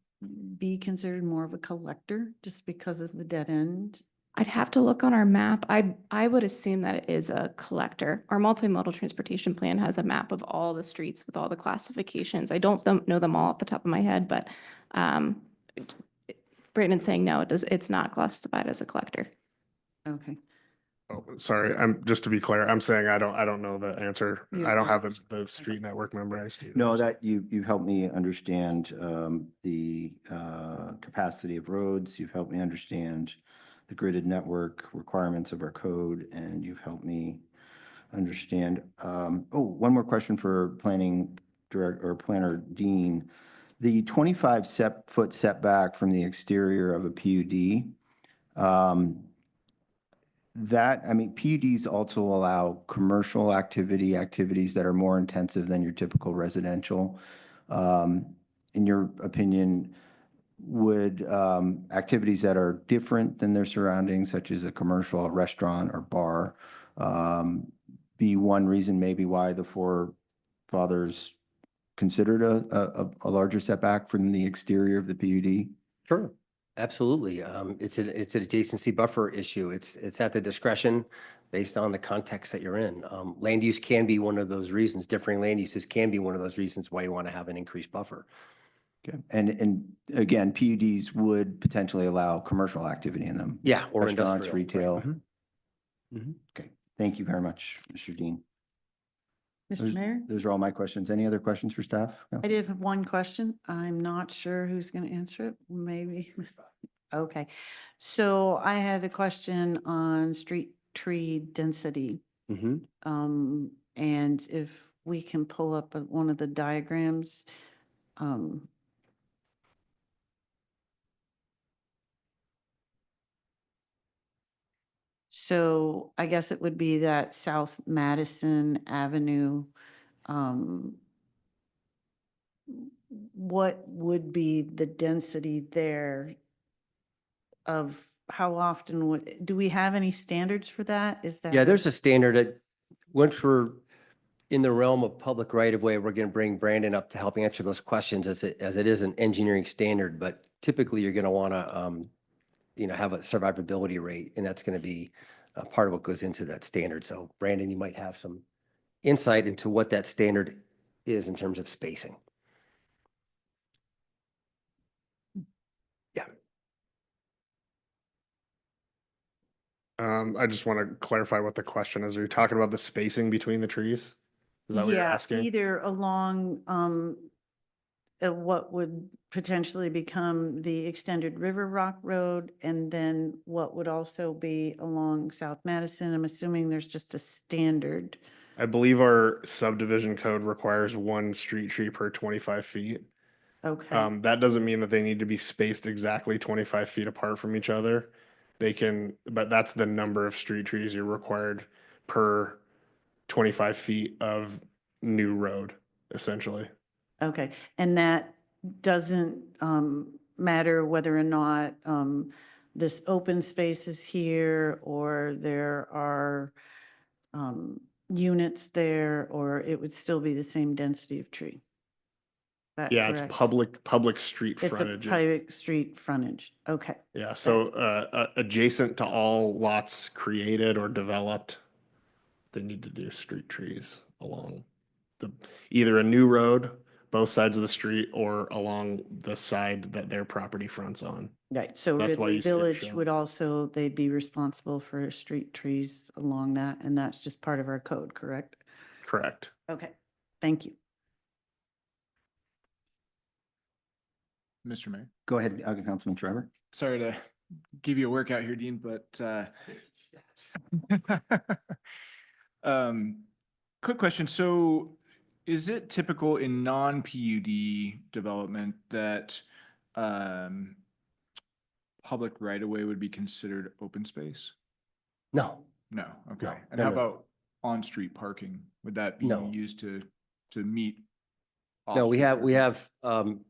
be considered more of a collector just because of the dead end? I'd have to look on our map. I would assume that it is a collector. Our multimodal transportation plan has a map of all the streets with all the classifications. I don't know them all off the top of my head, but Brandon's saying no, it's not classified as a collector. Okay. Oh, sorry. Just to be clear, I'm saying I don't know the answer. You I don't don't have the street network memorized. either, No, so. that you helped me understand the capacity of roads. You've helped me understand the gridded network requirements of our code, and you've helped me understand. One more question for planning director or planner Dean. The 25-foot setback from the exterior of a PUD. PUDs also allow commercial activities that are more intensive than your typical residential. In your opinion, would activities that are different than their surroundings, such as a commercial, a restaurant, or bar, be one reason maybe why the forefathers considered a larger setback from the exterior of the PUD? Sure, absolutely. It's an adjacency buffer issue. It's at the discretion based on the context that you're in. Land use can be one of those reasons. Differing land uses can be one of those reasons why you want to have an increased buffer. Okay. And again, PUDs would potentially allow commercial activity in them. Yeah, or Restaurants, industrial. retail. Okay, thank you very much, Mr. Dean. Mr. Mayor? Those are all my questions. Any other questions for staff? No? I did have one question. I'm not sure who's going to answer it. Maybe. Okay. So I had a question on street tree density. Mm-hmm. And if we can pull up one of the diagrams. So I guess it would be that South Madison Avenue. What would be the density there of how often do we have any standards for that? Is that? Yeah, there's a standard that once we're in the realm of public right of way, we're going to bring Brandon up to help answer those questions as it is an engineering standard, but typically you're going to want to, have a survivability rate, and that's going to be part of what goes into that standard. So Brandon, you might have some insight into what that standard is in terms of spacing. Yeah. I just want to clarify what the question is. Are you talking about the spacing between the trees? Is that what you're asking? Either along what would potentially become the extended River Rock Road, and then what would also be along South Madison. I'm assuming there's just a standard. I believe our subdivision code requires one street tree per 25 feet. Okay. That doesn't mean that they need to be spaced exactly 25 feet apart from each other. But that's the number of street trees you're required per 25 feet of new road, essentially. Okay, and that doesn't matter whether or not this open space is here or there are units there, or it would still be the same density of tree? Yeah, it's public street It's a frontage. private street frontage, okay. Yeah, so adjacent to all lots created or developed, they need to do street trees along either a new road, both sides of the street, or along the side that their property fronts on. Right, so That's why Ridley you see it Village shown. would also, they'd be responsible for street trees along that, and that's just part of our code, correct? Correct. Okay, thank you. Mr. Mayor, Go ahead, Councilman Schreiber. sorry to give you a workout here, Dean, but quick question. So is it typical in non-PUD development that public right-of-way would be considered open space? No. No, okay. No, And no, how no. about on-street parking? Would that be No. used to meet? No, we off-street have parking?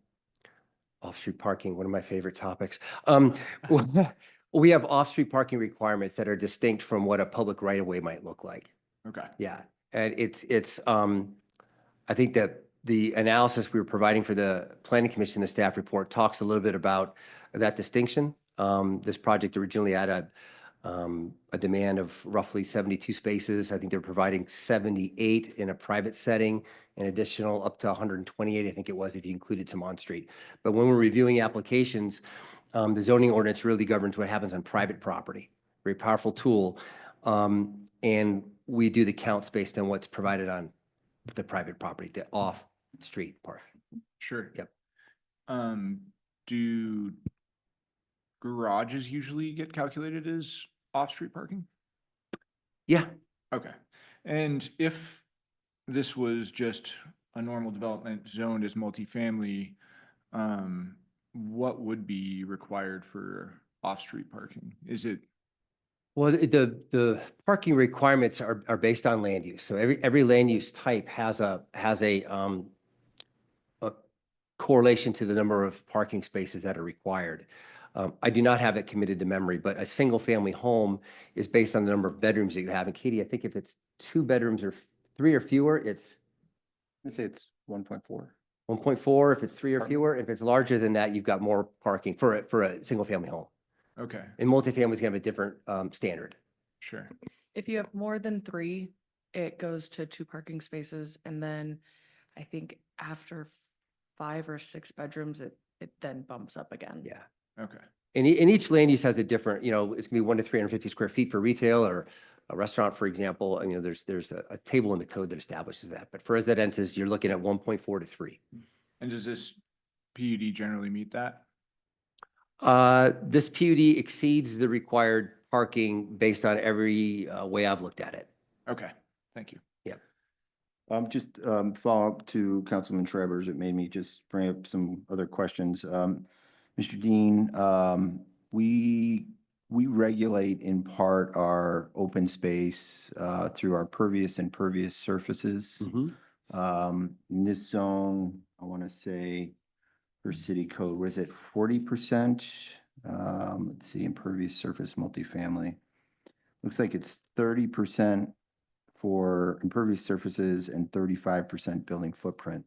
off-street parking, one of my favorite topics. We have off-street parking requirements that are distinct from what a public right-of-way might look like. Okay. Yeah, and it's I think that the analysis we were providing for the Planning Commission, the staff report talks a little bit about that distinction. This project originally had a demand of roughly 72 spaces. I think they're providing 78 in a private setting, an additional up to 128, I think it was, if you included some on-street. But when we're reviewing applications, the zoning ordinance really governs what happens on private property. Very powerful tool. And we do the counts based on what's provided on the private property, the off-street part. Sure. Yep. Do garages usually get calculated as off-street parking? Yeah. Okay. And if this was just a normal development zoned as multifamily, what would be required for off-street parking? Is it? Well, the parking requirements are based on land use. So every land use type has a correlation to the number of parking spaces that are required. I do not have it committed to memory, but a single family home is based on the number of bedrooms that you have. And Katie, I think if it's 2 bedrooms or 3 or fewer, it's, Let's say it's 1.4. 1.4. If it's 3 or fewer, if it's larger than that, you've got more parking for a single family home. Okay. And multifamily is going to have a different standard. Sure. If you have more than 3, it goes to 2 parking spaces. And then I think after 5 or 6 bedrooms, it then bumps up again. Yeah. Okay. And each land use has a different, it's gonna be 1 to 350 square feet for retail or a restaurant, for example. There's a table in the code that establishes that. But for residences, you're looking at 1.4 to 3. And does this PUD generally meet that? This PUD exceeds the required parking based on every way I've looked at it. Okay. Thank you. Yeah. Just follow up to Councilman Schreiber's. It made me just bring up some other questions. Mr. Dean, we regulate in part our open space through our pervious and impervious surfaces. In this zone, I want to say for city code, was it 40%? Let's see, impervious surface multifamily. Looks like it's 30% for impervious surfaces and 35% building footprint.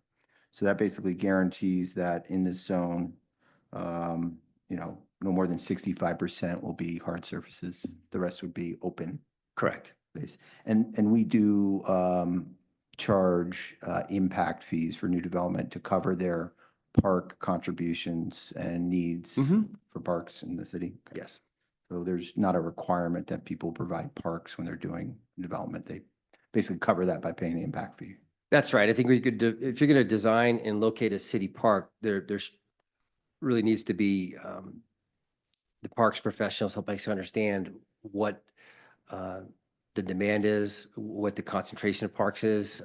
So that basically guarantees that in this zone, no more than 65% will be hard surfaces. The rest would be open. Correct. Space. And we do charge impact fees for new development to cover their park contributions and needs for parks in the city. Okay. Yes. So there's not a requirement that people provide parks when they're doing development. They basically cover that by paying the impact fee. That's right. I think we could, if you're going to design and locate a city park, there's really needs to be the parks professionals help us understand what the demand is, what the concentration of parks is.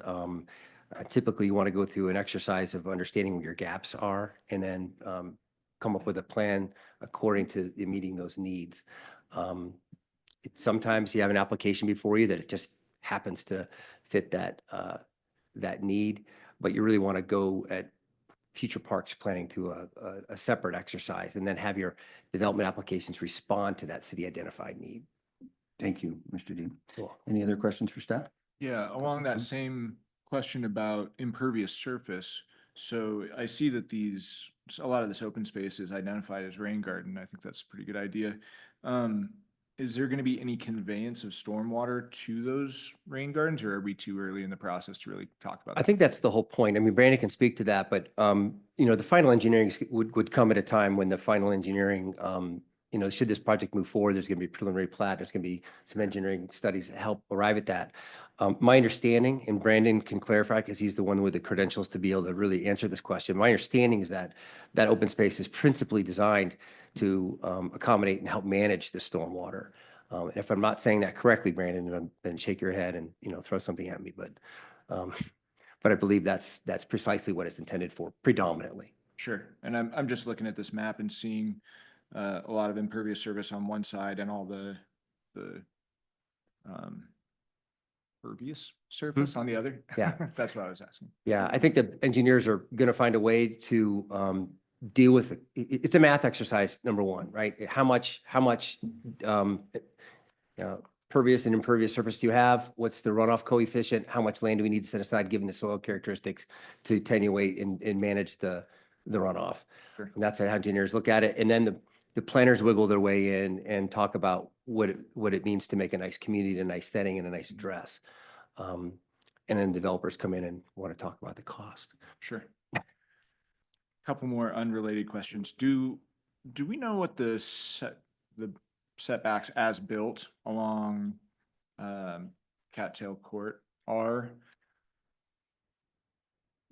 Typically, you want to go through an exercise of understanding what your gaps are and then come up with a plan according to meeting those needs. Sometimes you have an application before you that it just happens to fit that need, but you really want to go at future parks planning to a separate exercise and then have your development applications respond to that city identified need. Thank you, Mr. Dean. Cool. Any other questions for staff? Yeah, along that same question about impervious surface. So I see that a lot of this open space is identified as rain garden. I think that's a pretty good idea. Is there going to be any conveyance of stormwater to those rain gardens, or are we too early in the process to really talk about that? I think that's the whole point. I mean, Brandon can speak to that, but the final engineering would come at a time when the final engineering, should this project move forward, there's going to be preliminary plat, there's going to be some engineering studies that help arrive at that. My understanding, and Brandon can clarify because he's the one with the credentials to be able to really answer this question. My understanding is that open space is principally designed to accommodate and help manage the stormwater. And if I'm not saying that correctly, Brandon, then shake your head and throw something at me. But I believe that's precisely what it's intended for, predominantly. Sure. And I'm just looking at this map and seeing a lot of impervious surface on one side and all the pervious surface on the other. Yeah. That's what I was asking. Yeah, I think the engineers are going to find a way to deal with it. It's a math exercise, number one, right? How much pervious and impervious surface do you have? What's the runoff coefficient? How much land do we need to set aside given the soil characteristics to attenuate and manage the runoff? Sure. And that's how engineers look at it. And then the planners wiggle their way in and talk about what it means to make a nice community, a nice setting, and a nice address. And then developers come in and want to talk about the cost. Sure. Couple more unrelated questions. Do we know what the setbacks as built along Cattail Court are?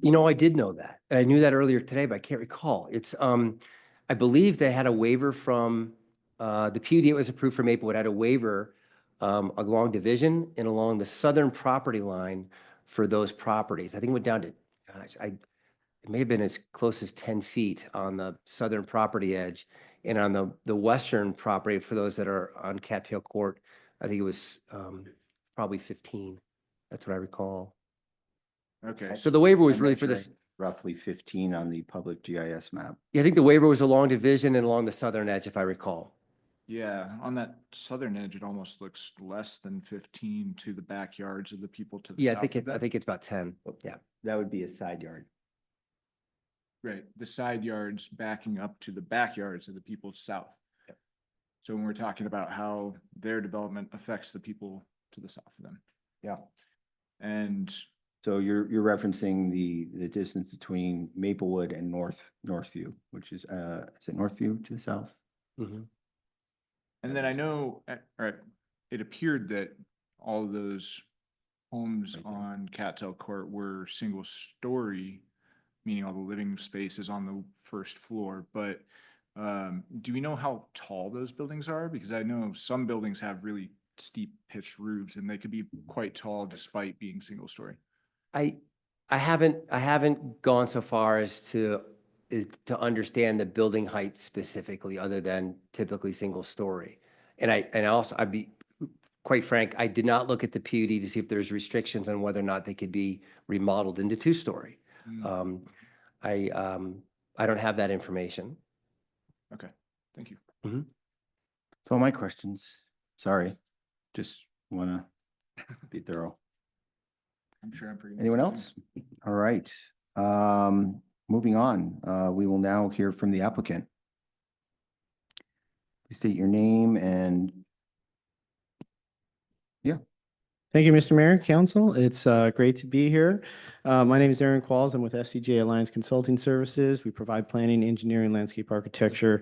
You know, I did know that, and I knew that earlier today, but I can't recall. It's, I believe they had a waiver from, the PUD that was approved for Maplewood had a waiver along Division and along the southern property line for those properties. I think it went down to, gosh, it may have been as close as 10 feet on the southern property edge. And on the western property, for those that are on Cattail Court, I think it was probably 15. That's what I recall. Okay. So the waiver was I'm really for measuring this. Roughly 15 on the public GIS map. Yeah, I think the waiver was along Division and along the southern edge, if I recall. Yeah, on that southern edge, it almost looks less than 15 to the backyards of the people to the Yeah, south I of that. think it's about 10. Yeah. That would be a side yard. Right, the side yards backing up to the backyards of the people south. Yep. So when we're talking about how their development affects the people to the south of them. Yeah. And So you're referencing the distance between Maplewood and Northview, which is it Northview to the south? Mm-hmm. And then I know, it appeared that all of those homes Right there. on Cattail Court were single story, meaning all the living space is on the first floor, but do we know how tall those buildings are? Because I know some buildings have really steep pitched roofs and they could be quite tall despite being single story. I haven't gone so far as to understand the building height specifically, other than typically single story. And I'd be quite frank, I did not look at the PUD to see if there's restrictions on whether or not they could be remodeled into two-story. I don't have that information. Okay, thank you. That's all my questions. Sorry, just wanna be thorough. I'm sure I'm pretty. Anyone else? All right. Moving on, we will now hear from the applicant. Please state your name and Thank you, Mr. Mayor, Council. It's great to be here. My name is Aaron Qualls. I'm with SCJ Alliance Consulting Services. We provide planning, engineering, landscape architecture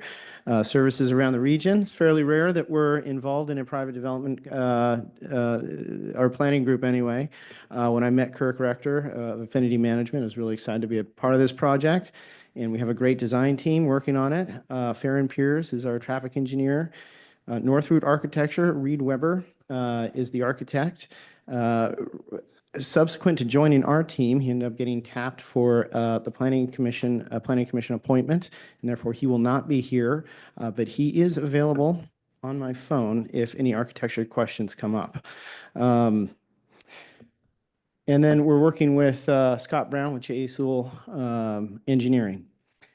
services around the region. It's fairly rare that we're involved in a private development, our planning group anyway. When I met Kirk Rector of Affinity Management, I was really excited to be a part of this project. And we have a great design team working on it. Farron Pierce is our traffic engineer. Northroot Architecture, Reed Weber is the architect. Subsequent to joining our team, he ended up getting tapped for the planning commission appointment, and therefore he will not be here, but he is available on my phone if any architecture questions come up. And then we're working with Scott Brown with J.A. Sewell Engineering.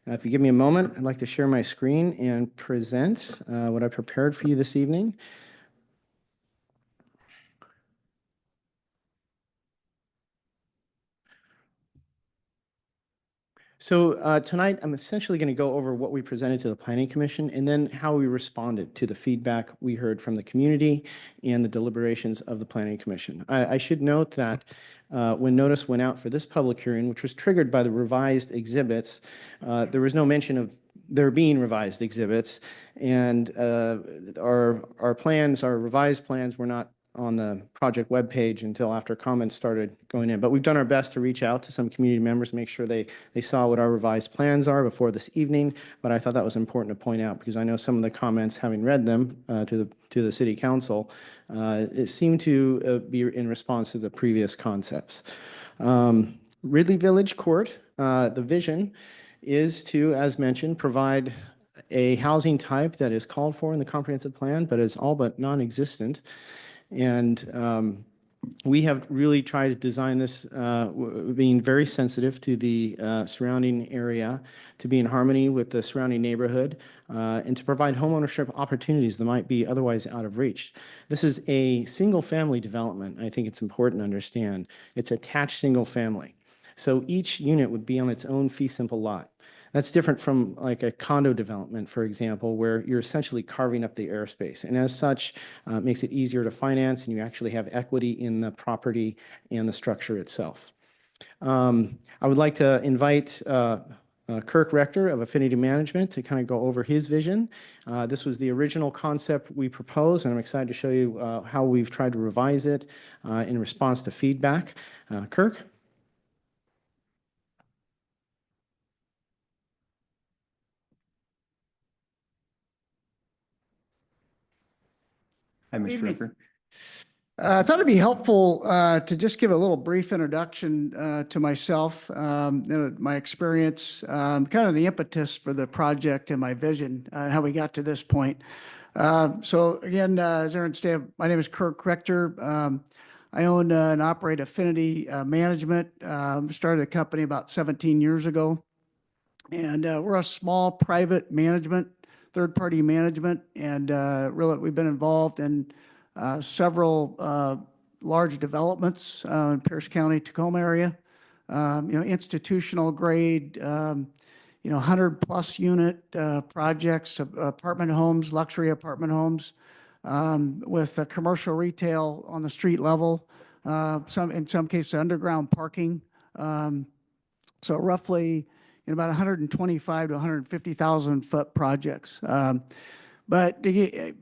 If you give me a moment, I'd like to share my screen and present what I prepared for you this evening. So tonight, I'm essentially going to go over what we presented to the Planning Commission and then how we responded to the feedback we heard from the community and the deliberations of the Planning Commission. I should note that when notice went out for this public hearing, which was triggered by the revised exhibits, there was no mention of there being revised exhibits, and our plans, our revised plans, were not on the project webpage until after comments started going in. But we've done our best to reach out to some community members, make sure they saw what our revised plans are before this evening. But I thought that was important to point out because I know some of the comments, having read them to the city council, it seemed to be in response to the previous concepts. Ridley Village Court, the vision is to, as mentioned, provide a housing type that is called for in the comprehensive plan, but is all but non-existent. And We have really tried to design this being very sensitive to the surrounding area, to be in harmony with the surrounding neighborhood, and to provide homeownership opportunities that might be otherwise out of reach. This is a single-family development. I think it's important to understand. It's attached single-family. So each unit would be on its own fee simple lot. That's different from like a condo development, for example, where you're essentially carving up the airspace. And as such, it makes it easier to finance, and you actually have equity in the property and the structure itself. I would like to invite Kirk Rector of Affinity Management to kind of go over his vision. This was the original concept we proposed, and I'm excited to show you how we've tried to revise it in response to feedback. Kirk? Hi, Mr. Evening. Ricker. I thought it'd be helpful to just give a little brief introduction to myself, my experience, kind of the impetus for the project and my vision, how we got to this point. So again, as Aaron stated, my name is Kirk Rector. I own and operate Affinity Management. Started the company about 17 years ago. And we're a small private management, third-party management, and really we've been involved in several large developments in Pierce County, Tacoma area. Institutional grade, 100+ unit projects, apartment homes, luxury apartment homes, with commercial retail on the street level, in some cases underground parking. So roughly about 125 to 150,000 foot projects. But to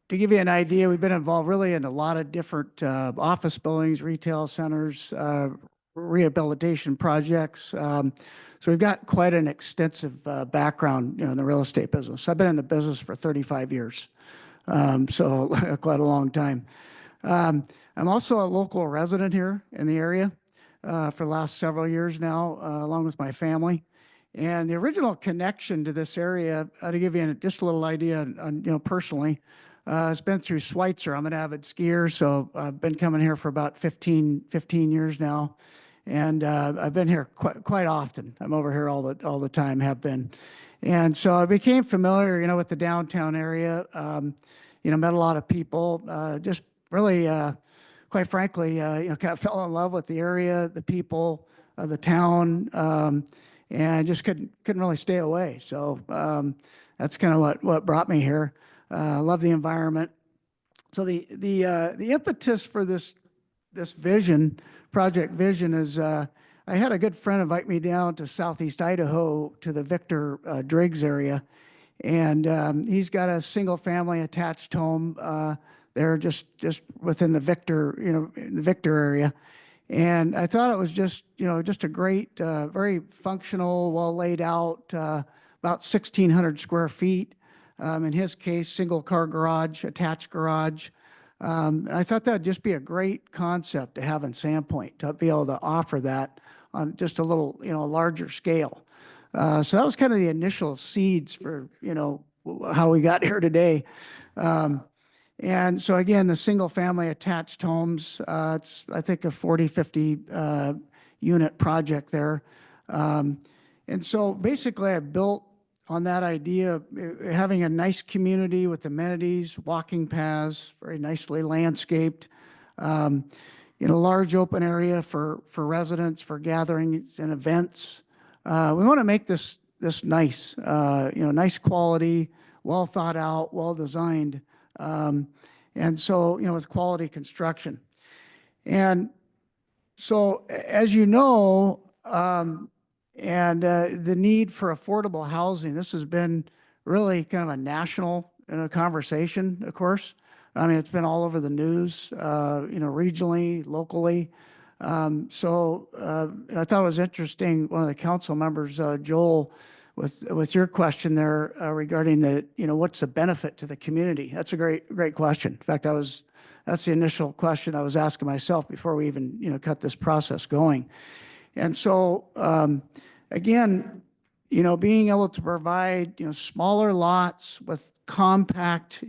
give you an idea, we've been involved really in a lot of different office buildings, retail centers, rehabilitation projects. So we've got quite an extensive background, in the real estate business. I've been in the business for 35 years, so quite a long time. I'm also a local resident here in the area for the last several years now, along with my family. And the original connection to this area, to give you just a little idea, on, personally, it's been through Schweitzer. I'm an avid skier, so I've been coming here for about 15 years now. And I've been here quite often. I'm over here all the time, have been. And so I became familiar, with the downtown area, met a lot of people, just really, quite frankly, kind of fell in love with the area, the people, the town, and just couldn't really stay away. So that's kind of what brought me here. Love the environment. So the impetus for this project vision is I had a good friend invite me down to Southeast Idaho to the Victor Driggs area, and he's got a single family attached home there just within the Victor, the Victor area. And I thought it was just a great, very functional, well laid out, about 1,600 square feet. In his case, single car garage, attached garage. And I thought that'd just be a great concept to have in Sandpoint, to be able to offer that on just a little, larger scale. So that was kind of the initial seeds for, how we got here today. And so again, the single family attached homes, it's, I think, a 40, 50 unit project there. And so basically I built on that idea of having a nice community with amenities, walking paths, very nicely landscaped, large open area for residents, for gatherings and events. We want to make this nice, nice quality, well thought out, well designed. And so, with quality construction. And so, as you know, and the need for affordable housing, this has been really kind of a national conversation, of course. I mean, it's been all over the news, regionally, locally. So I thought it was interesting, one of the council members, Joel, with your question there regarding what's the benefit to the community? That's a great question. In fact, that's the initial question I was asking myself before we even, cut this process going. And so, again, being able to provide, smaller lots with compact,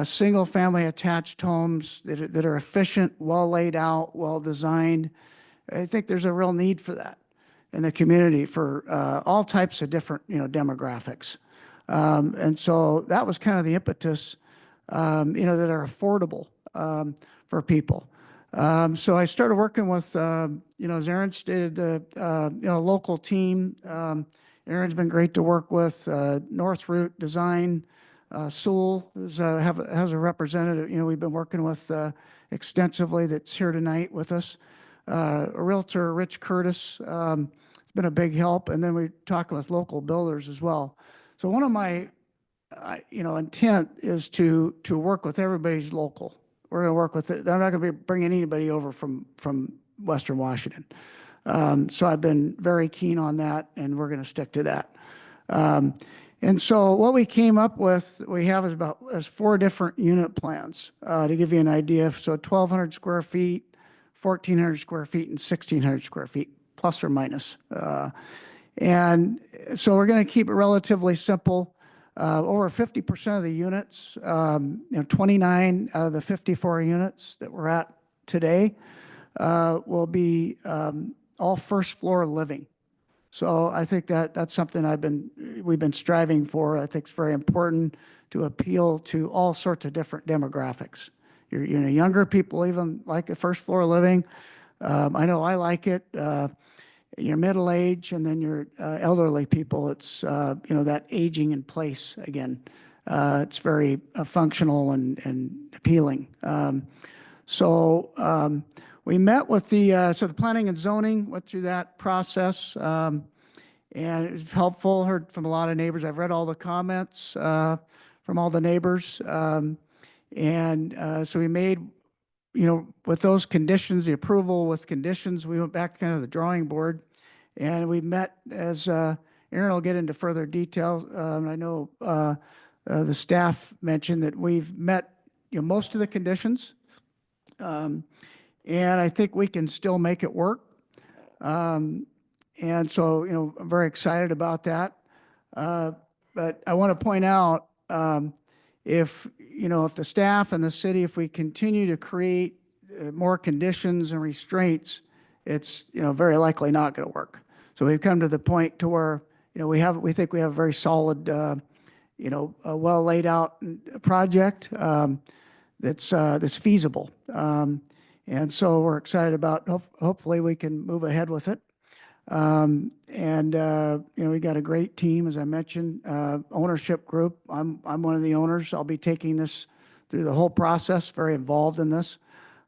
single-family attached homes that are efficient, well laid out, well designed. I think there's a real need for that in the community for all types of different, demographics. And so that was kind of the impetus, that are affordable for people. So I started working with, as Aaron stated, local team. Aaron's been great to work with. North Route Design, Sewell has a representative, we've been working with extensively that's here tonight with us. A realtor, Rich Curtis, it's been a big help. And then we're talking with local builders as well. So one of my, intent is to work with everybody's local. We're going to work with it. They're not going to be bringing anybody over from Western Washington. So I've been very keen on that, and we're going to stick to that. And so what we came up with, we have is 4 different unit plans to give you an idea. So 1,200 square feet, 1,400 square feet, and 1,600 square feet, plus or minus. And so we're going to keep it relatively simple. Over 50% of the units, 29 out of the 54 units that we're at today will be all first floor living. So I think that's something we've been striving for. I think it's very important to appeal to all sorts of different demographics. Younger people even like a first floor living. I know I like it. Your middle age, and then your elderly people. It's that aging in place again. It's very functional and appealing. So we met with the planning and zoning, went through that process, and it was helpful. Heard from a lot of neighbors. I've read all the comments from all the neighbors, and so we made. With those conditions, the approval with conditions, we went back kind of the drawing board, and we met as Aaron will get into further detail. I know the staff mentioned that we've met most of the conditions, and I think we can still make it work. And so I'm very excited about that. But I want to point out if the staff and the city, if we continue to create more conditions and restraints, it's, very likely not going to work. So we've come to the point to where, we think we have a very solid, a well laid out project that's feasible. And so we're excited about, hopefully we can move ahead with it. We got a great team, as I mentioned, ownership group. I'm one of the owners. I'll be taking this through the whole process, very involved in this,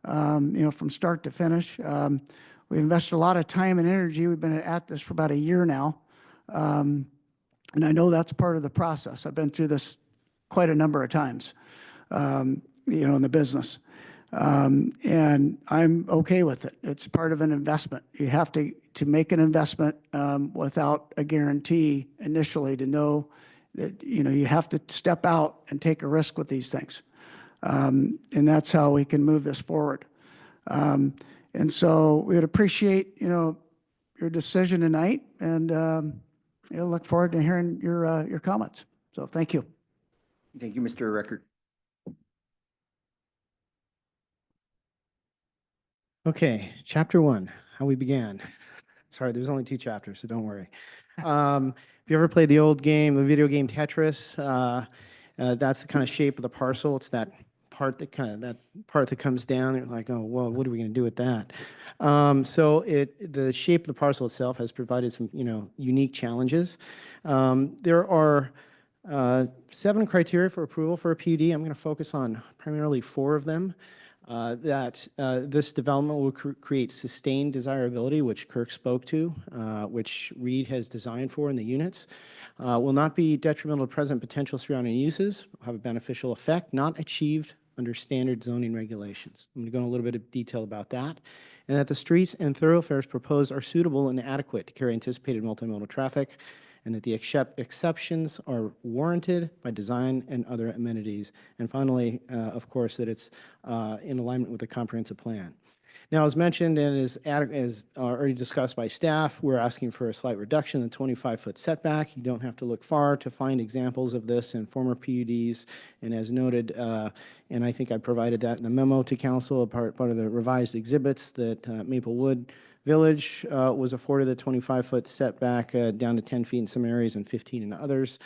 from start to finish. We invested a lot of time and energy. We've been at this for about a year now. And I know that's part of the process. I've been through this quite a number of times, in the business. And I'm okay with it. It's part of an investment. You have to make an investment without a guarantee initially to know that, you have to step out and take a risk with these things. And that's how we can move this forward. And so we would appreciate, your decision tonight, and look forward to hearing your comments. So thank you. Thank you, Mr. Record. Okay, chapter 1, how we began. Sorry, there's only 2 chapters, so don't worry. If you ever played the old game, the video game Tetris, that's the kind of shape of the parcel. It's that part that comes down. You're like, oh, well, what are we going to do with that? So the shape of the parcel itself has provided some, unique challenges. There are 7 criteria for approval for a PUD. I'm going to focus on primarily 4 of them. That this development will create sustained desirability, which Kirk spoke to, which Reed has designed for in the units, will not be detrimental to present potential surrounding uses, will have a beneficial effect, not achieved under standard zoning regulations. I'm going to go into a little bit of detail about that, and that the streets and thoroughfares proposed are suitable and adequate to carry anticipated multimodal traffic, and that the exceptions are warranted by design and other amenities. And finally, of course, that it's in alignment with the comprehensive plan. Now, as mentioned and as already discussed by staff, we're asking for a slight reduction in the 25-foot setback. You don't have to look far to find examples of this in former PUDs. And as noted, and I think I provided that in the memo to council, a part of the revised exhibits, that Maplewood Village was afforded the 25-foot setback down to 10 feet in some areas and 15 in others.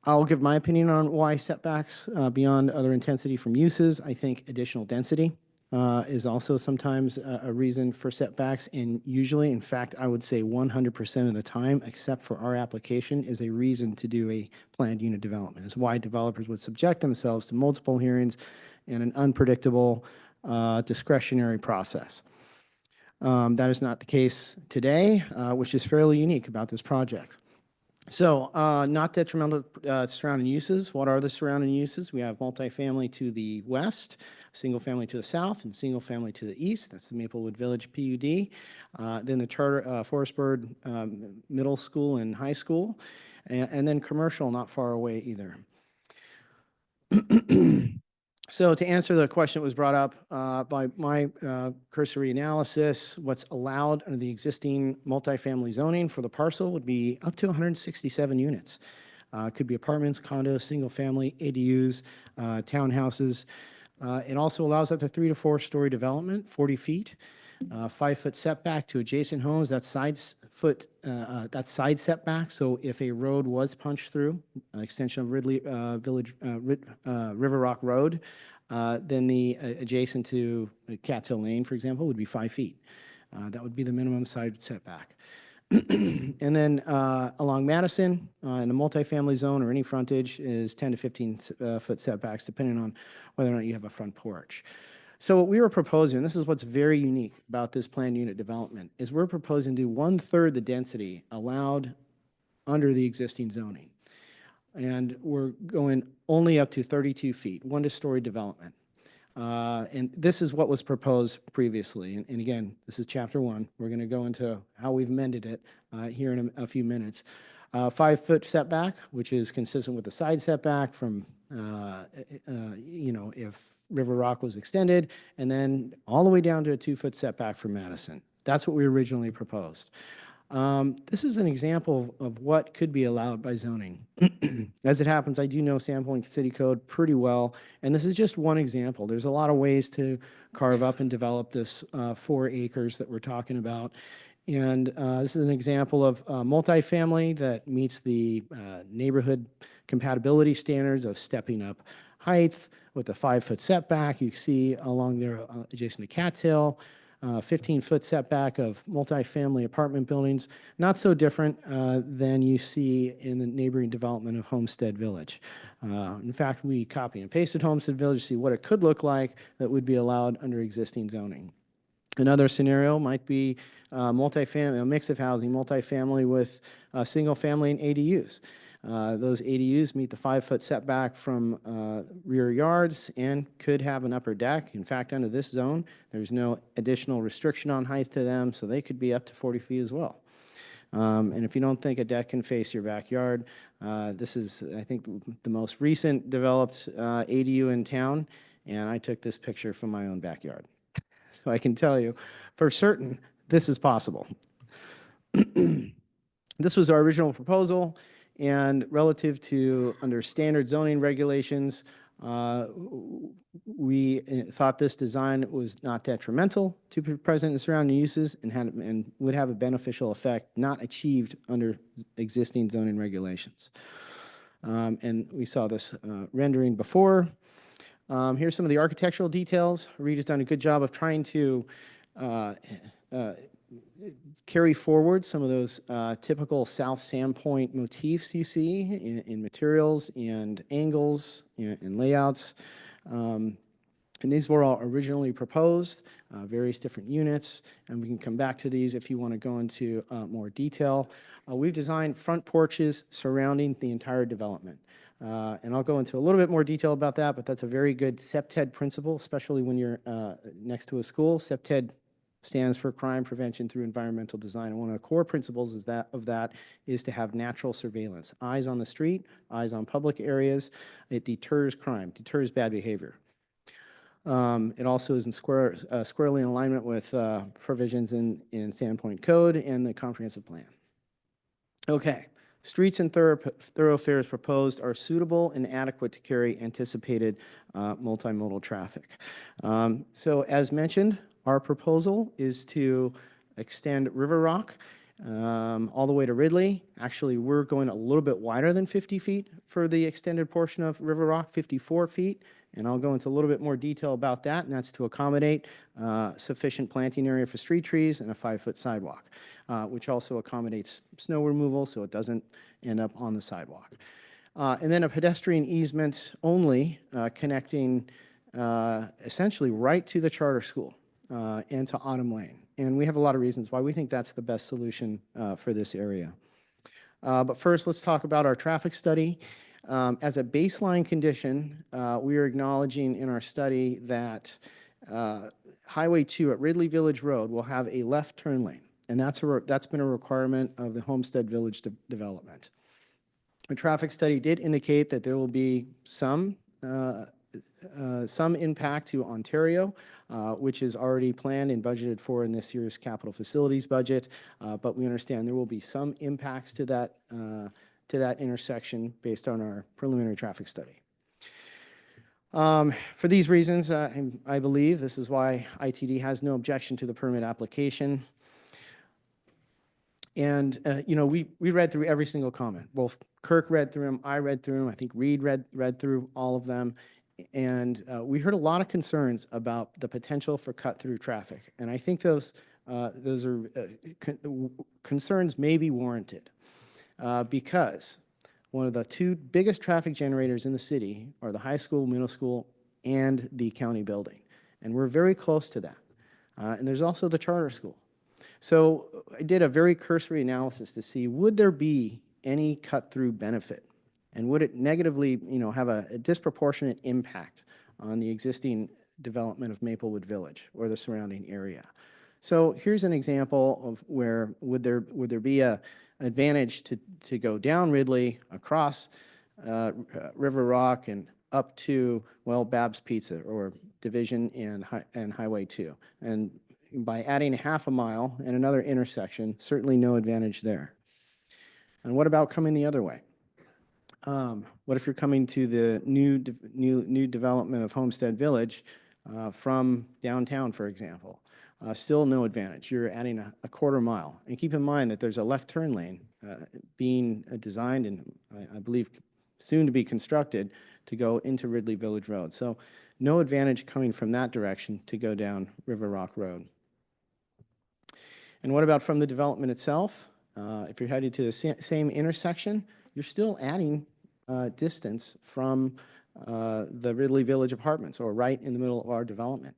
I'll give my opinion on why setbacks beyond other intensity from uses. I think additional density is also sometimes a reason for setbacks, and usually, in fact, I would say 100% of the time, except for our application, is a reason to do a planned unit development. It's why developers would subject themselves to multiple hearings and an unpredictable discretionary process. That is not the case today, which is fairly unique about this project. So, not detrimental surrounding uses. What are the surrounding uses? We have multifamily to the west, single family to the south, and single family to the east. That's the Maplewood Village PUD. Then the Charter Forest Bird Middle School and High School, and then commercial not far away either. So to answer the question that was brought up by my cursory analysis, what's allowed under the existing multifamily zoning for the parcel would be up to 167 units. Could be apartments, condos, single family, ADUs, townhouses. It also allows up to 3 to 4 story development, 40 feet. 5-foot setback to adjacent homes, that's side setback. So if a road was punched through, an extension of River Rock Road, then the adjacent to Cattail Lane, for example, would be 5 feet. That would be the minimum side setback. And then along Madison, in the multifamily zone or any frontage is 10 to 15 foot setbacks, depending on whether or not you have a front porch. So what we were proposing, and this is what's very unique about this planned unit development, is we're proposing to do 1/3 the density allowed under the existing zoning. And we're going only up to 32 feet, 1-story development. And this is what was proposed previously. And again, this is chapter 1. We're going to go into how we've amended it here in a few minutes. 5-foot setback, which is consistent with the side setback from, if River Rock was extended, and then all the way down to a 2-foot setback from Madison. That's what we originally proposed. This is an example of what could be allowed by zoning. As it happens, I do know Sandpoint City Code pretty well, and this is just one example. There's a lot of ways to carve up and develop this 4 acres that we're talking about. And this is an example of multifamily that meets the neighborhood compatibility standards of stepping up height with a 5-foot setback. You see along there adjacent to Cattail, 15-foot setback of multifamily apartment buildings, not so different than you see in the neighboring development of Homestead Village. In fact, we copy and pasted Homestead Village to see what it could look like that would be allowed under existing zoning. Another scenario might be multifamily, a mix of housing, multifamily with single family and ADUs. Those ADUs meet the 5-foot setback from rear yards and could have an upper deck. In fact, under this zone, there's no additional restriction on height to them, so they could be up to 40 feet as well. And if you don't think a deck can face your backyard, this is, I think, the most recent developed ADU in town, and I took this picture from my own backyard. So I can tell you for certain this is possible. This was our original proposal, and relative to under standard zoning regulations, we thought this design was not detrimental to present and surrounding uses and would have a beneficial effect not achieved under existing zoning regulations. And we saw this rendering before. Here's some of the architectural details. Reed has done a good job of trying to carry forward some of those typical South Sandpoint motifs you see in materials and angles and layouts. And these were all originally proposed, various different units, and we can come back to these if you want to go into more detail. We've designed front porches surrounding the entire development. And I'll go into a little bit more detail about that, but that's a very good CPTED principle, especially when you're next to a school. CPTED stands for Crime Prevention Through Environmental Design. And one of the core principles is that is to have natural surveillance. Eyes on the street, eyes on public areas. It deters crime, deters bad behavior. It also is in squarely in alignment with provisions in Sandpoint Code and the comprehensive plan. Okay, streets and thoroughfares proposed are suitable and adequate to carry anticipated multimodal traffic. So as mentioned, our proposal is to extend River Rock all the way to Ridley. Actually, we're going a little bit wider than 50 feet for the extended portion of River Rock, 54 feet. And I'll go into a little bit more detail about that, and that's to accommodate sufficient planting area for street trees and a 5-foot sidewalk, which also accommodates snow removal so it doesn't end up on the sidewalk. And then a pedestrian easement only connecting essentially right to the charter school and to Autumn Lane. And we have a lot of reasons why we think that's the best solution for this area. But first, let's talk about our traffic study. As a baseline condition, we are acknowledging in our study that Highway 2 at Ridley Village Road will have a left turn lane, and that's been a requirement of the Homestead Village development. The traffic study did indicate that there will be some impact to Ontario, which is already planned and budgeted for in this year's capital facilities budget, but we understand there will be some impacts to that intersection based on our preliminary traffic study. For these reasons, I believe this is why ITD has no objection to the permit application. And, you know, we read through every single comment. Both Kirk read through them, I read through them, I think Reed read through all of them. And we heard a lot of concerns about the potential for cut-through traffic. And I think those are concerns may be warranted because one of the two biggest traffic generators in the city are the high school, middle school, and the county building. And we're very close to that. And there's also the charter school. So I did a very cursory analysis to see, would there be any cut-through benefit? And would it negatively, you know, have a disproportionate impact on the existing development of Maplewood Village or the surrounding area? So here's an example of where would there be a advantage to go down Ridley, across River Rock, and up to, well, Bab's Pizza or Division and Highway 2. And by adding half a mile and another intersection, certainly no advantage there. And what about coming the other way? What if you're coming to the new development of Homestead Village from downtown, for example? Still no advantage. You're adding a quarter mile. And keep in mind that there's a left turn lane being designed and I believe soon to be constructed to go into Ridley Village Road. So no advantage coming from that direction to go down River Rock Road. And what about from the development itself? If you're headed to the same intersection, you're still adding distance from the Ridley Village apartments, or right in the middle of our development.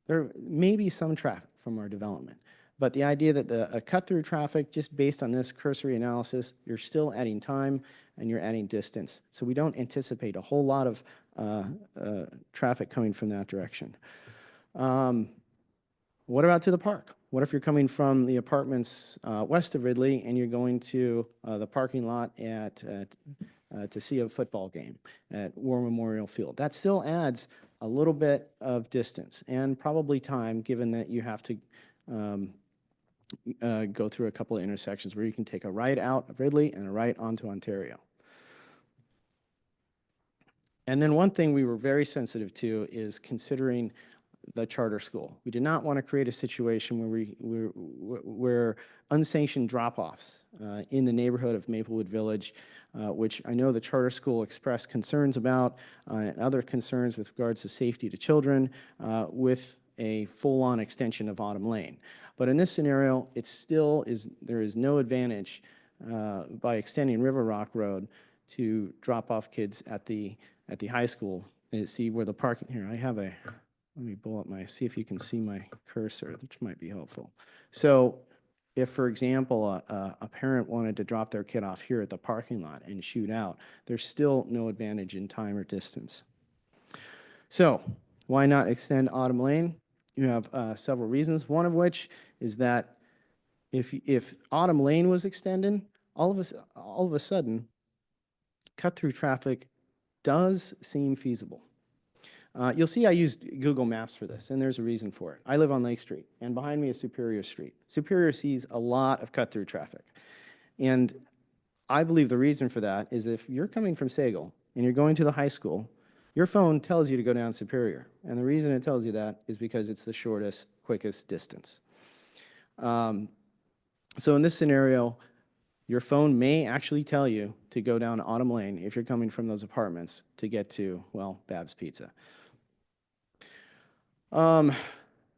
There may be some traffic from our development, but the idea that a cut-through traffic, just based on this cursory analysis, you're still adding time and you're adding distance. So we don't anticipate a whole lot of traffic coming from that direction. What about to the park? What if you're coming from the apartments west of Ridley and you're going to the parking lot to see a football game at War Memorial Field? That still adds a little bit of distance and probably time, given that you have to go through a couple of intersections where you can take a right out of Ridley and a right onto Ontario. And then one thing we were very sensitive to is considering the charter school. We did not want to create a situation where unsanctioned drop-offs in the neighborhood of Maplewood Village, which I know the charter school expressed concerns about, and other concerns with regards to safety to children, with a full-on extension of Autumn Lane. But in this scenario, there is no advantage by extending River Rock Road to drop off kids at the high school. And see where the parking, here, I have let me pull up see if you can see my cursor, which might be helpful. So if, for example, a parent wanted to drop their kid off here at the parking lot and shoot out, there's still no advantage in time or distance. So why not extend Autumn Lane? You have several reasons, one of which is that if Autumn Lane was extended, all of a sudden, cut-through traffic does seem feasible. You'll see I used Google Maps for this, and there's a reason for it. I live on Lake Street, and behind me is Superior Street. Superior sees a lot of cut-through traffic. And I believe the reason for that is if you're coming from Sagal and you're going to the high school, your phone tells you to go down Superior. And the reason it tells you that is because it's the shortest, quickest distance. So in this scenario, your phone may actually tell you to go down Autumn Lane if you're coming from those apartments to get to, well, Bab's Pizza.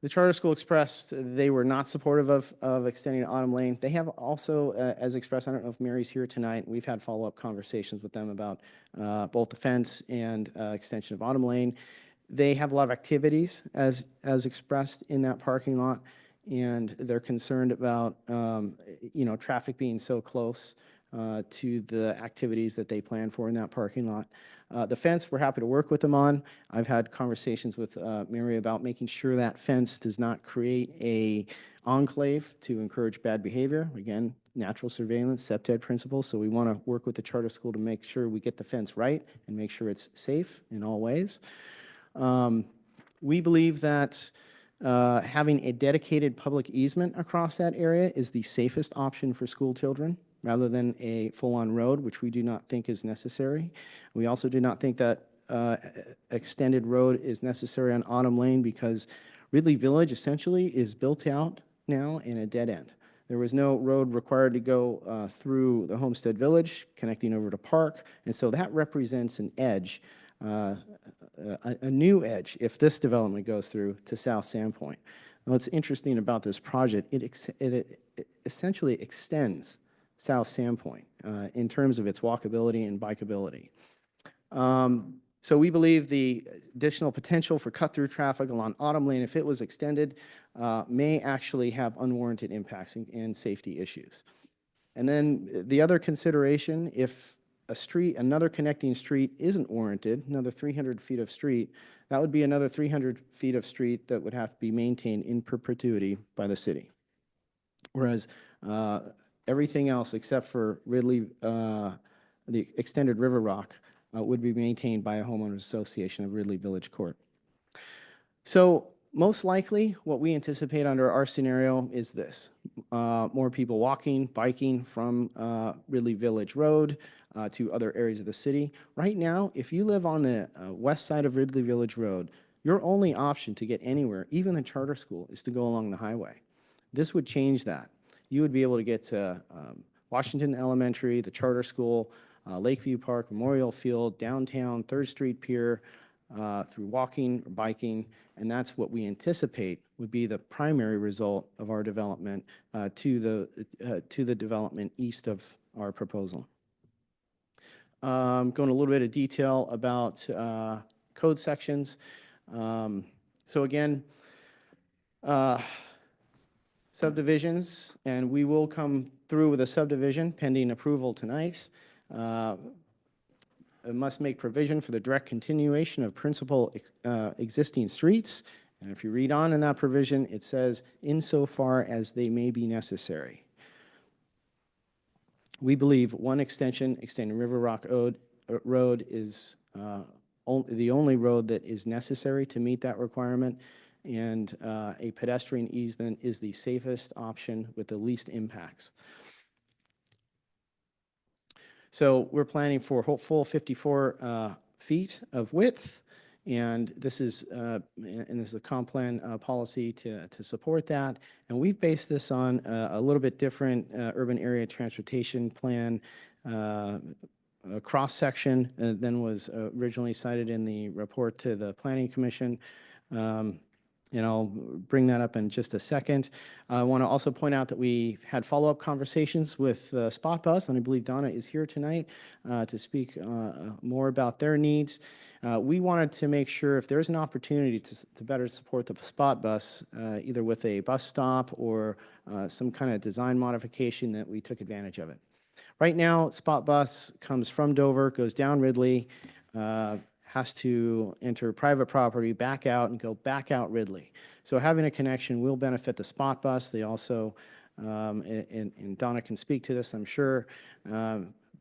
The Charter School expressed they were not supportive of extending Autumn Lane. They have also, as expressed, I don't know if Mary's here tonight, we've had follow-up conversations with them about both the fence and extension of Autumn Lane. They have a lot of activities as expressed in that parking lot, and they're concerned about, traffic being so close to the activities that they plan for in that parking lot. The fence, we're happy to work with them on. I've had conversations with Mary about making sure that fence does not create a enclave to encourage bad behavior. Again, natural surveillance, SEPTED principles. So we want to work with the charter school to make sure we get the fence right and make sure it's safe in all ways. We believe that having a dedicated public easement across that area is the safest option for school children, rather than a full-on road, which we do not think is necessary. We also do not think that extended road is necessary on Autumn Lane because Ridley Village essentially is built out now in a dead end. There was no road required to go through the Homestead Village, connecting over to Park, and so that represents an edge, a new edge, if this development goes through to South Sandpoint. And what's interesting about this project, it essentially extends South Sandpoint in terms of its walkability and bikeability. So we believe the additional potential for cut-through traffic along Autumn Lane, if it was extended, may actually have unwarranted impacts and safety issues. And then the other consideration, if another connecting street isn't warranted, another 300 feet of street, that would be another 300 feet of street that would have to be maintained in perpetuity by the city. Whereas everything else except for Ridley, the extended River Rock, would be maintained by a homeowners association of Ridley Village Court. So most likely what we anticipate under our scenario is this. More people walking, biking from Ridley Village Road to other areas of the city. Right now, if you live on the west side of Ridley Village Road, your only option to get anywhere, even the charter school, is to go along the highway. This would change that. You would be able to get to Washington Elementary, the charter school, Lakeview Park, Memorial Field, downtown, 3rd Street Pier, through walking or biking, and that's what we anticipate would be the primary result of our development to the development east of our proposal. Going a little bit of detail about code sections. So again, subdivisions, and we will come through with a subdivision pending approval tonight. It must make provision for the direct continuation of principal existing streets. And if you read on in that provision, it says, insofar as they may be necessary. We believe one extension, extending River Rock Road, is the only road that is necessary to meet that requirement. And a pedestrian easement is the safest option with the least impacts. So we're planning for a full 54 feet of width, and this is a comp plan policy to support that. And we've based this on a little bit different urban area transportation plan cross section than was originally cited in the report to the Planning Commission. And I'll bring that up in just a second. I want to also point out that we had follow-up conversations with Spot Bus, and I believe Donna is here tonight to speak more about their needs. We wanted to make sure if there's an opportunity to better support the Spot Bus, either with a bus stop or some kind of design modification, that we took advantage of it. Right now, Spot Bus comes from Dover, goes down Ridley, has to enter private property, back out, and go back out Ridley. So having a connection will benefit the Spot Bus. They also, and Donna can speak to this, I'm sure,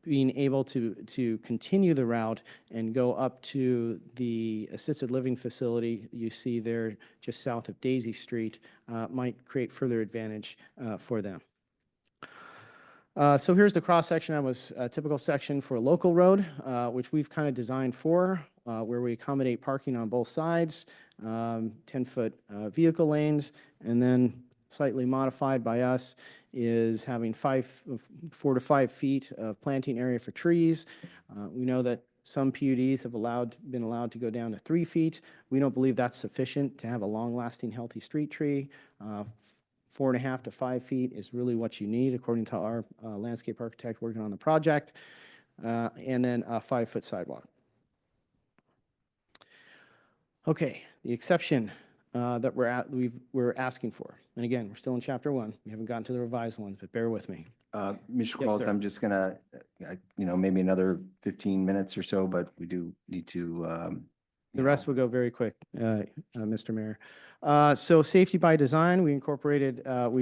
being able to continue the route and go up to the assisted living facility you see there just south of Daisy Street might create further advantage for them. So here's the cross-section. That was a typical section for a local road, which we've kind of designed for, where we accommodate parking on both sides, 10-foot vehicle lanes, and then slightly modified by us is having 4 to 5 feet of planting area for trees. We know that some PUDs have been allowed to go down to 3 feet. We don't believe that's sufficient to have a long-lasting, healthy street tree. 4.5 to 5 feet is really what you need, according to our landscape architect working on the project, and then a 5-foot sidewalk. Okay, the exception that we're asking for, and again, we're still in chapter 1. We haven't gotten to the revised ones, but bear with me. Mr. Yes, Qualls, sir. I'm just gonna, maybe another 15 minutes or so, but we do need to. The rest will go very quick, Mr. Mayor. So safety by design, we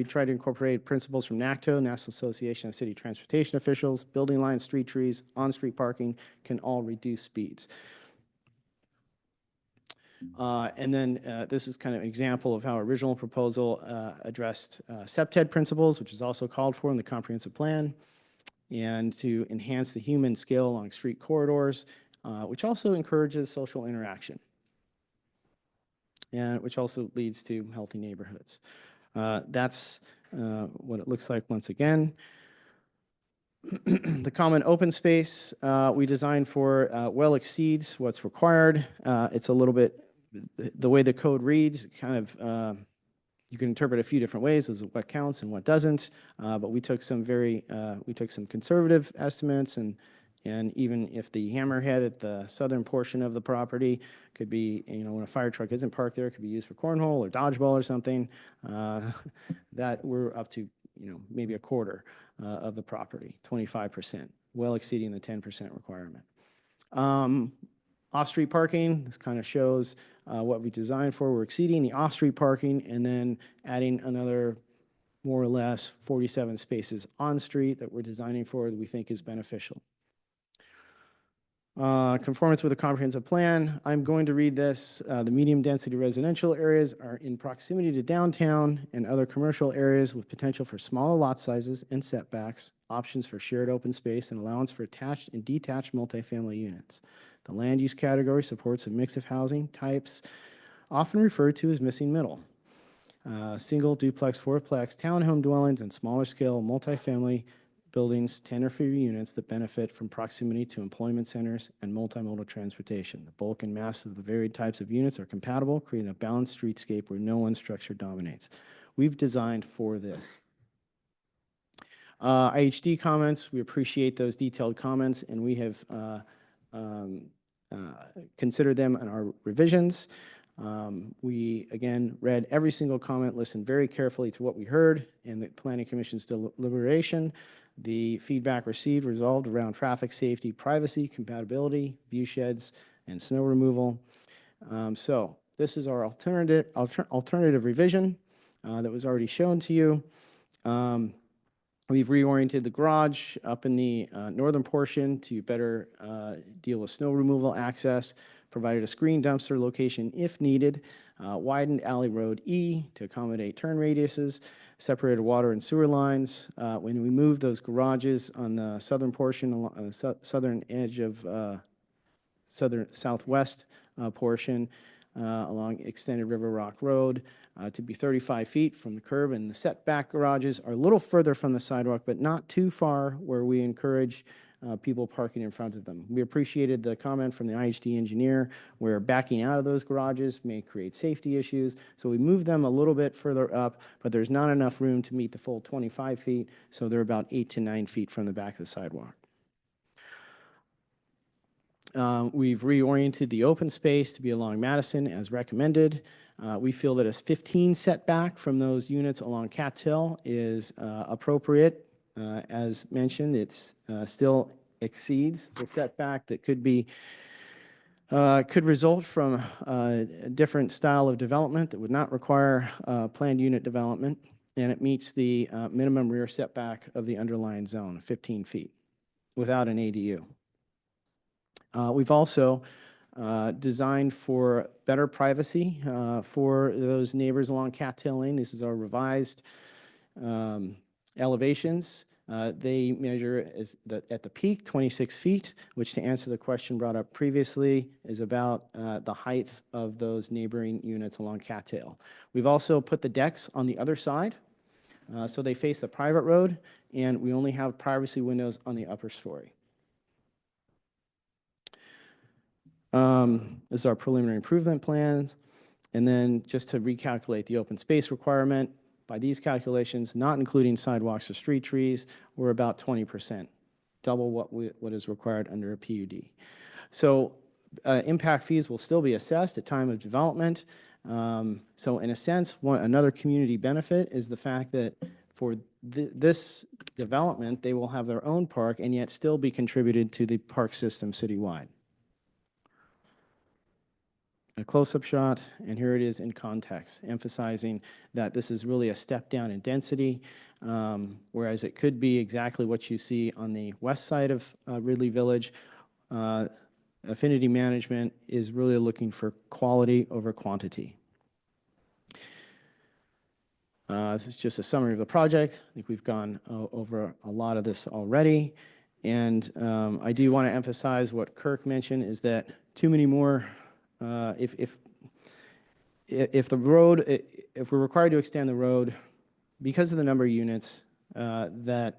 tried to incorporate principles from NACTO, National Association of City Transportation Officials. Building lines, street trees, on-street parking can all reduce speeds. And then this is kind of an example of how our original proposal addressed SEPTED principles, which is also called for in the comprehensive plan, and to enhance the human scale along street corridors, which also encourages social interaction, and which also leads to healthy neighborhoods. That's what it looks like once again. The common open space we designed for well exceeds what's required. It's a little bit, the way the code reads, kind of, you can interpret a few different ways as what counts and what doesn't, but we took some conservative estimates, and even if the hammerhead at the southern portion of the property could be, when a fire truck isn't parked there, it could be used for cornhole or dodgeball or something, that we're up to, maybe a quarter of the property, 25%, well exceeding the 10% requirement. Off-street parking, this kind of shows what we designed for. We're exceeding the off-street parking and then adding another more or less 47 spaces on-street that we're designing for that we think is beneficial. Conformance with a comprehensive plan. I'm going to read this. The medium density residential areas are in proximity to downtown and other commercial areas with potential for smaller lot sizes and setbacks, options for shared open space, and allowance for attached and detached multifamily units. The land use category supports a mix of housing types, often referred to as missing middle. Single, duplex, fourplex, townhome dwellings, and smaller scale multifamily buildings, 10 or fewer units that benefit from proximity to employment centers and multimodal transportation. The bulk and mass of the varied types of units are compatible, creating a balanced streetscape where no one structure dominates. We've designed for this. IHD comments, we appreciate those detailed comments, and we have considered them in our revisions. We, again, read every single comment, listened very carefully to what we heard in the Planning Commission's deliberation. The feedback received resolved around traffic safety, privacy, compatibility, view sheds, and snow removal. So this is our alternative revision that was already shown to you. We've reoriented the garage up in the northern portion to better deal with snow removal access, provided a screen dumpster location if needed, widened alley road E to accommodate turn radiuses, separated water and sewer lines. When we moved those garages on the southern portion, along the southern edge of southwest portion, along extended River Rock Road, to be 35 feet from the curb, and the setback garages are a little further from the sidewalk, but not too far where we encourage people parking in front of them. We appreciated the comment from the IHD engineer where backing out of those garages may create safety issues. So we moved them a little bit further up, but there's not enough room to meet the full 25 feet. So they're about 8 to 9 feet from the back of the sidewalk. We've reoriented the open space to be along Madison as recommended. We feel that a 15 setback from those units along Cat's Hill is appropriate. As mentioned, it's still exceeds the setback that could result from a different style of development that would not require planned unit development, and it meets the minimum rear setback of the underlying zone, 15 feet. without an ADU. We've also designed for better privacy for those neighbors along Cattail Lane. This is our revised elevations. They measure at the peak 26 feet, which, to answer the question brought up previously, is about the height of those neighboring units along Cattail. We've also put the decks on the other side, so they face the private road, and we only have privacy windows on the upper story. This is our preliminary improvement plans. And then just to recalculate the open space requirement, by these calculations, not including sidewalks or street trees, we're about 20%, double what is required under a PUD. So impact fees will still be assessed at time of development. So in a sense, another community benefit is the fact that for this development, they will have their own park and yet still be contributed to the park system citywide. A close-up shot, and here it is in context, emphasizing that this is really a step down in density, whereas it could be exactly what you see on the west side of Ridley Village. Affinity management is really looking for quality over quantity. This is just a summary of the project. I think we've gone over a lot of this already. And I do want to emphasize what Kirk mentioned, is that too many more, if the road, if we're required to extend the road because of the number of units, and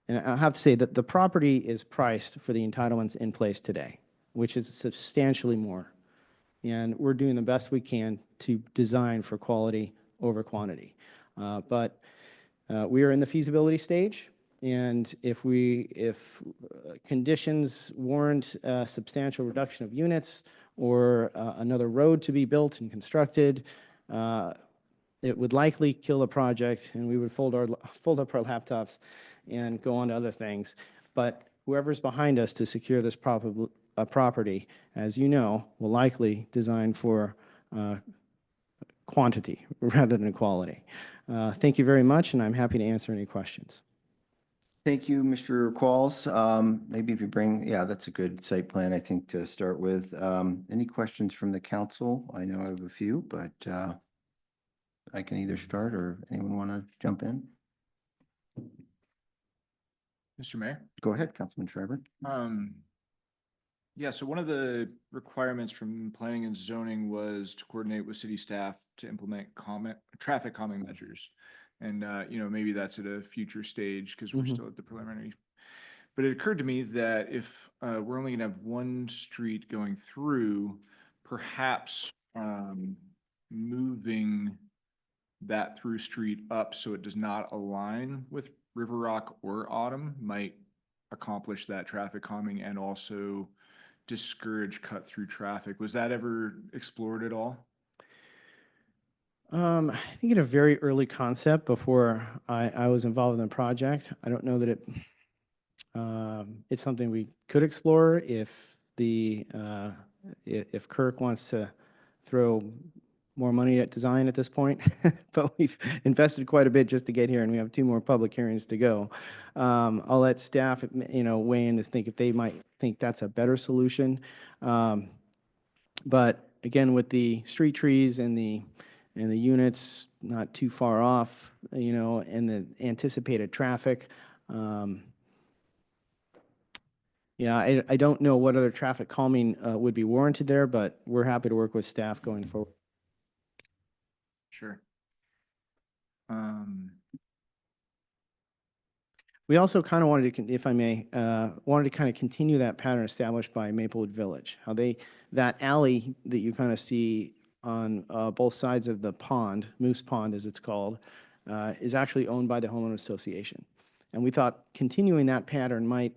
I have to say that the property is priced for the entitlements in place today, which is substantially more. And we're doing the best we can to design for quality over quantity. But we are in the feasibility stage, and if conditions warrant a substantial reduction of units or another road to be built and constructed, it would likely kill the project, and we would fold up our laptops and go on to other things. But whoever's behind us to secure this property, as you know, will likely design for quantity rather than quality. Thank you very much, and I'm happy to answer any questions. Thank you, Mr. Qualls. Maybe if you bring, yeah, that's a good site plan, I think, to start with. Any questions from the council? I know I have a few, but I can either start or anyone want to jump in? Mr. Mayor? Go ahead, Councilman Schreiber. Yeah, so one of the requirements from planning and zoning was to coordinate with city staff to implement traffic calming measures. And, maybe that's at a future stage because we're still at the preliminary. But it occurred to me that if we're only gonna have one street going through, perhaps moving that through street up so it does not align with River Rock or Autumn might accomplish that traffic calming and also discourage cut through traffic. Was that ever explored at all? I think in a very early concept before I was involved in the project. I don't know that it's something we could explore if Kirk wants to throw more money at design at this point, but we've invested quite a bit just to get here, and we have 2 more public hearings to go. I'll let staff, weigh in to think if they might think that's a better solution. But again, with the street trees and the units not too far off, and the anticipated traffic, yeah, I don't know what other traffic calming would be warranted there, but we're happy to work with staff going forward. Sure. We also kind of wanted to, if I may, wanted to kind of continue that pattern established by Maplewood Village. How that alley that you kind of see on both sides of the pond, Moose Pond as it's called, is actually owned by the homeowner association. And we thought continuing that pattern might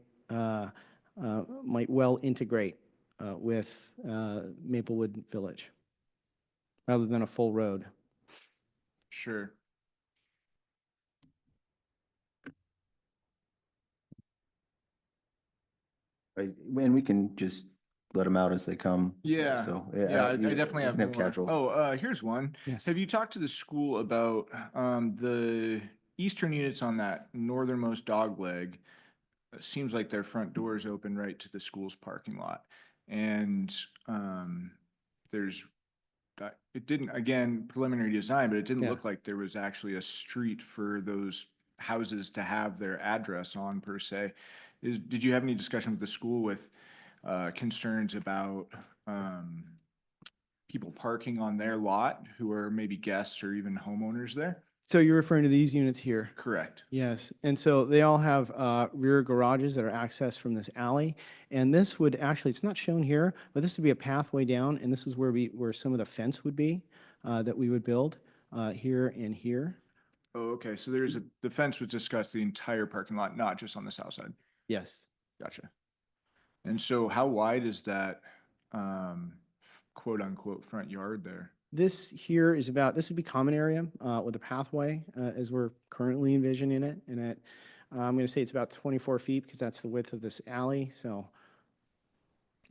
well integrate with Maplewood Village rather than a full road. Sure. And we can just let them out as they come. Yeah. So Yeah, I definitely have more. casual. Oh, here's one. Yes. Have you talked to the school about the eastern units on that northernmost dog leg? it seems like their front doors open right to the school's parking lot. And there's, it didn't, again, preliminary design, but it didn't Yeah. look like there was actually a street for those houses to have their address on per se. Did you have any discussion with the school with concerns about people parking on their lot who are maybe guests or even homeowners there? So you're referring to these units here? Correct. Yes, and so they all have rear garages that are accessed from this alley. And this would actually, it's not shown here, but this would be a pathway down, and this is where some of the fence would be that we would build here and here. Oh, okay. So the fence was discussed the entire parking lot, not just on the south side. Yes. Gotcha. And so how wide is that quote unquote front yard there? This here is about, this would be common area with a pathway as we're currently envisioning it. And I'm going to say it's about 24 feet because that's the width of this alley. So,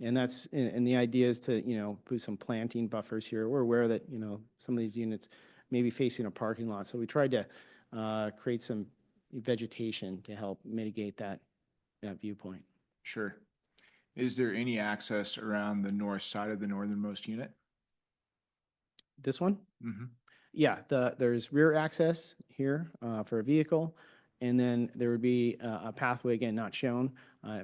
and the idea is to, put some planting buffers here. We're aware that, some of these units may be facing a parking lot. So we tried to create some vegetation to help mitigate that viewpoint. Sure. Is there any access around the north side of the northernmost unit? This one? Mm-hmm. Yeah, there's rear access here for a vehicle, and then there would be a pathway, again, not shown.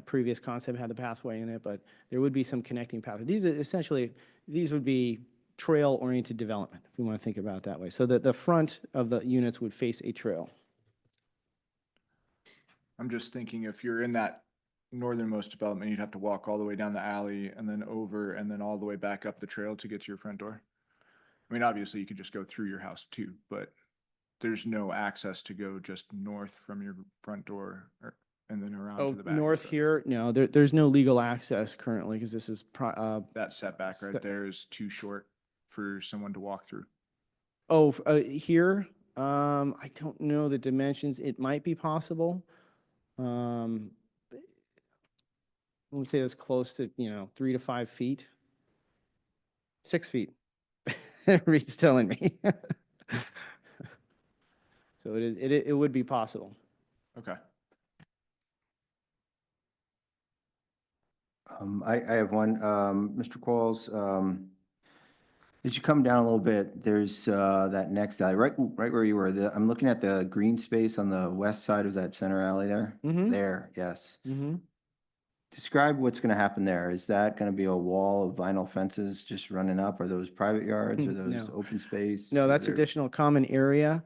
Previous concept had the pathway in it, but there would be some connecting pathway. These would be trail-oriented development, if we want to think about it that way. So that the front of the units would face a trail. I'm just thinking if you're in that northernmost development, you'd have to walk all the way down the alley and then over and then all the way back up the trail to get to your front door. I mean, obviously you could just go through your house too, but there's no access to go just north from your front door and then around to the back. North here? No, there's no legal access currently because this is that setback right there is too short for someone to walk through. Here, I don't know the dimensions. It might be possible. I would say it's close to, 3 to 5 feet. 6 feet. Reed's telling me. So it would be possible. Okay. I have one, Mr. Qualls, as you come down a little bit, there's that next alley, right where you were. I'm looking at the green space on the west side of that center alley there. Mhm. There, yes. Mm-hmm. Describe what's going to happen there. Is that going to be a wall of vinyl fences just running up? Are those private yards? Are those No. open space? No, Is that's there- additional common area.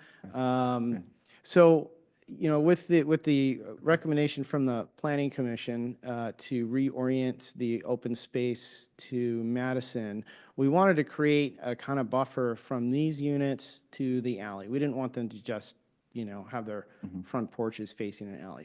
So, with the recommendation from the Planning Commission to reorient the open space to Madison, we wanted to create a kind of buffer from these units to the alley. We didn't want them to just, have their front porches facing an alley.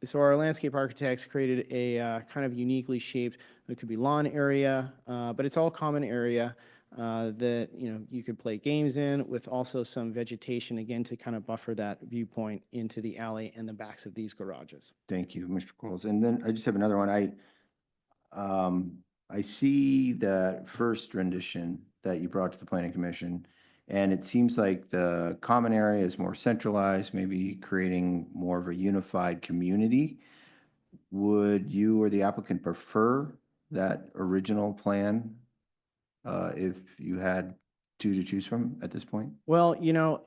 So our landscape architects created a kind of uniquely shaped, it could be lawn area, but it's all common area that, you could play games in with also some vegetation, again, to kind of buffer that viewpoint into the alley and the backs of these garages. Thank you, Mr. Qualls. And then I just have another one. I see that first rendition that you brought to the Planning Commission, and it seems like the common area is more centralized, maybe creating more of a unified community. Would you or the applicant prefer that original plan if you had two to choose from at this point? Well,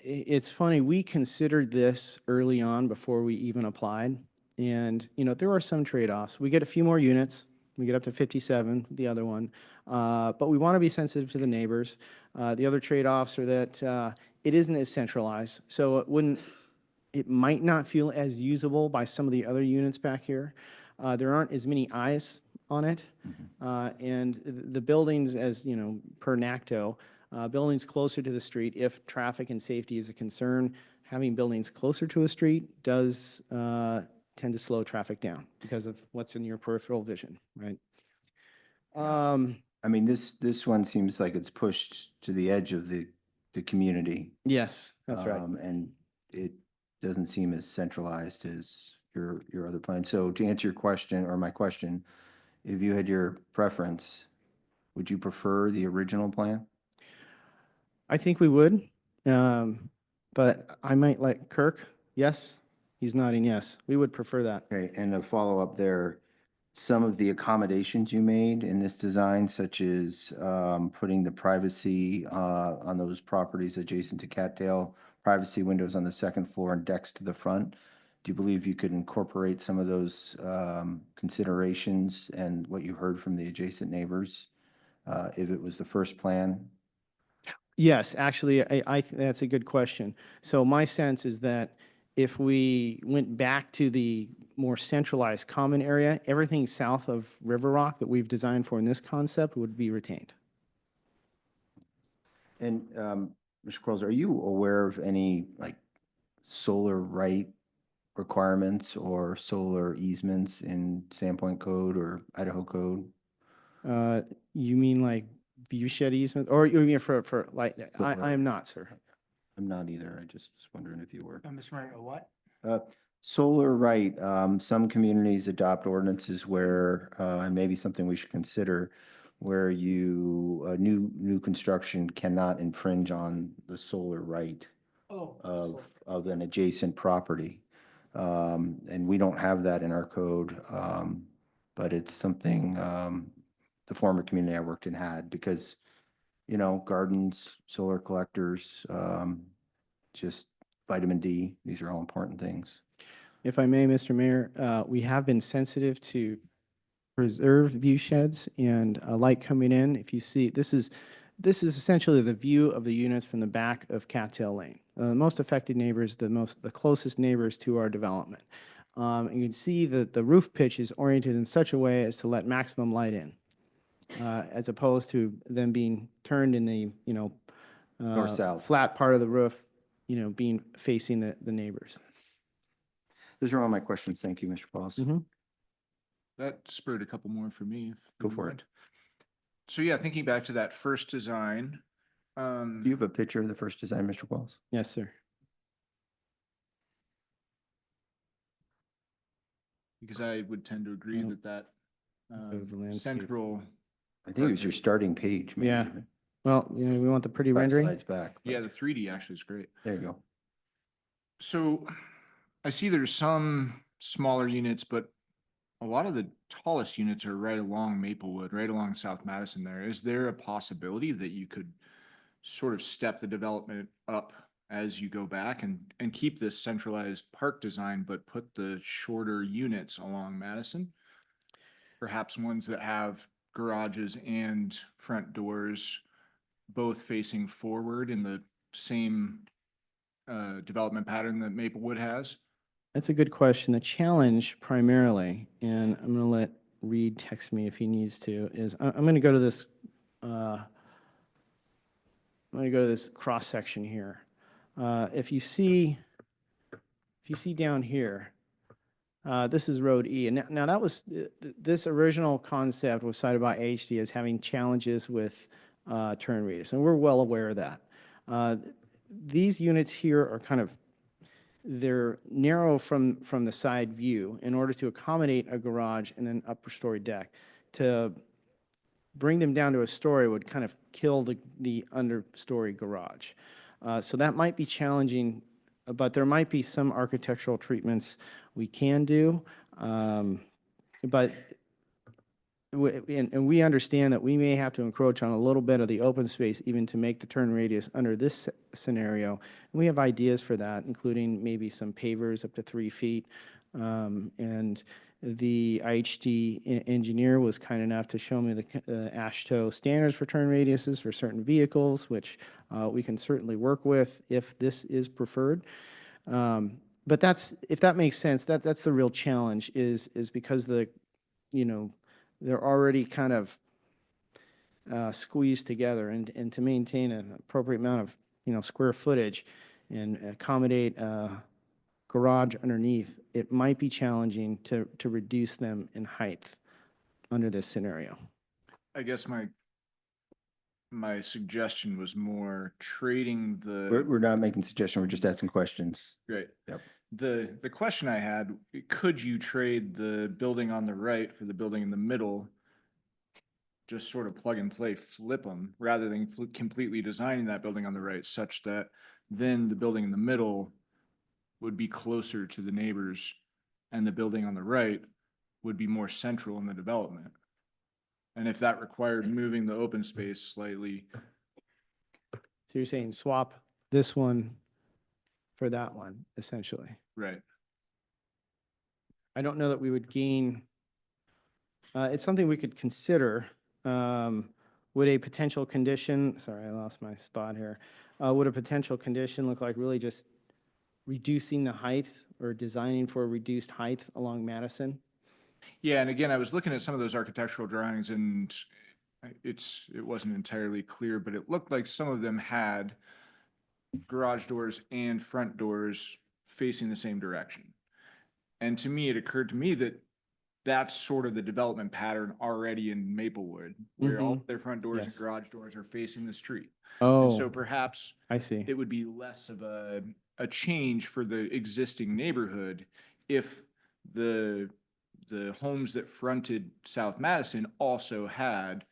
it's funny, we considered this early on before we even applied. And, there are some trade-offs. We get a few more units. We get up to 57, the other one. But we want to be sensitive to the neighbors. The other trade-offs are that it isn't as centralized. So it might not feel as usable by some of the other units back here. There aren't as many eyes on it. And the buildings, as per NACTO, buildings closer to the street, if traffic and safety is a concern, having buildings closer to a street does tend to slow traffic down because of what's in your peripheral vision, right? I mean, this one seems like it's pushed to the edge of the community. Yes, that's right. And it doesn't seem as centralized as your other plan. So to answer your question, or my question, if you had your preference, would you prefer the original plan? I think we would, but I might let Kirk, yes? He's nodding yes. We would prefer that. Okay, and a follow-up there, some of the accommodations you made in this design, such as putting the privacy on those properties adjacent to Cattail, privacy windows on the second floor and decks to the front. Do you believe you could incorporate some of those considerations and what you heard from the adjacent neighbors if it was the first plan? Yes, actually, that's a good question. So my sense is that if we went back to the more centralized common area, everything south of River Rock that we've designed for in this concept would be retained. And Mr. Quarles, are you aware of any like solar right requirements or solar easements in Sandpoint code or Idaho code? You mean like view shed easement, or you mean for like, I am not, sir. I'm not either. I just was wondering if you were. Mr. Mayor, a what? Solar right, some communities adopt ordinances where, and maybe something we should consider, where new construction cannot infringe on the solar right of an adjacent property. And we don't have that in our code, but it's something, the former community I worked in had, because, gardens, solar collectors, just vitamin D, these are all important things. If I may, Mr. Mayor, we have been sensitive to preserve view sheds and light coming in. If you see, this is essentially the view of the units from the back of Cattail Lane. The most affected neighbors, the closest neighbors to our development. And you can see that the roof pitch is oriented in such a way as to let maximum light in, as opposed to them being turned in the North-south. flat part of the roof, being facing the neighbors. Those are all my questions. Thank you, Mr. Pauls. That spurred a couple more for me. Go for it. So yeah, thinking back to that first design. Do you have a picture of the first design, Mr. Pauls? Yes, sir. Because I would tend to agree that the landscape. central. I think it was your starting page. Maybe Yeah. even. Well, we want the pretty 5 rendering. slides back. Yeah, the 3D actually is great. There you go. So I see there's some smaller units, but a lot of the tallest units are right along Maplewood, right along South Madison there. Is there a possibility that you could sort of step the development up as you go back and keep this centralized park design, but put the shorter units along Madison? Perhaps ones that have garages and front doors both facing forward in the same development pattern that Maplewood has? That's a good question. The challenge primarily, and I'm going to let Reed text me if he needs to, is I'm going to go to this. I'm going to go to this cross section here. If you see down here, this is Road E, and now that was this original concept was cited by HD as having challenges with turn radius, and we're well aware of that. These units here are they're narrow from the side view in order to accommodate a garage and an upper story deck. To bring them down to a story would kind of kill the understory garage. So that might be challenging, but there might be some architectural treatments we can do. But we understand that we may have to encroach on a little bit of the open space even to make the turn radius under this scenario. And we have ideas for that, including maybe some pavers up to 3 feet. And the IHD engineer was kind enough to show me the AASHTO standards for turn radiuses for certain vehicles, which we can certainly work with if this is preferred. But if that makes sense, that's the real challenge is because they're already kind of squeezed together, and to maintain an appropriate amount of square footage and accommodate garage underneath, it might be challenging to reduce them in height under this scenario. I guess my suggestion was more trading the. We're not making suggestions. We're just asking questions. Great. Yep. The question I had, could you trade the building on the right for the building in the middle? Just sort of plug and play, flip them, rather than completely designing that building on the right, such that then the building in the middle would be closer to the neighbors, and the building on the right would be more central in the development. And if that required moving the open space slightly, So you're saying swap this one for that one, essentially. right? I don't know that we would gain, it's something we could consider. Would a potential condition, sorry, I lost my spot here. Would a potential condition look like really just reducing the height or designing for a reduced height along Madison? Yeah, and again, I was looking at some of those architectural drawings, and it wasn't entirely clear, but it looked like some of them had garage doors and front doors facing the same direction. And to me, it occurred to me that that's sort of the development pattern already in Maplewood, where all Mhm. their front doors and Yes. garage doors are facing the street. Oh. And so perhaps I see. it would be less of a change for the existing neighborhood if the homes that fronted South Madison also had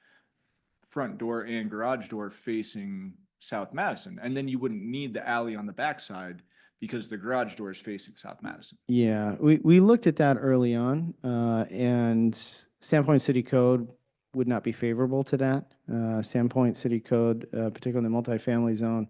front door and garage door facing South Madison. And then you wouldn't need the alley on the backside because the garage door is facing South Madison. Yeah, we looked at that early on, and Sandpoint City Code would not be favorable to that. Sandpoint City Code, particularly in the multifamily zone,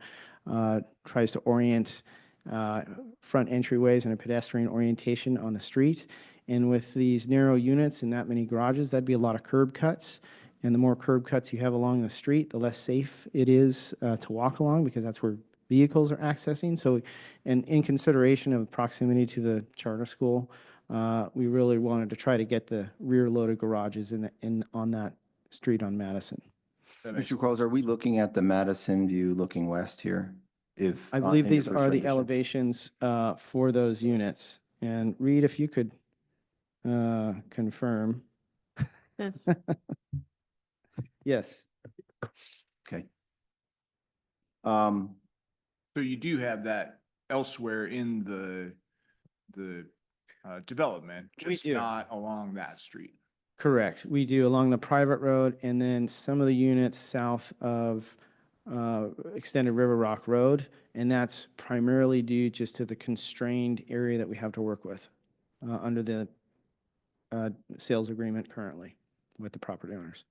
tries to orient front entryways and a pedestrian orientation on the street. And with these narrow units and that many garages, that'd be a lot of curb cuts. And the more curb cuts you have along the street, the less safe it is to walk along, because that's where vehicles are accessing. So, and in consideration of proximity to the charter school, we really wanted to try to get the rear loaded garages on that street on Madison. Mr. Qualls, are we looking at the Madison view looking west here? If I believe these are the elevations for those units. And Reed, if you could confirm. This, Yes. Okay. So you do have that elsewhere in the development, We just do. not along that street. Correct. We do along the private road, and then some of the units south of Extended River Rock Road, and that's primarily due just to the constrained area that we have to work with under the sales agreement currently with the property owners.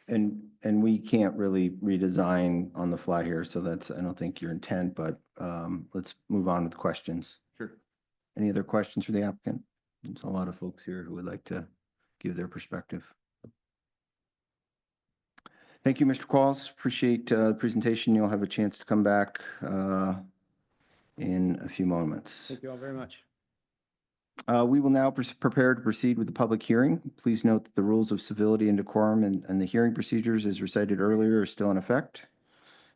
And we can't really redesign on the fly here, so that's, I don't think your intent, but let's move on with questions. Sure. Any other questions for the applicant? There's a lot of folks here who would like to give their perspective. Thank you, Mr. Qualls. Appreciate the presentation. You'll have a chance to come back in a few moments. Thank you all very much. We will now prepare to proceed with the public hearing. Please note that the rules of civility and decorum and the hearing procedures as recited earlier are still in effect.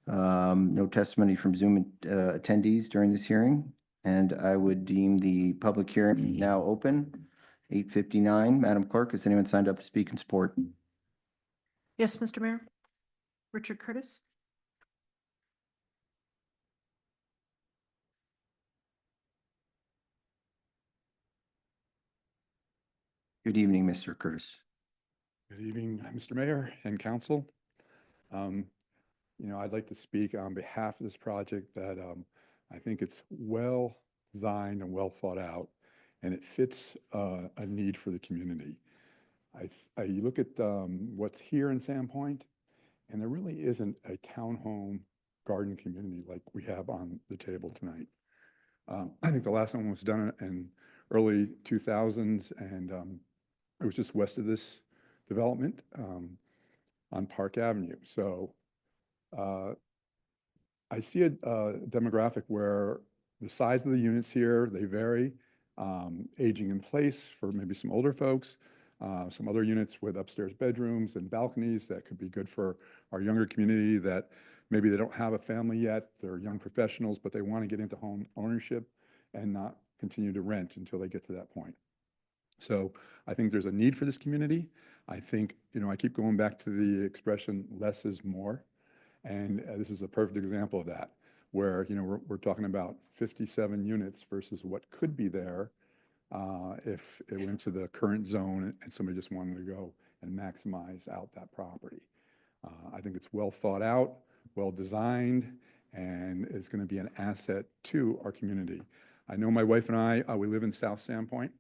No testimony from Zoom attendees during this hearing, and I would deem the public hearing now open. 8:59. Madam Clerk, has anyone signed up to speak in support? Yes, Mr. Mayor. Richard Curtis. Good evening, Mr. Curtis. Good evening, Mr. Mayor and Council. I'd like to speak on behalf of this project that I think it's well designed and well thought out, and it fits a need for the community. I look at what's here in Sandpoint, and there really isn't a townhome garden community like we have on the table tonight. I think the last one was done in early 2000s, and it was just west of this development on Park Avenue. So I see a demographic where the size of the units here, they vary, aging in place for maybe some older folks, some other units with upstairs bedrooms and balconies that could be good for our younger community that maybe they don't have a family yet, they're young professionals, but they want to get into home ownership and not continue to rent until they get to that point. So I think there's a need for this community. I think, I keep going back to the expression, less is more. And this is a perfect example of that, where, we're talking about 57 units versus what could be there if it went to the current zone and somebody just wanted to go and maximize out that property. I think it's well thought out, well designed, and is going to be an asset to our community. I know my wife and I, we live in South Sandpoint,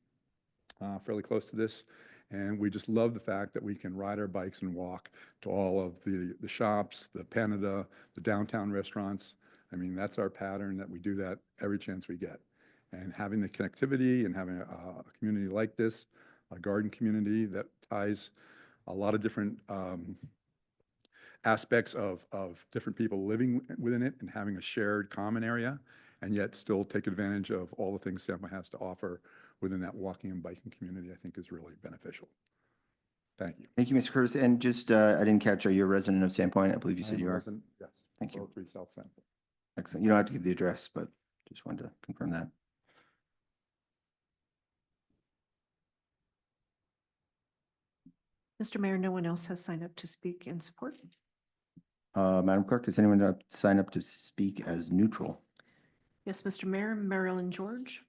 fairly close to this. And we just love the fact that we can ride our bikes and walk to all of the shops, the Canada, the downtown restaurants. I mean, that's our pattern, that we do that every chance we get. And having the connectivity and having a community like this, a garden community that ties a lot of different aspects of different people living within it and having a shared common area, and yet still take advantage of all the things Sandpoint has to offer within that walking and biking community, I think is really beneficial. Thank you. Thank you, Mr. Curtis. And just, I didn't catch, are you a resident of Sandpoint? I believe you I said am a you are. resident, yes. Thank you. 403 South Sandpoint. Excellent. You don't have to give the address, but just wanted to confirm that. Mr. Mayor, no one else has signed up to speak in support. Madam Clerk, has anyone signed up to speak as neutral? Yes, Mr. Mayor, Marilyn George.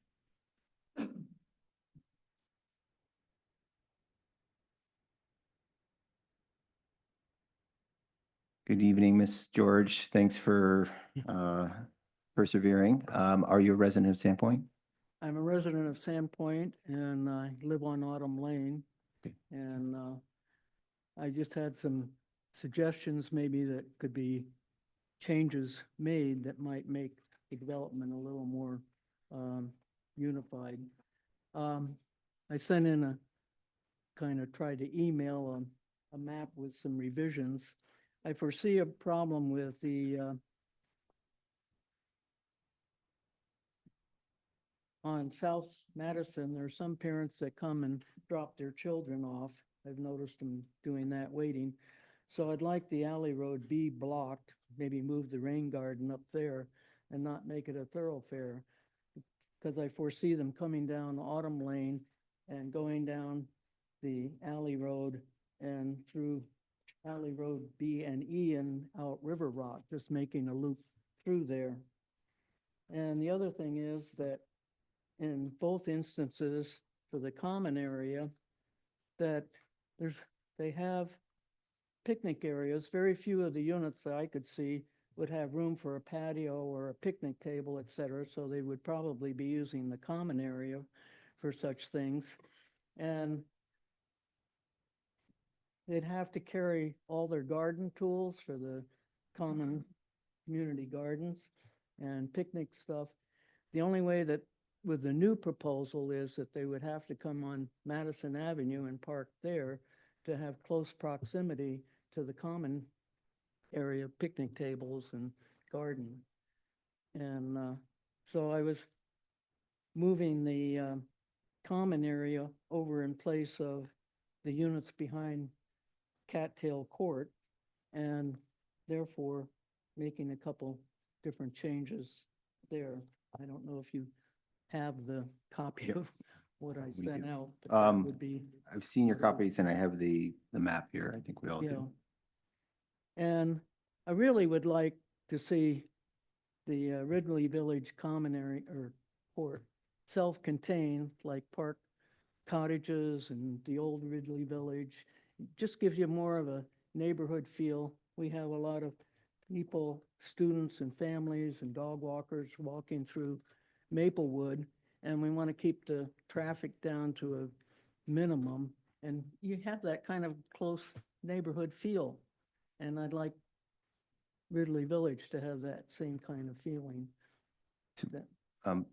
Good evening, Ms. George. Thanks for persevering. Are you a resident of Sandpoint? I'm a resident of Sandpoint and I live on Autumn Lane. Okay. And I just had some suggestions maybe that could be changes made that might make the development a little more unified. I sent in a kind of tried to email a map with some revisions. I foresee a problem with the on South Madison, there are some parents that come and drop their children off. I've noticed them doing that waiting. So I'd like the alley road be blocked, maybe move the rain garden up there and not make it a thoroughfare. Because I foresee them coming down Autumn Lane and going down the alley road and through alley road B and E and out River Rock, just making a loop through there. And the other thing is that in both instances for the common area, that they have picnic areas. Very few of the units that I could see would have room for a patio or a picnic table, et cetera. So they would probably be using the common area for such things. And they'd have to carry all their garden tools for the common community gardens and picnic stuff. The only way that with the new proposal is that they would have to come on Madison Avenue and park there to have close proximity to the common area, picnic tables and garden. And so I was moving the common area over in place of the units behind Cattail Court and therefore making a couple different changes there. I don't know if you have the copy of what I We sent do. out, but that would be. I've seen your copies and I have the map here. I think we all do. And I really would like to see the Ridley Village common area or court self-contained, like park cottages and the old Ridley Village. It just gives you more of a neighborhood feel. We have a lot of people, students and families and dog walkers walking through Maplewood, and we want to keep the traffic down to a minimum. And you have that kind of close neighborhood feel. And I'd like Ridley Village to have that same kind of feeling.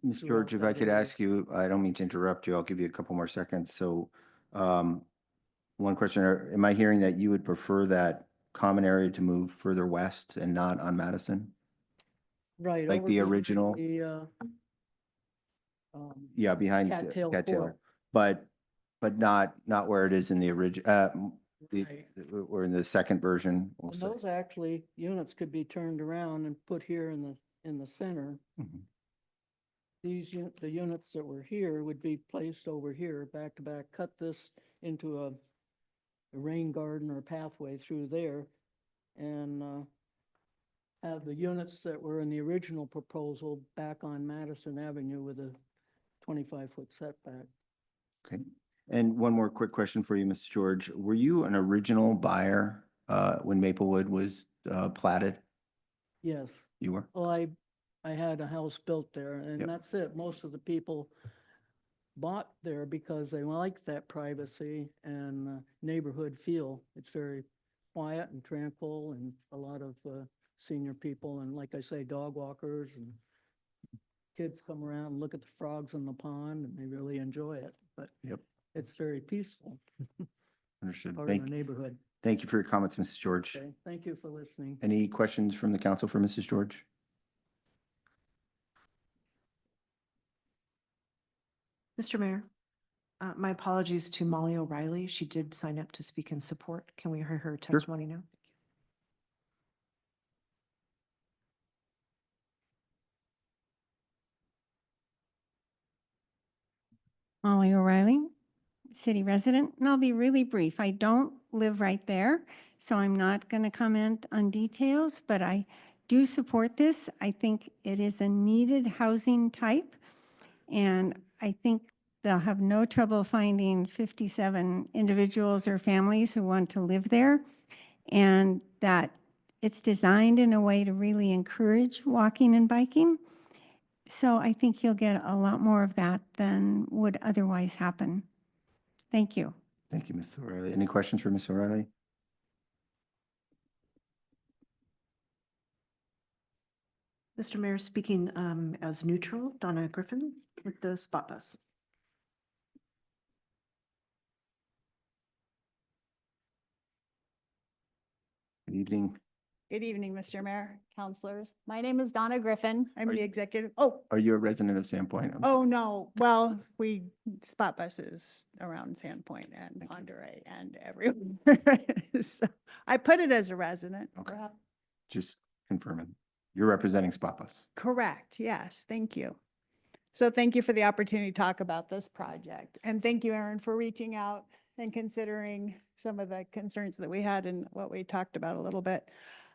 Ms. throughout George, if I that could area. ask you, I don't mean to interrupt you, I'll give you a couple more seconds. So one question, am I hearing that you would prefer that common area to move further west and not on Madison? Right. Like over the behind original? the, Yeah, behind Cattail Cattail, Court. but not where it is in the original, Right. or in the second version, we'll And say. those actually, units could be turned around and put here in the center. Mhm. The units that were here would be placed over here, back to back, cut this into a rain garden or pathway through there. And have the units that were in the original proposal back on Madison Avenue with a 25-foot setback. Okay. And one more quick question for you, Mr. George. Were you an original buyer when Maplewood was platted? Yes. You were? Well, I I had a house built there, Yep. and that's it. Most of the people bought there because they like that privacy and neighborhood feel. It's very quiet and tranquil, and a lot of senior people, and like I say, dog walkers and kids come around and look at the frogs in the pond, and they really enjoy it. But Yep. it's very peaceful, Understood. part of the neighborhood. Thank you for your comments, Mrs. George. Okay, thank you for listening. Any questions from the council for Mrs. George? Mr. Mayor, my apologies to Molly O'Reilly. She did sign up to speak in support. Can we hear her testimony now? Molly O'Reilly, city resident, and I'll be really brief. I don't live right there, so I'm not going to comment on details, but I do support this. I think it is a needed housing type, and I think they'll have no trouble finding 57 individuals or families who want to live there, and that it's designed in a way to really encourage walking and biking. So I think you'll get a lot more of that than would otherwise happen. Thank you. Thank you, Ms. O'Reilly. Any questions for Ms. O'Reilly? Mr. Mayor, speaking as neutral, Donna Griffin with the Spot Bus. Good evening. Good evening, Mr. Mayor, councilors. My name is Donna Griffin. I'm Are the you- executive. Are you a resident of Sandpoint? Oh, no. Well, we spot buses around Sandpoint and Ponderay and everywhere. So I put it as a resident. Okay. perhaps. Just confirming. You're representing Spot Bus. Correct. Yes. Thank you. So thank you for the opportunity to talk about this project. And thank you, Aaron, for reaching out and considering some of the concerns that we had and what we talked about a little bit.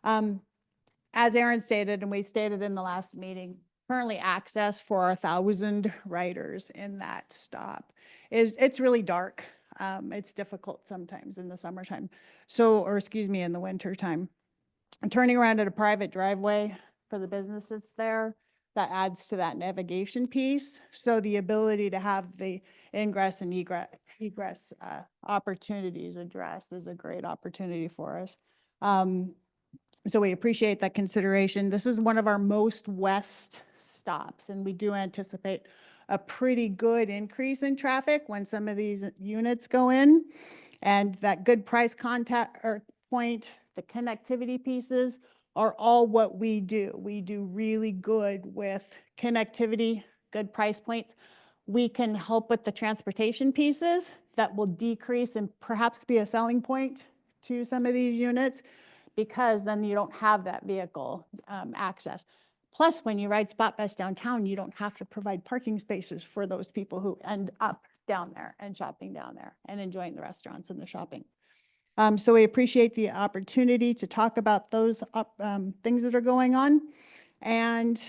As Aaron stated, and we stated in the last meeting, currently access for our 1,000 riders in that stop it's really dark. It's difficult sometimes in the summertime. So, or excuse me, in the winter time. And turning around at a private driveway for the businesses there, that adds to that navigation piece. So the ability to have the ingress and egress opportunities addressed is a great opportunity for us. So we appreciate that consideration. This is one of our most west stops, and we do anticipate a pretty good increase in traffic when some of these units go in. And that good price contact or point, the connectivity pieces are all what we do. We do really good with connectivity, good price points. We can help with the transportation pieces that will decrease and perhaps be a selling point to some of these units, because then you don't have that vehicle access. Plus, when you ride Spot Bus downtown, you don't have to provide parking spaces for those people who end up down there and shopping down there and enjoying the restaurants and the shopping. So we appreciate the opportunity to talk about those things that are going on. And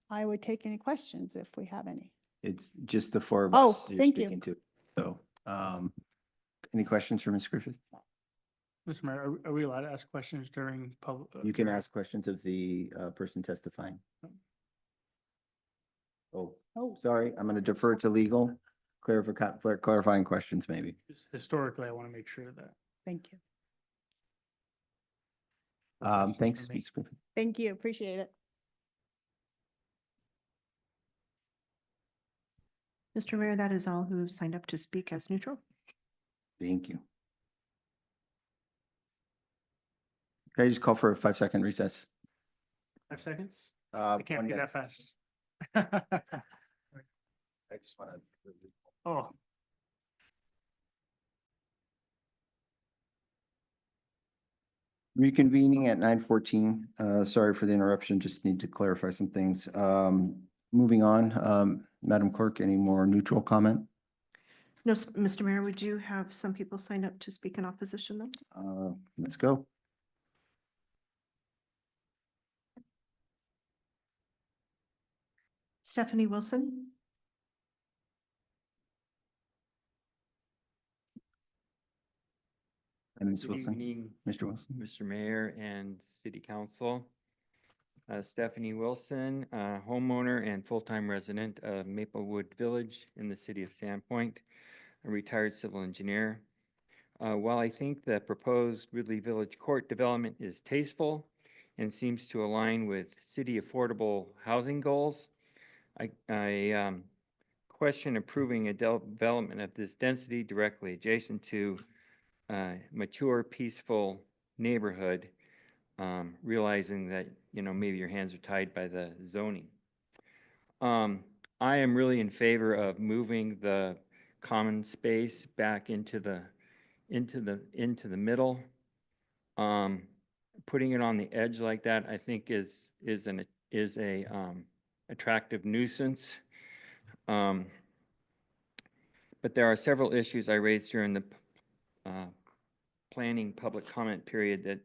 I would take any questions if we have any. It's just the four of Oh, us you're thank you. speaking to. So, any questions for Ms. Griffith? Mr. Mayor, are we allowed to ask questions during public? You can ask questions of the person testifying. Oh, sorry, I'm going to defer to legal. Clarifying questions, maybe. Historically, I want to make sure that. Thank you. Thanks, Ms. Griffith. Thank you. Appreciate it. Mr. Mayor, that is all who signed up to speak as neutral. Thank you. Can I just call for a 5-second recess? 5 seconds? I can't 1 be minute. that fast. I just want to. Oh. Reconvening at 9:14. Sorry for the interruption, just need to clarify some things. Moving on, Madam Clerk, any more neutral comment? No, Mr. Mayor, we do have some people signed up to speak in opposition though. Let's go. Stephanie Wilson. And Ms. Good Wilson. evening, Mr. Wilson. Mr. Mayor and City Council. Stephanie Wilson, homeowner and full-time resident of Maplewood Village in the city of Sandpoint, a retired civil engineer. While I think the proposed Ridley Village Court development is tasteful and seems to align with city affordable housing goals, I question approving a development of this density directly adjacent to mature, peaceful neighborhood, realizing that, maybe your hands are tied by the zoning. I am really in favor of moving the common space back into the middle. Putting it on the edge like that, I think is a attractive nuisance. But there are several issues I raised during the planning public comment period that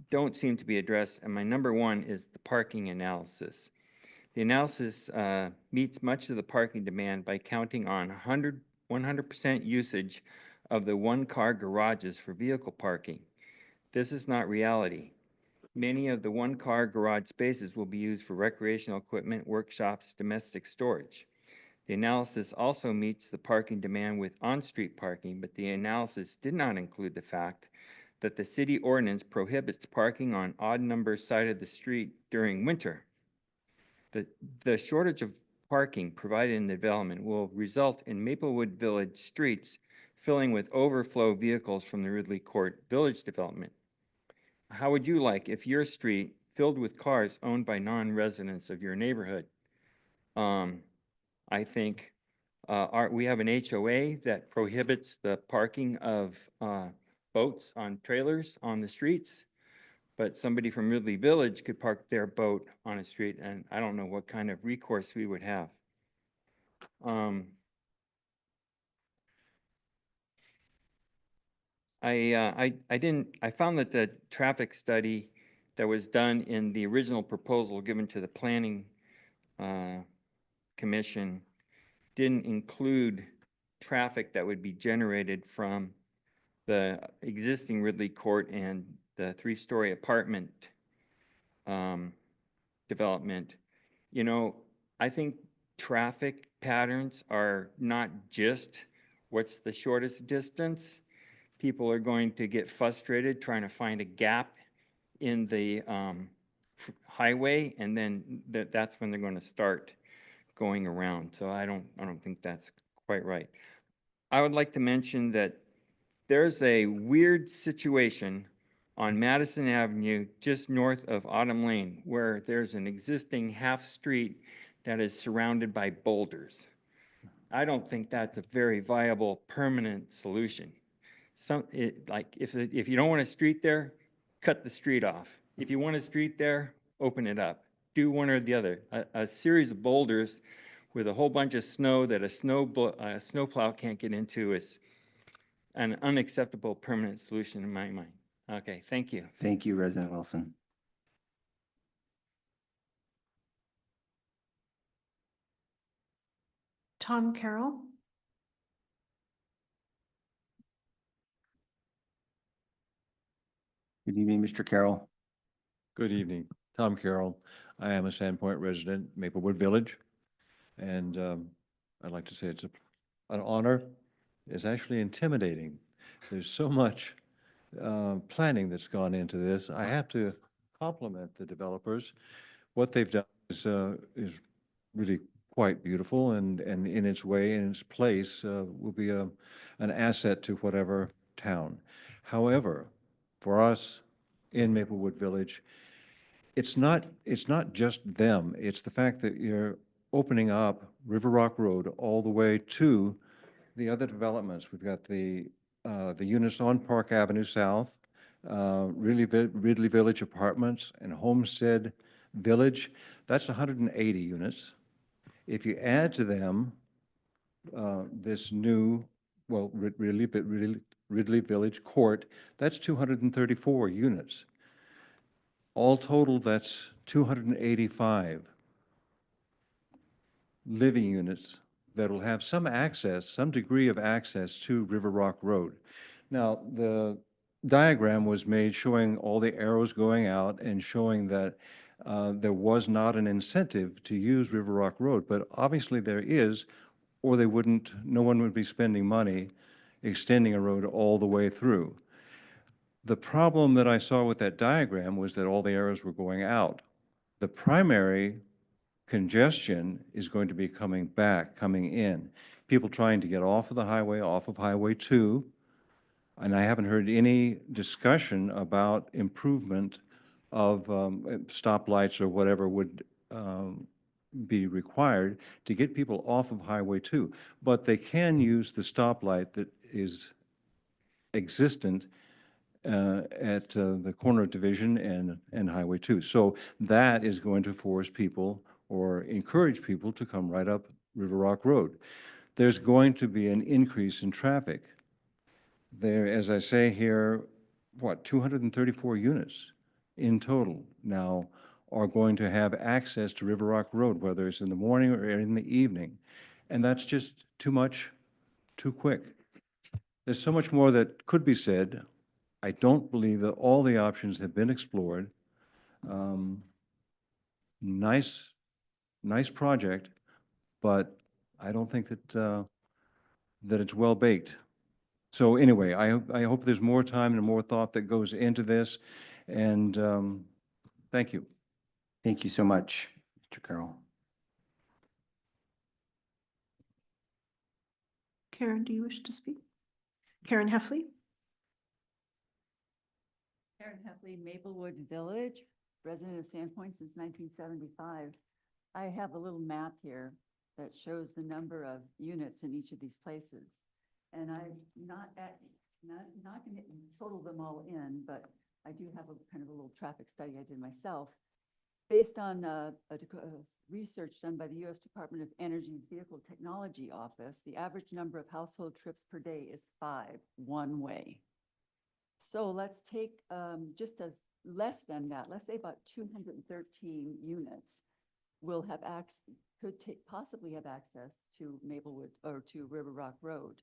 don't seem to be addressed, and my number one is the parking analysis. The analysis meets much of the parking demand by counting on 100% usage of the one-car garages for vehicle parking. This is not reality. Many of the one-car garage spaces will be used for recreational equipment, workshops, domestic storage. The analysis also meets the parking demand with on-street parking, but the analysis did not include the fact that the city ordinance prohibits parking on odd-number side of the street during winter. The shortage of parking provided in the development will result in Maplewood Village streets filling with overflow vehicles from the Ridley Court Village development. How would you like if your street filled with cars owned by non-residents of your neighborhood? I think we have an HOA that prohibits the parking of boats on trailers on the streets, but somebody from Ridley Village could park their boat on a street, and I don't know what kind of recourse we would have. I found that the traffic study that was done in the original proposal given to the planning commission didn't include traffic that would be generated from the existing Ridley Court and the three-story apartment development. I think traffic patterns are not just what's the shortest distance. People are going to get frustrated trying to find a gap in the highway, and then that's when they're going to start going around. So I don't think that's quite right. I would like to mention that there's a weird situation on Madison Avenue just north of Autumn Lane where there's an existing half street that is surrounded by boulders. I don't think that's a very viable permanent solution. If you don't want a street there, cut the street off. If you want a street there, open it up. Do one or the other. A series of boulders with a whole bunch of snow that a snowplow can't get into is an unacceptable permanent solution in my mind. Okay, thank you. Thank you, Resident Wilson. Tom Carroll. Good evening, Mr. Carroll. Good evening. Tom Carroll. I am a Sandpoint resident, Maplewood Village. And I'd like to say it's an honor. It's actually intimidating. There's so much planning that's gone into this. I have to compliment the developers. What they've done is really quite beautiful, and in its way, in its place, will be an asset to whatever town. However, for us in Maplewood Village, it's not just them. It's the fact that you're opening up River Rock Road all the way to the other developments. We've got the units on Park Avenue South, Ridley Village Apartments, and Homestead Village. That's 180 units. If you add to them this new, Ridley Village Court, that's 234 units. All total, that's 285 living units that will have some access, some degree of access to River Rock Road. Now, the diagram was made showing all the arrows going out and showing that there was not an incentive to use River Rock Road, but obviously there is, or they wouldn't, no one would be spending money extending a road all the way through. The problem that I saw with that diagram was that all the arrows were going out. The primary congestion is going to be coming back, coming in. People trying to get off of the highway, off of Highway 2, and I haven't heard any discussion about improvement of stoplights or whatever would be required to get people off of Highway 2. But they can use the stoplight that is existent at the corner of Division and Highway 2. So that is going to force people or encourage people to come right up River Rock Road. There's going to be an increase in traffic. There, as I say here, what, 234 units in total now are going to have access to River Rock Road, whether it's in the morning or in the evening. And that's just too much, too quick. There's so much more that could be said. I don't believe that all the options have been explored. Nice project, but I don't think that that it's well baked. So anyway, I hope there's more time and more thought that goes into this, and thank you. Thank you so much, Mr. Carroll. Karen, do you wish to speak? Karen Heffley? Karen Heffley, Maplewood Village, resident of Sandpoint since 1975. I have a little map here that shows the number of units in each of these places. And I'm not going to total them all in, but I do have a kind of a little traffic study I did myself. Based on research done by the U.S. Department of Energy's Vehicle Technology Office, the average number of household trips per day is 5, one way. So let's take just a less than that, let's say about 213 units will have possibly have access to Maplewood or to River Rock Road.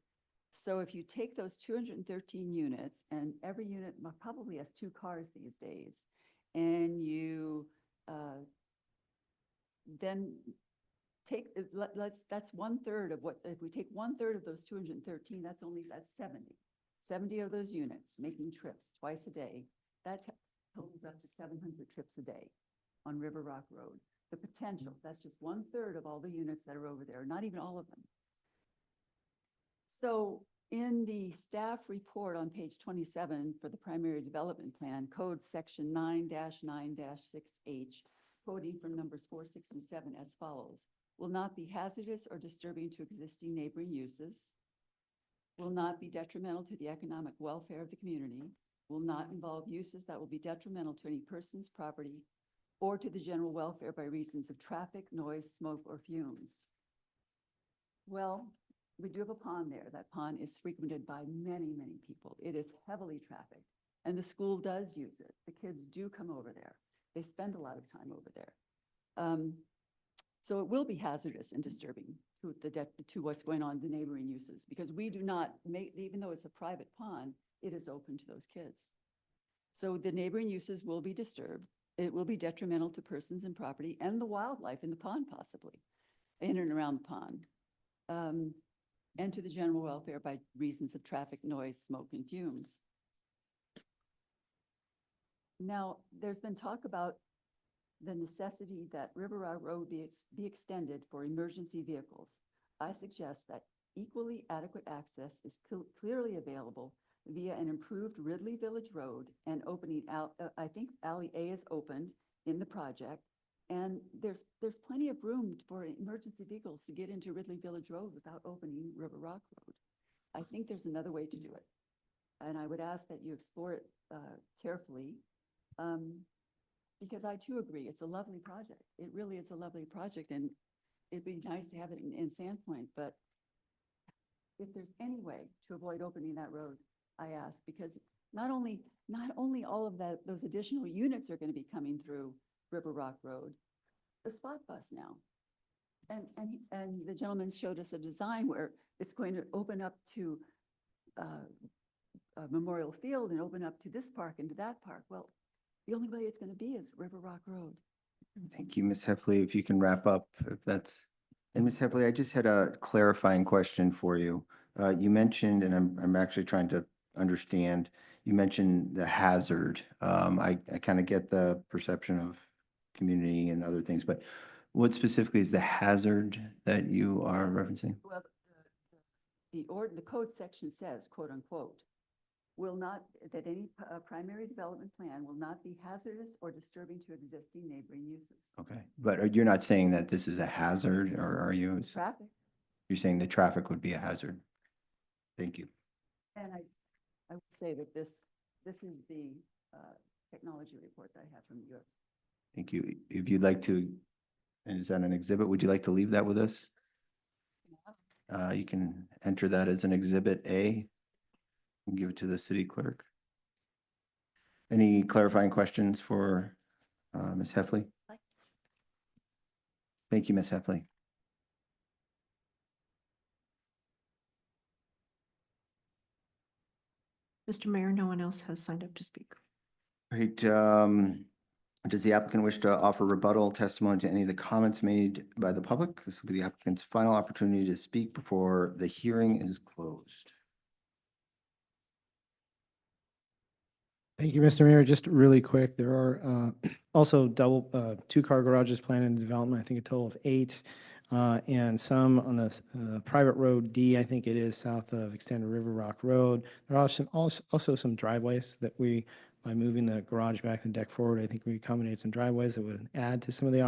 So if you take those 213 units, and every unit probably has 2 cars these days, and you then take, that's 1/3 of what, if we take 1/3 of those 213, that's 70 of those units making trips twice a day. That totals up to 700 trips a day on River Rock Road. The potential, that's just 1/3 of all the units that are over there, not even all of them. So in the staff report on page 27 for the primary development plan, code section 9-9-6H, quoting from numbers 4, 6, and 7 as follows: will not be hazardous or disturbing to existing neighboring uses, will not be detrimental to the economic welfare of the community, will not involve uses that will be detrimental to any person's property or to the general welfare by reasons of traffic, noise, smoke, or fumes. Well, we do have a pond there. That pond is frequented by many, many people. It is heavily trafficked, and the school does use it. The kids do come over there. They spend a lot of time over there. So it will be hazardous and disturbing to what's going on in the neighboring uses, because we do not make, even though it's a private pond, it is open to those kids. So the neighboring uses will be disturbed. It will be detrimental to persons and property and the wildlife in the pond, possibly, in and around the pond, and to the general welfare by reasons of traffic, noise, smoke, and fumes. Now, there's been talk about the necessity that River Rock Road be extended for emergency vehicles. I suggest that equally adequate access is clearly available via an improved Ridley Village Road and opening out, I think Alley A is opened in the project, and there's plenty of room for emergency vehicles to get into Ridley Village Road without opening River Rock Road. I think there's another way to do it, and I would ask that you explore it carefully, because I too agree, it's a lovely project. It really is a lovely project, and it'd be nice to have it in Sandpoint, but if there's any way to avoid opening that road, I ask, because not only all of those additional units are going to be coming through River Rock Road, the spot bus now. And the gentleman showed us a design where it's going to open up to Memorial Field and open up to this park and to that park. Well, the only way it's going to be is River Rock Road. Thank you, Ms. Heffley. If you can wrap up, if that's, and Ms. Heffley, I just had a clarifying question for you. You mentioned, and I'm actually trying to understand, you mentioned the hazard. I kind of get the perception of community and other things, but what specifically is the hazard that you are referencing? Well, the code section says, quote unquote, will not, that any primary development plan will not be hazardous or disturbing to existing neighboring uses. Okay, but you're not saying that this is a hazard, or are you? Traffic. You're saying the traffic would be a hazard? Thank you. And I would say that this is the technology report that I have from the US. Thank you. If you'd like to, and is that an exhibit? Would you like to leave that with us? You can enter that as an Exhibit A and give it to the city clerk. Any clarifying questions for Ms. Heffley? Thank you, Ms. Heffley. Mr. Mayor, no one else has signed up to speak. Great. Does the applicant wish to offer rebuttal testimony to any of the comments made by the public? This will be the applicant's final opportunity to speak before the hearing is closed. Thank you, Mr. Mayor. Just really quick, there are also two-car garages planned in development, I think a total of 8, and some on the private road D, I think it is, south of Extended River Rock Road. There are also some driveways that by moving the garage back and deck forward, I think we accommodate some driveways that would add to some of the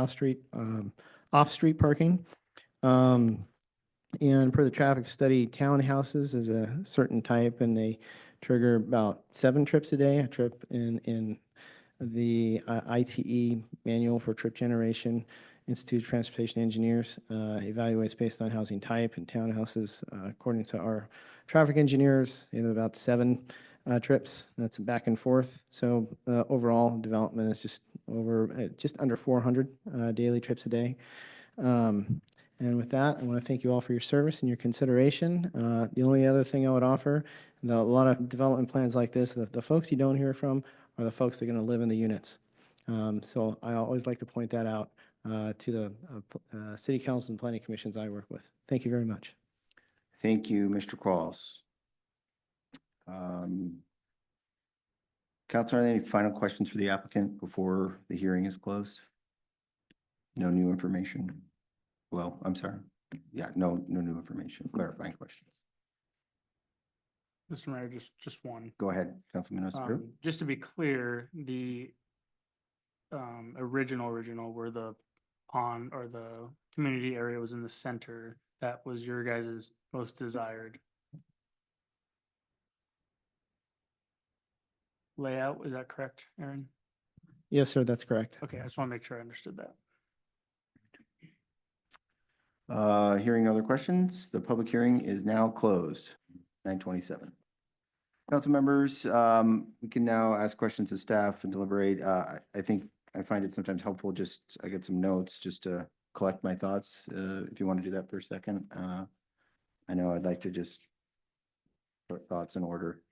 off-street parking. And per the traffic study, townhouses is a certain type, and they trigger about 7 trips a day. A trip in the ITE manual for trip generation, Institute of Transportation Engineers evaluates based on housing type, and townhouses, according to our traffic engineers, about 7 trips. That's back and forth. So overall development is just under 400 daily trips a day. And with that, I want to thank you all for your service and your consideration. The only other thing I would offer, a lot of development plans like this, the folks you don't hear from are the folks that are going to live in the units. So I always like to point that out to the city councils and planning commissions I work with. Thank you very much. Thank you, Mr. Qualls. Councilor, are there any final questions for the applicant before the hearing is closed? No new information? Well, I'm sorry. Yeah, no new information. Clarifying questions. Mr. Mayor, just one. Go ahead, Councilman Osaru. Just to be clear, the original where the pond or the community area was in the center, that was your guys' most desired layout. Is that correct, Aaron? Yes, sir, that's correct. Okay, I just want to make sure I understood that. Hearing no other questions, the public hearing is now closed, 9:27. Council members, we can now ask questions of staff and deliberate. I find it sometimes helpful I get some notes just to collect my thoughts, if you want to do that for a second. I know I'd like to just put thoughts in order.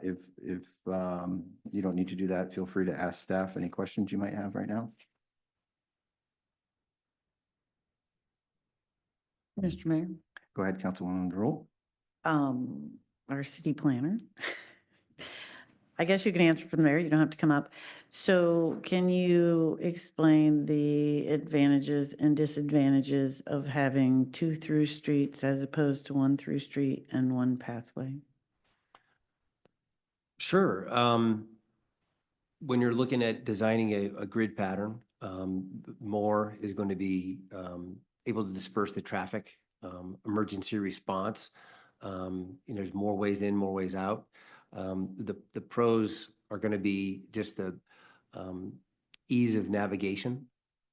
If you don't need to do that, feel free to ask staff any questions you might have right now. Mr. Mayor, Go ahead, Councilwoman Rule. our city planner. I guess you can answer from there. You don't have to come up. So can you explain the advantages and disadvantages of having 2 through streets as opposed to 1 through street and 1 pathway? Sure. When you're looking at designing a grid pattern, more is going to be able to disperse the traffic, emergency response. There's more ways in, more ways out. The pros are going to be just the ease of navigation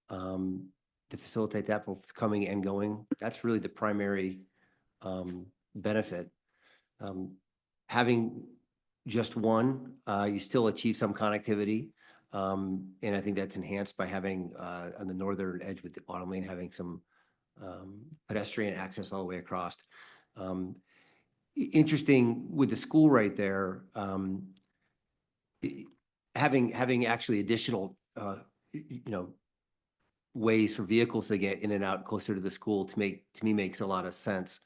to facilitate that both coming and going. That's really the primary benefit. Having just one, you still achieve some connectivity. And I think that's enhanced by having on the northern edge with the auto lane, having some pedestrian access all the way across. Interesting with the school right there, having actually additional ways for vehicles to get in and out closer to the school to me makes a lot of sense.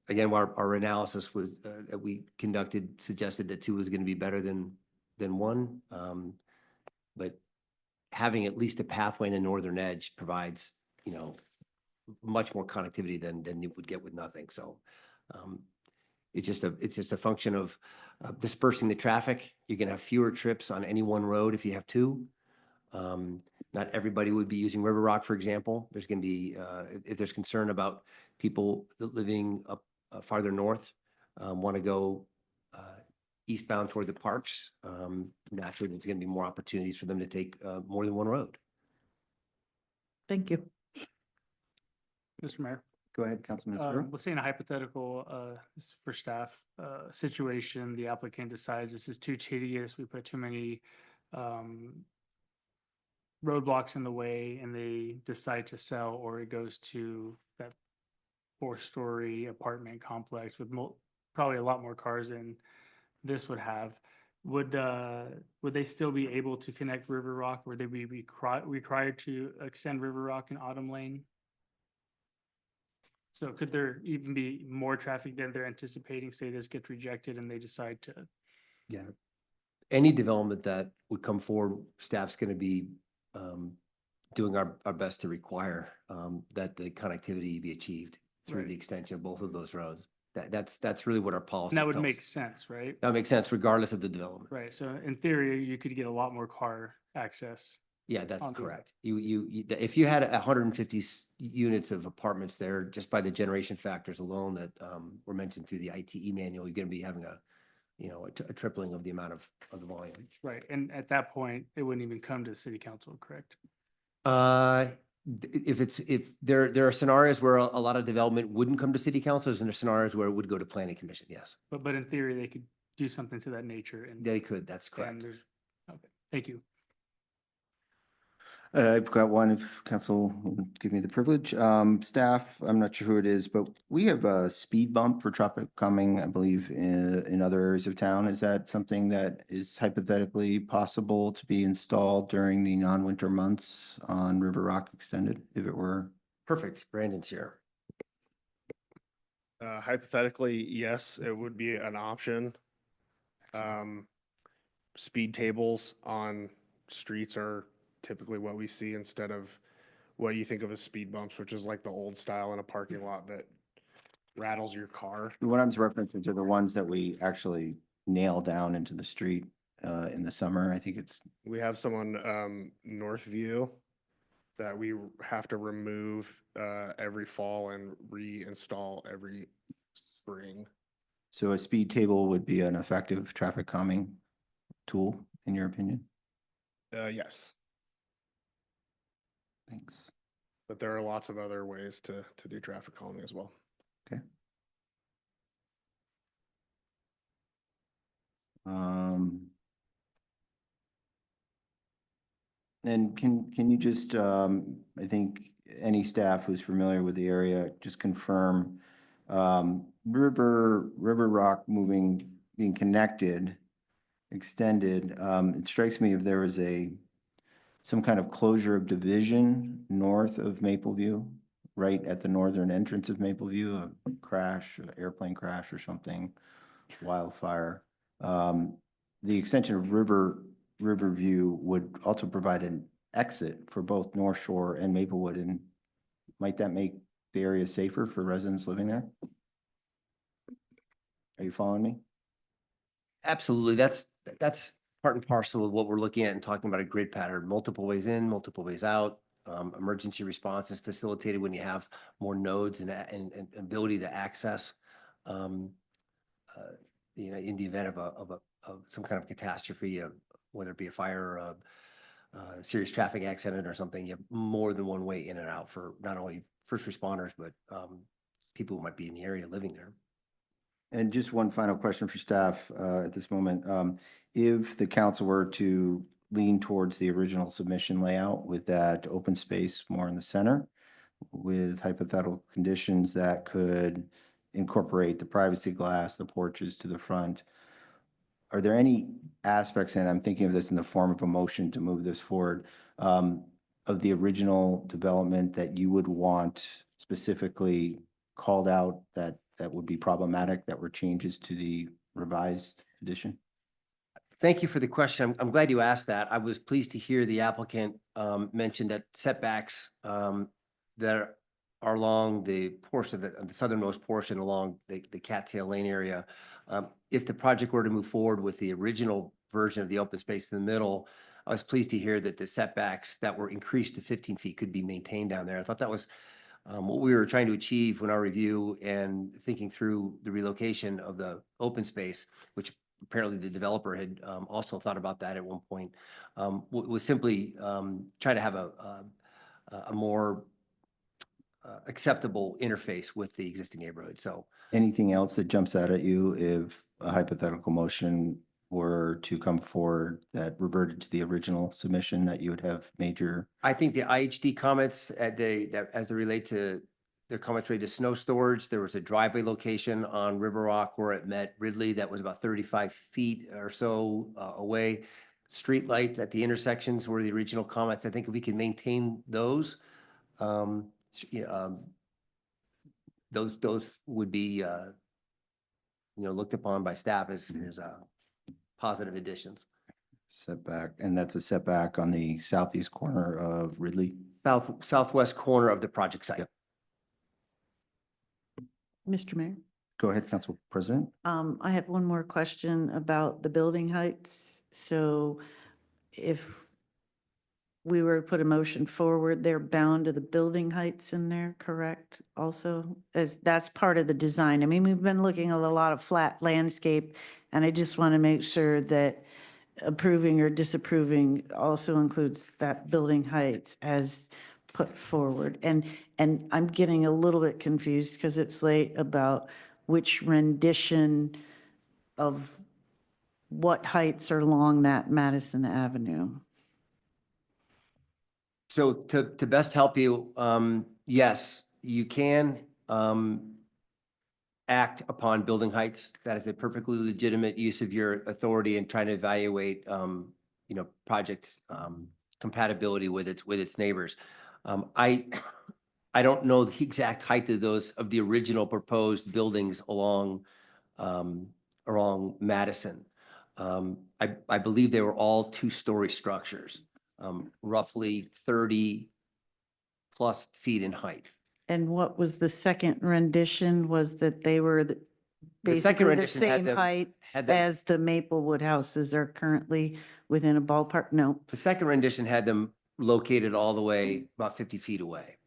Again, our analysis was that we conducted suggested that 2 was going to be better than 1. But having at least a pathway in the northern edge provides, much more connectivity than you would get with nothing. So it's just a function of dispersing the traffic. You can have fewer trips on any one road if you have 2. Not everybody would be using River Rock, for example. There's going to be, if there's concern about people living up farther north, want to go eastbound toward the parks, naturally, there's going to be more opportunities for them to take more than one road. Thank you. Mr. Mayor. Go ahead, Councilman Farrow. Let's say in a hypothetical, this is for staff, situation, the applicant decides this is too tedious, we put too many roadblocks in the way, and they decide to sell, or it goes to that 4-story apartment complex with probably a lot more cars than this would have. Would they still be able to connect River Rock? Would they be required to extend River Rock and Autumn Lane? So could there even be more traffic than they're anticipating? Say this gets rejected and they decide to. Yeah. Any development that would come forward, staff's going to be doing our best to require that the connectivity be achieved through the extension of both of those roads. That's really what our policy. And that would tells make us. sense, right? That makes sense regardless of the development. Right. So in theory, you could get a lot more car access. Yeah, that's on these. correct. If you had 150 units of apartments there, just by the generation factors alone that were mentioned through the ITE manual, you're going to be having a tripling of the amount of the volume. Right. And at that point, it wouldn't even come to city council, correct? If there are scenarios where a lot of development wouldn't come to city councils, and there are scenarios where it would go to planning commission. Yes. But in theory, they could do something to that nature. And They could. That's correct. Okay. Thank you. I've got one, if council will give me the privilege. Staff, I'm not sure who it is, but we have a speed bump for traffic coming, I believe, in other areas of town. Is that something that is hypothetically possible to be installed during the non-winter months on River Rock Extended, if it were? Perfect. Brandon's here. Hypothetically, yes, it would be an option. Speed tables on streets are typically what we see instead of what you think of as speed bumps, which is like the old style in a parking lot that rattles your car. What I'm referencing to the ones that we actually nail down into the street in the summer. I think we have some on Northview that we have to remove every fall and reinstall every spring. So a speed table would be an effective traffic calming tool, in your opinion? Yes. Thanks. But there are lots of other ways to do traffic calming as well. Okay. And can you just, I think any staff who's familiar with the area, just confirm, River Rock being connected, extended, it strikes me if there was some kind of closure of division north of Mapleview, right at the northern entrance of Mapleview, a crash, an airplane crash or something, wildfire. The extension of Riverview would also provide an exit for both North Shore and Maplewood, and might that make the area safer for residents living there? Are you following me? Absolutely. That's part and parcel of what we're looking at and talking about a grid pattern, multiple ways in, multiple ways out. Emergency response is facilitated when you have more nodes and ability to access, in the event of some kind of catastrophe, whether it be a fire or a serious traffic accident or something. You have more than one way in and out for not only first responders, but people who might be in the area living there. And just one final question for staff at this moment. If the council were to lean towards the original submission layout with that open space more in the center, with hypothetical conditions that could incorporate the privacy glass, the porches to the front, are there any aspects, and I'm thinking of this in the form of a motion to move this forward, of the original development that you would want specifically called out that would be problematic, that were changes to the revised edition? Thank you for the question. I'm glad you asked that. I was pleased to hear the applicant mention that setbacks that are along the portion of the southernmost portion along the Cattail Lane area. If the project were to move forward with the original version of the open space in the middle, I was pleased to hear that the setbacks that were increased to 15 feet could be maintained down there. I thought that was what we were trying to achieve when our review and thinking through the relocation of the open space, which apparently the developer had also thought about that at one point, was simply try to have a more acceptable interface with the existing neighborhood. So Anything else that jumps out at you if a hypothetical motion were to come forward that reverted to the original submission, that you would have major? I think the IHD comments as they relate to their comments related to snow storage, there was a driveway location on River Rock where it met Ridley that was about 35 feet or so away. Street lights at the intersections were the original comments. I think if we can maintain those, those would be looked upon by staff as positive additions. Setback, and that's a setback on the southeast corner of Ridley? Southwest corner of the project site. Yep. Mr. Mayor? Go ahead, Council President. I had one more question about the building heights. So if we were to put a motion forward, they're bound to the building heights in there, correct? Also, as that's part of the design. I mean, we've been looking at a lot of flat landscape, and I just want to make sure that approving or disapproving also includes that building heights as put forward. And I'm getting a little bit confused because it's late about which rendition of what heights are along that Madison Avenue. So to best help you, yes, you can act upon building heights. That is a perfectly legitimate use of your authority in trying to evaluate, projects compatibility with its neighbors. I don't know the exact height of the original proposed buildings along Madison. I believe they were all two-story structures, roughly 30 plus feet in height. And what was the second rendition? Was that they were The basically second the rendition had same them- heights had them- as the Maplewood houses are currently within a ballpark? No. The second rendition had them located all the way about 50 feet away.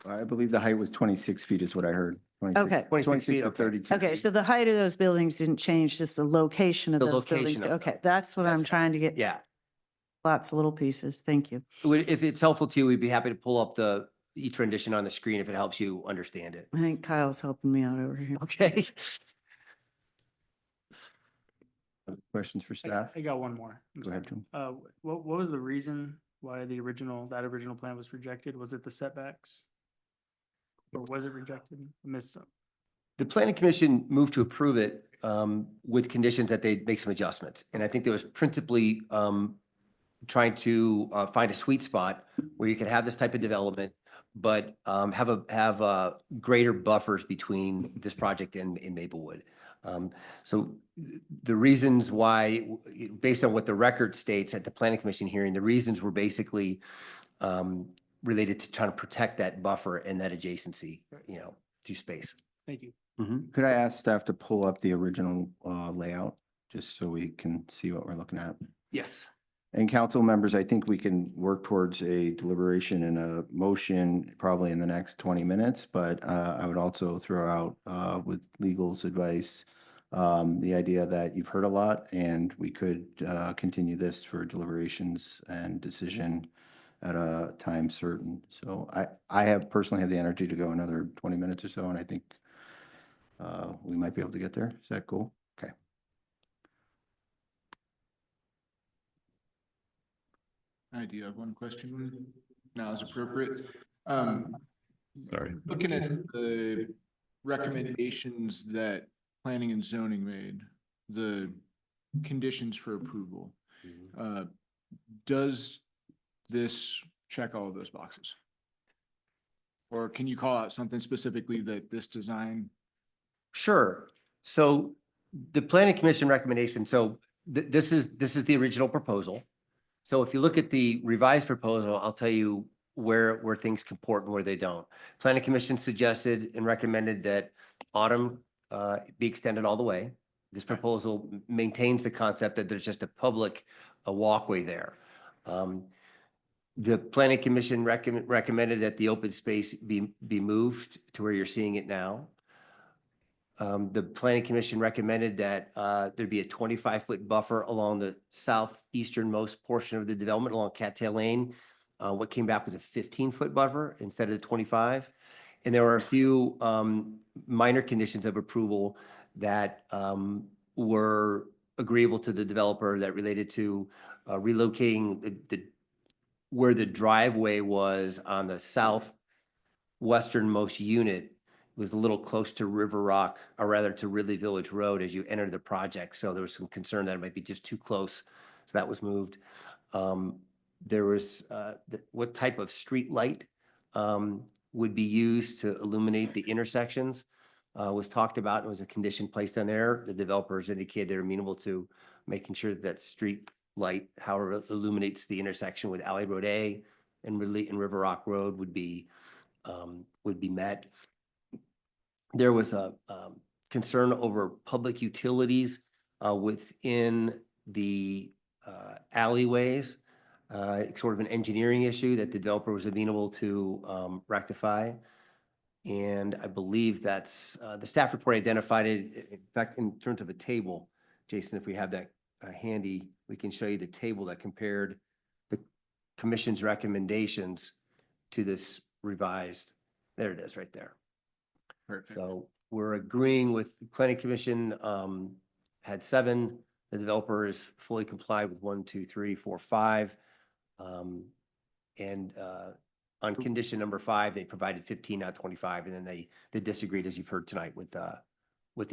I believe the height was 26 feet is what I heard. 26 Okay. 26 feet, to okay. 32 Okay, feet. so the height of those buildings didn't change, just the location of The those buildings. location of them. Okay, that's what I'm That's- trying to get. Yeah. Lots of little pieces. Thank you. If it's helpful to you, we'd be happy to pull up each rendition on the screen if it helps you understand it. I think Kyle's helping me out over here. Okay. Questions for staff? I got one more. I'm Go ahead, sorry. Jim. What was the reason why that original plan was rejected? Was it the setbacks? Or was it rejected? I missed some. The planning commission moved to approve it with conditions that they make some adjustments. And I think there was principally trying to find a sweet spot where you could have this type of development, but have greater buffers between this project and Maplewood. So the reasons why, based on what the record states at the planning commission hearing, the reasons were basically related to trying to protect that buffer and that adjacency, to space. Thank you. Could I ask staff to pull up the original layout, just so we can see what we're looking at? Yes. And council members, I think we can work towards a deliberation and a motion probably in the next 20 minutes, but I would also throw out with legal's advice, the idea that you've heard a lot and we could continue this for deliberations and decision at a time certain. So I personally have the energy to go another 20 minutes or so, and I think we might be able to get there. Is that cool? Okay. I do have one question. Now is appropriate. Sorry. Looking at the recommendations that planning and zoning made, the conditions for approval. Does this check all of those boxes? Or can you call out something specifically that this design? Sure. So the planning commission recommendation, so this is the original proposal. So if you look at the revised proposal, I'll tell you where things comport and where they don't. Planning commission suggested and recommended that autumn be extended all the way. This proposal maintains the concept that there's just a walkway there. The planning commission recommended that the open space be moved to where you're seeing it now. The planning commission recommended that there'd be a 25-foot buffer along the southeasternmost portion of the development along Cattail Lane. What came back was a 15-foot buffer instead of the 25. And there were a few minor conditions of approval that were agreeable to the developer that related to relocating where the driveway was on the southwesternmost unit was a little close to River Rock, or rather to Ridley Village Road as you enter the project. So there was some concern that it might be just too close. So that was moved. There was what type of street light would be used to illuminate the intersections was talked about and was a condition placed on there. The developers indicated they're amenable to making sure that street light, however it illuminates the intersection with Alley Road A and Ridley and River Rock Road would be met. There was a concern over public utilities within the alleyways, sort of an engineering issue that the developer was amenable to rectify. And I believe that's the staff report identified it. In fact, in terms of a table, Jason, if we have that handy, we can show you the table that compared the commission's recommendations to this revised. There it is right there. Perfect. So we're agreeing with the planning commission, had 7, the developer is fully complied with 1, 2, 3, 4, 5. And on condition number 5, they provided 15, not 25, and then they disagreed, as you've heard tonight, with the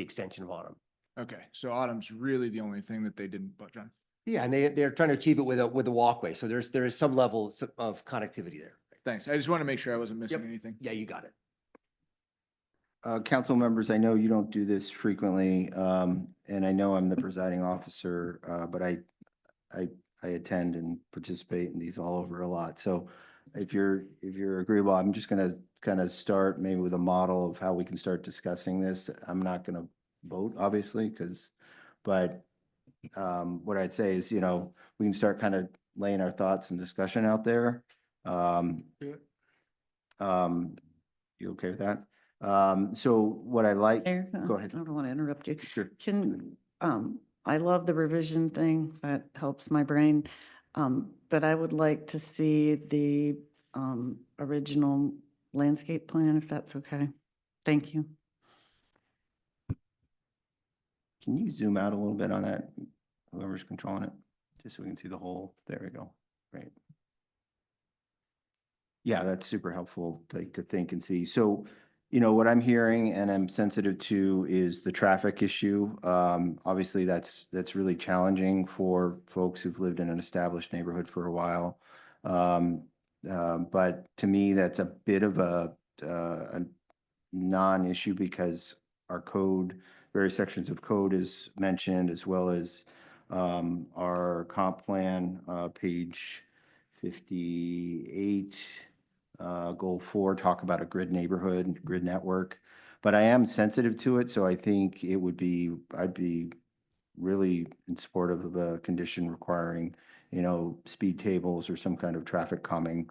extension of autumn. Okay, so autumn's really the only thing that they didn't budge on. Yeah, and they're trying to achieve it with a walkway, so there is some level of connectivity there. Thanks. I just want to make sure I wasn't missing anything. Yeah, you got it. Council members, I know you don't do this frequently, and I know I'm the presiding officer, but I attend and participate in these all over a lot. So if you're agreeable, I'm just gonna kind of start maybe with a model of how we can start discussing this. I'm not gonna vote, obviously, but what I'd say is, we can start kind of laying our thoughts and discussion out there. You okay with that? So what I like, Mayor, go ahead. I don't want to interrupt you. Sure. I love the revision thing. That helps my brain. But I would like to see the original landscape plan, if that's okay. Thank you. Can you zoom out a little bit on that, whoever's controlling it, just so we can see the whole, there we go, great. Yeah, that's super helpful to think and see. So, what I'm hearing and I'm sensitive to is the traffic issue. Obviously, that's really challenging for folks who've lived in an established neighborhood for a while. But to me, that's a bit of a non-issue because our code, various sections of code is mentioned, as well as our comp plan, page 58. Goal 4, talk about a grid neighborhood, grid network. But I am sensitive to it, so I think I'd be really in support of a condition requiring, speed tables or some kind of traffic calming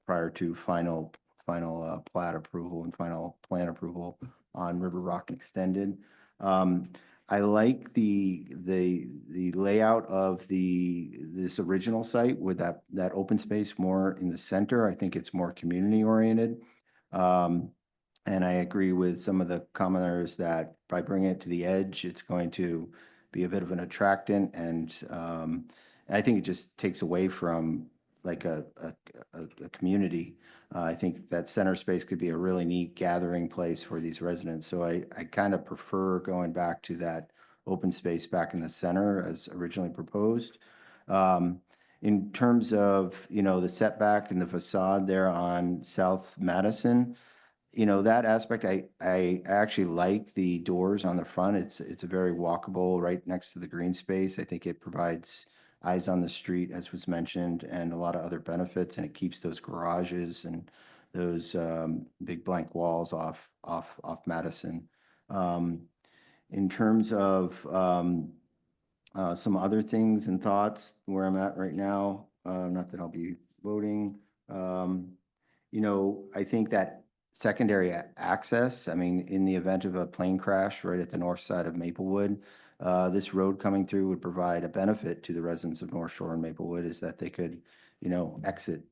prior to final plat approval and final plan approval on River Rock Extended. I like the layout of this original site with that open space more in the center. I think it's more community oriented. And I agree with some of the commenters that by bringing it to the edge, it's going to be a bit of an attractant. And I think it just takes away from like a community. I think that center space could be a really neat gathering place for these residents. So I kind of prefer going back to that open space back in the center as originally proposed. In terms of, the setback and the facade there on South Madison, that aspect, I actually like the doors on the front. It's a very walkable, right next to the green space. I think it provides eyes on the street, as was mentioned, and a lot of other benefits, and it keeps those garages and those big blank walls off Madison. In terms of some other things and thoughts where I'm at right now, not that I'll be voting. I think that secondary access, I mean, in the event of a plane crash right at the north side of Maplewood, this road coming through would provide a benefit to the residents of North Shore and Maplewood, is that they could, exit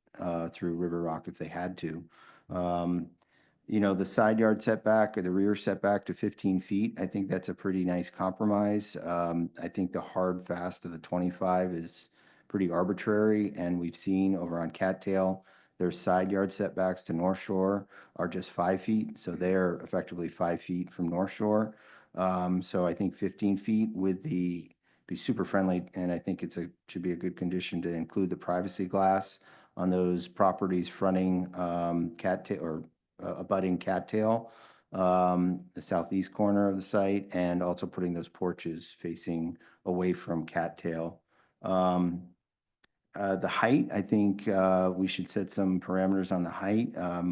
through River Rock if they had to. The side yard setback or the rear setback to 15 feet, I think that's a pretty nice compromise. I think the hard fast of the 25 is pretty arbitrary, and we've seen over on Cattail, their side yard setbacks to North Shore are just 5 feet, so they're effectively 5 feet from North Shore. So I think 15 feet be super friendly, and I think should be a good condition to include the privacy glass on those properties fronting Cattail or abutting Cattail, the southeast corner of the site, and also putting those porches facing away from Cattail. The height, I think we should set some parameters on the height.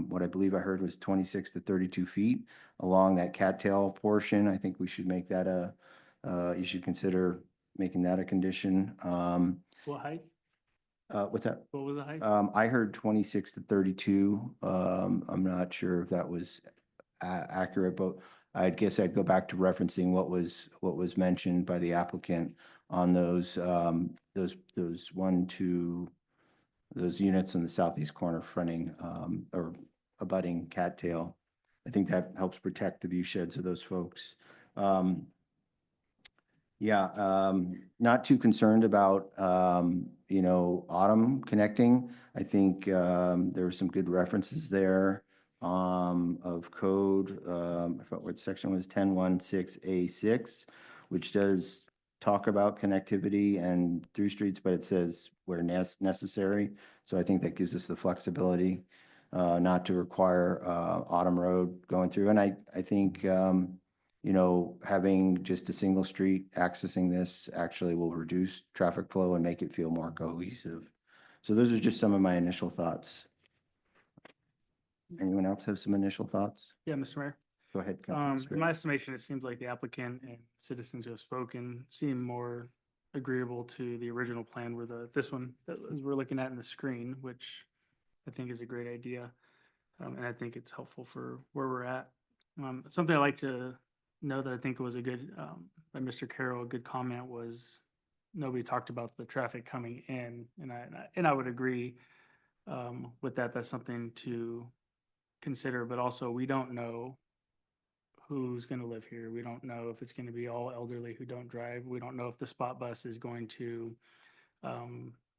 What I believe I heard was 26 to 32 feet along that cattail portion. I think we should make that you should consider making that a condition. What height? What's that? What was the height? I heard 26 to 32. I'm not sure if that was accurate, but I guess I'd go back to referencing what was mentioned by the applicant on those units in the southeast corner fronting or abutting cattail. I think that helps protect the view sheds of those folks. Not too concerned about, Autumn connecting. I think there were some good references there of code. I forgot what section was, 1016A6, which does talk about connectivity and through streets, but it says where necessary. So I think that gives us the flexibility not to require Autumn Road going through. And I think having just a single street accessing this actually will reduce traffic flow and make it feel more cohesive. So those are just some of my initial thoughts. Anyone else have some initial thoughts? Yeah, Mr. Mayor. Go ahead. Councilman In Spirit. my estimation, it seems like the applicant and citizens who have spoken seem more agreeable to the original plan where this one that we're looking at in the screen, which I think is a great idea. And I think it's helpful for where we're at. Something I like to know that I think was a good, by Mr. Carroll, a good comment was nobody talked about the traffic coming in, and I would agree with that. That's something to consider, but also we don't know who's going to live here. We don't know if it's going to be all elderly who don't drive. We don't know if the spot bus is going to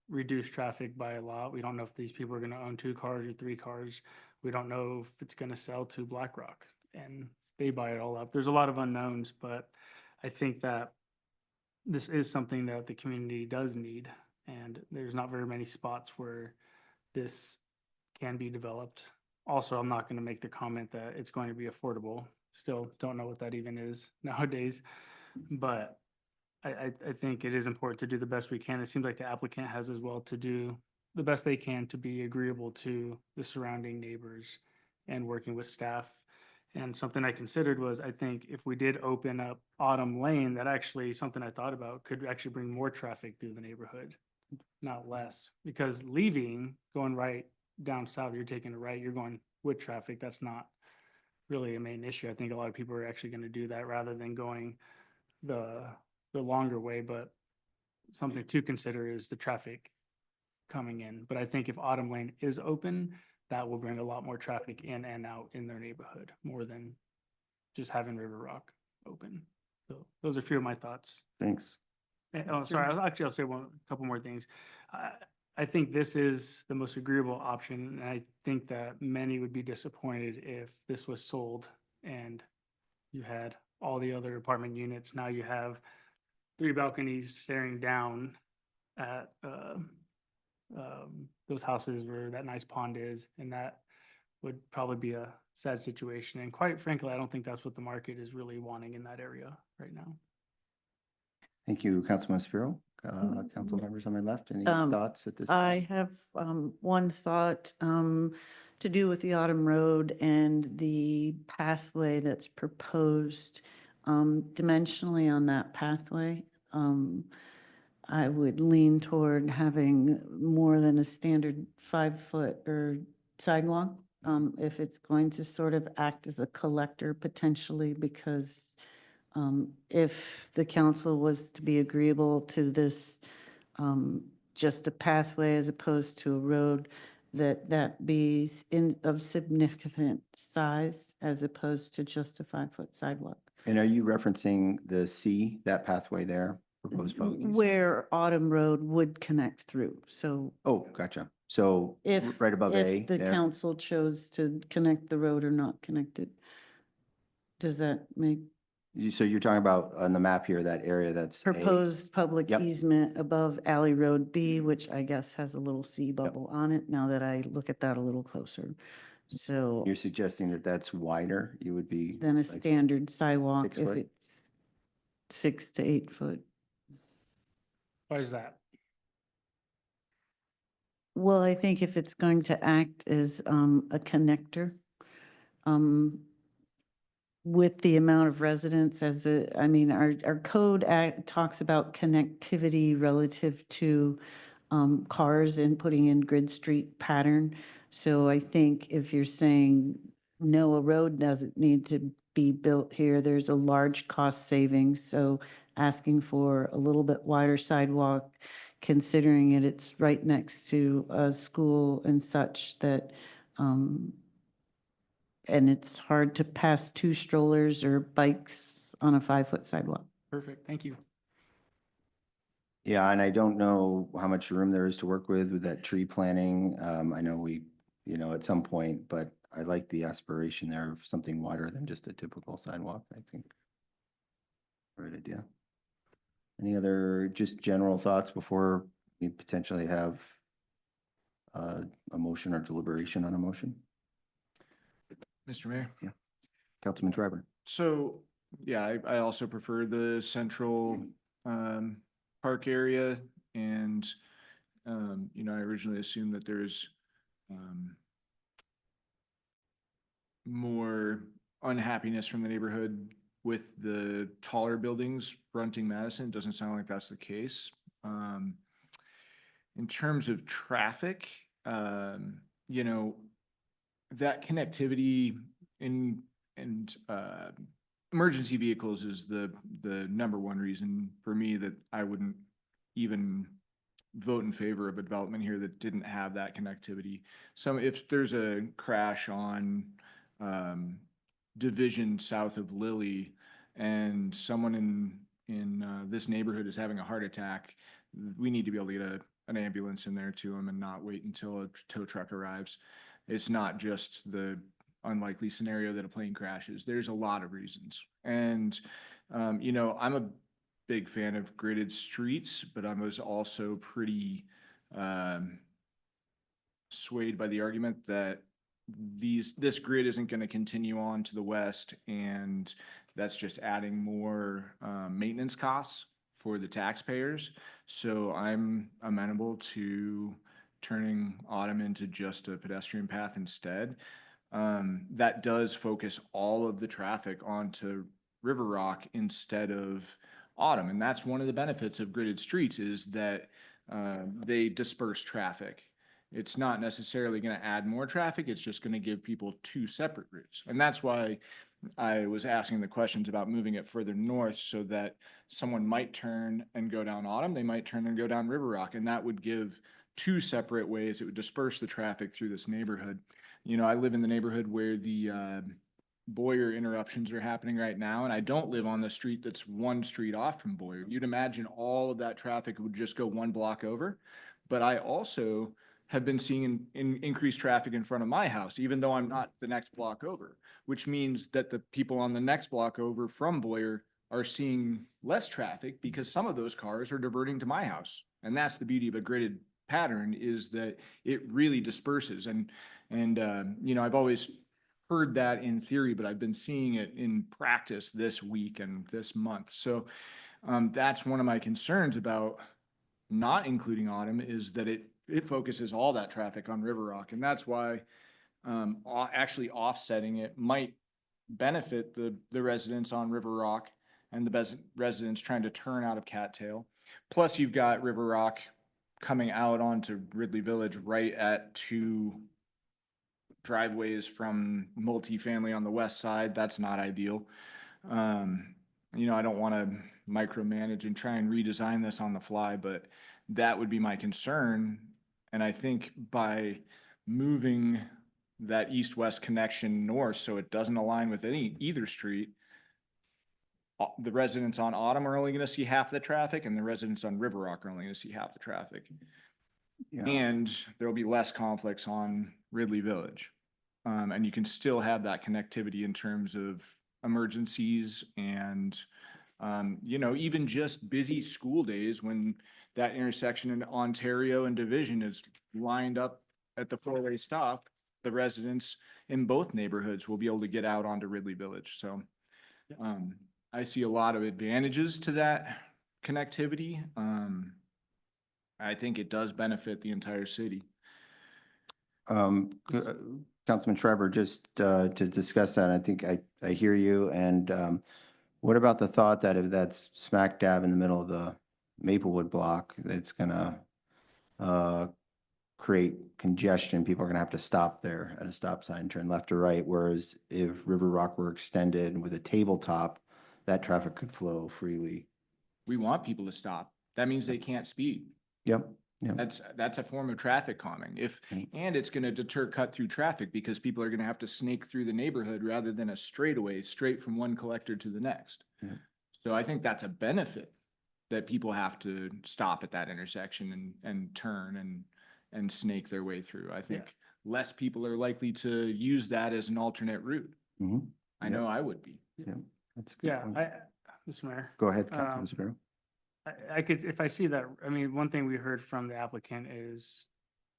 reduce traffic by a lot. We don't know if these people are going to own 2 cars or 3 cars. We don't know if it's going to sell to BlackRock and they buy it all up. There's a lot of unknowns, but I think that this is something that the community does need, and there's not very many spots where this can be developed. Also, I'm not going to make the comment that it's going to be affordable. Still don't know what that even is nowadays, but I think it is important to do the best we can. It seems like the applicant has as well to do the best they can to be agreeable to the surrounding neighbors and working with staff. And something I considered was, I think if we did open up Autumn Lane, that actually something I thought about could actually bring more traffic through the neighborhood, not less. Because going right down south, you're taking a right, you're going with traffic. That's not really a main issue. I think a lot of people are actually going to do that rather than going the longer way. But something to consider is the traffic coming in. But I think if Autumn Lane is open, that will bring a lot more traffic in and out in their neighborhood, more than just having River Rock open. So those are a few of my thoughts. Thanks. Oh, sorry. I'll say a couple more things. I think this is the most agreeable option, and I think that many would be disappointed if this was sold and you had all the other apartment units. Now you have 3 balconies staring down at those houses where that nice pond is, and that would probably be a sad situation. And quite frankly, I don't think that's what the market is really wanting in that area right now. Thank you, Councilman Spiro. Council members on my left, any thoughts at this? I have one thought to do with the Autumn Road and the pathway that's proposed dimensionally on that pathway. I would lean toward having more than a standard 5-foot or sidewalk if it's going to sort of act as a collector potentially, because if the council was to be agreeable to this, just a pathway as opposed to a road, that be of significant size as opposed to just a 5-foot sidewalk. And are you referencing the C, that pathway there, proposed public easement? Where Autumn Road would connect through, so. Oh, gotcha. So right above A If the there? council chose to connect the road or not connect it. Does that make So you're talking about on the map here, that area that's A? proposed public Yep. easement above Alley Road B, which I guess has a little C bubble on it, now that I look at that a little closer. So You're suggesting that that's wider, you would be? then a like standard sidewalk 6 if foot? it's 6 to 8 foot. Why is that? Well, I think if it's going to act as a connector, with the amount of residents I mean, our code talks about connectivity relative to cars and putting in grid street pattern. So I think if you're saying, no, a road doesn't need to be built here, there's a large cost savings. So asking for a little bit wider sidewalk, considering it's right next to a school and such that, and it's hard to pass 2 strollers or bikes on a 5-foot sidewalk. Perfect, thank you. Yeah, and I don't know how much room there is to work with that tree planting. I know we, at some point, but I like the aspiration there of something wider than just a typical sidewalk, I think. Great idea. Any other just general thoughts before we potentially have a motion or deliberation on a motion? Mr. Mayor? Yeah. Councilman Schreiber. So, yeah, I also prefer the central park area, and I originally assumed that there's more unhappiness from the neighborhood with the taller buildings fronting Madison. It doesn't sound like that's the case. In terms of traffic, that connectivity and emergency vehicles is the number one reason for me that I wouldn't even vote in favor of a development here that didn't have that connectivity. So if there's a crash on Division south of Lilly and someone in this neighborhood is having a heart attack, we need to be able to get an ambulance in there to them and not wait until a tow truck arrives. It's not just the unlikely scenario that a plane crashes. There's a lot of reasons. And, I'm a big fan of gridded streets, but I was also pretty swayed by the argument that this grid isn't going to continue on to the west, and that's just adding more maintenance costs for the taxpayers. So I'm amenable to turning Autumn into just a pedestrian path instead. That does focus all of the traffic onto River Rock instead of Autumn. And that's one of the benefits of gridded streets, is that they disperse traffic. It's not necessarily going to add more traffic. It's just going to give people 2 separate routes. And that's why I was asking the questions about moving it further north, so that someone might turn and go down Autumn, they might turn and go down River Rock, and that would give 2 separate ways. It would disperse the traffic through this neighborhood. I live in the neighborhood where the Boyer interruptions are happening right now, and I don't live on the street that's 1 street off from Boyer. You'd imagine all of that traffic would just go 1 block over. But I also have been seeing increased traffic in front of my house, even though I'm not the next block over, which means that the people on the next block over from Boyer are seeing less traffic because some of those cars are diverting to my house. And that's the beauty of a gridded pattern, is that it really disperses. You know, I've always heard that in theory, but I've been seeing it in practice this week and this month. So that's one of my concerns about not including Autumn, is that it focuses all that traffic on River Rock. And that's why actually offsetting it might benefit the residents on River Rock and the residents trying to turn out of Cattail. Plus, you've got River Rock coming out onto Ridley Village right at 2 driveways from multifamily on the west side. That's not ideal. You know, I don't want to micromanage and try and redesign this on the fly, but that would be my concern. And I think by moving that east-west connection north so it doesn't align with either street, the residents on Autumn are only going to see half the traffic, and the residents on River Rock are only going to see half the traffic. Yeah. And there'll be less conflicts on Ridley Village. And you can still have that connectivity in terms of emergencies and, you know, even just busy school days when that intersection in Ontario and Division is lined up at the 4-way stop, the residents in both neighborhoods will be able to get out onto Ridley Village. So I see a lot of advantages to that connectivity. I think it does benefit the entire city. Councilman Schreiber, just to discuss that, I think I hear you. And what about the thought that if that's smack dab in the middle of the Maplewood block, it's gonna create congestion? People are gonna have to stop there at a stop sign, turn left or right. Whereas if River Rock were extended with a tabletop, that traffic could flow freely. We want people to stop. That means they can't speed. Yep. Yep. That's a form of traffic calming. And it's going to deter cut through traffic because people are going to have to snake through the neighborhood rather than a straightaway straight from one collector to the next. Yeah. So I think that's a benefit, that people have to stop at that intersection and turn and snake their way through. I think less people are likely to use that as an alternate route. Mm-hmm. I know I would be. Yeah, that's a good point. Mr. Mayor. Go ahead, Councilman Sparrow. I could, if I see that, I mean, one thing we heard from the applicant is,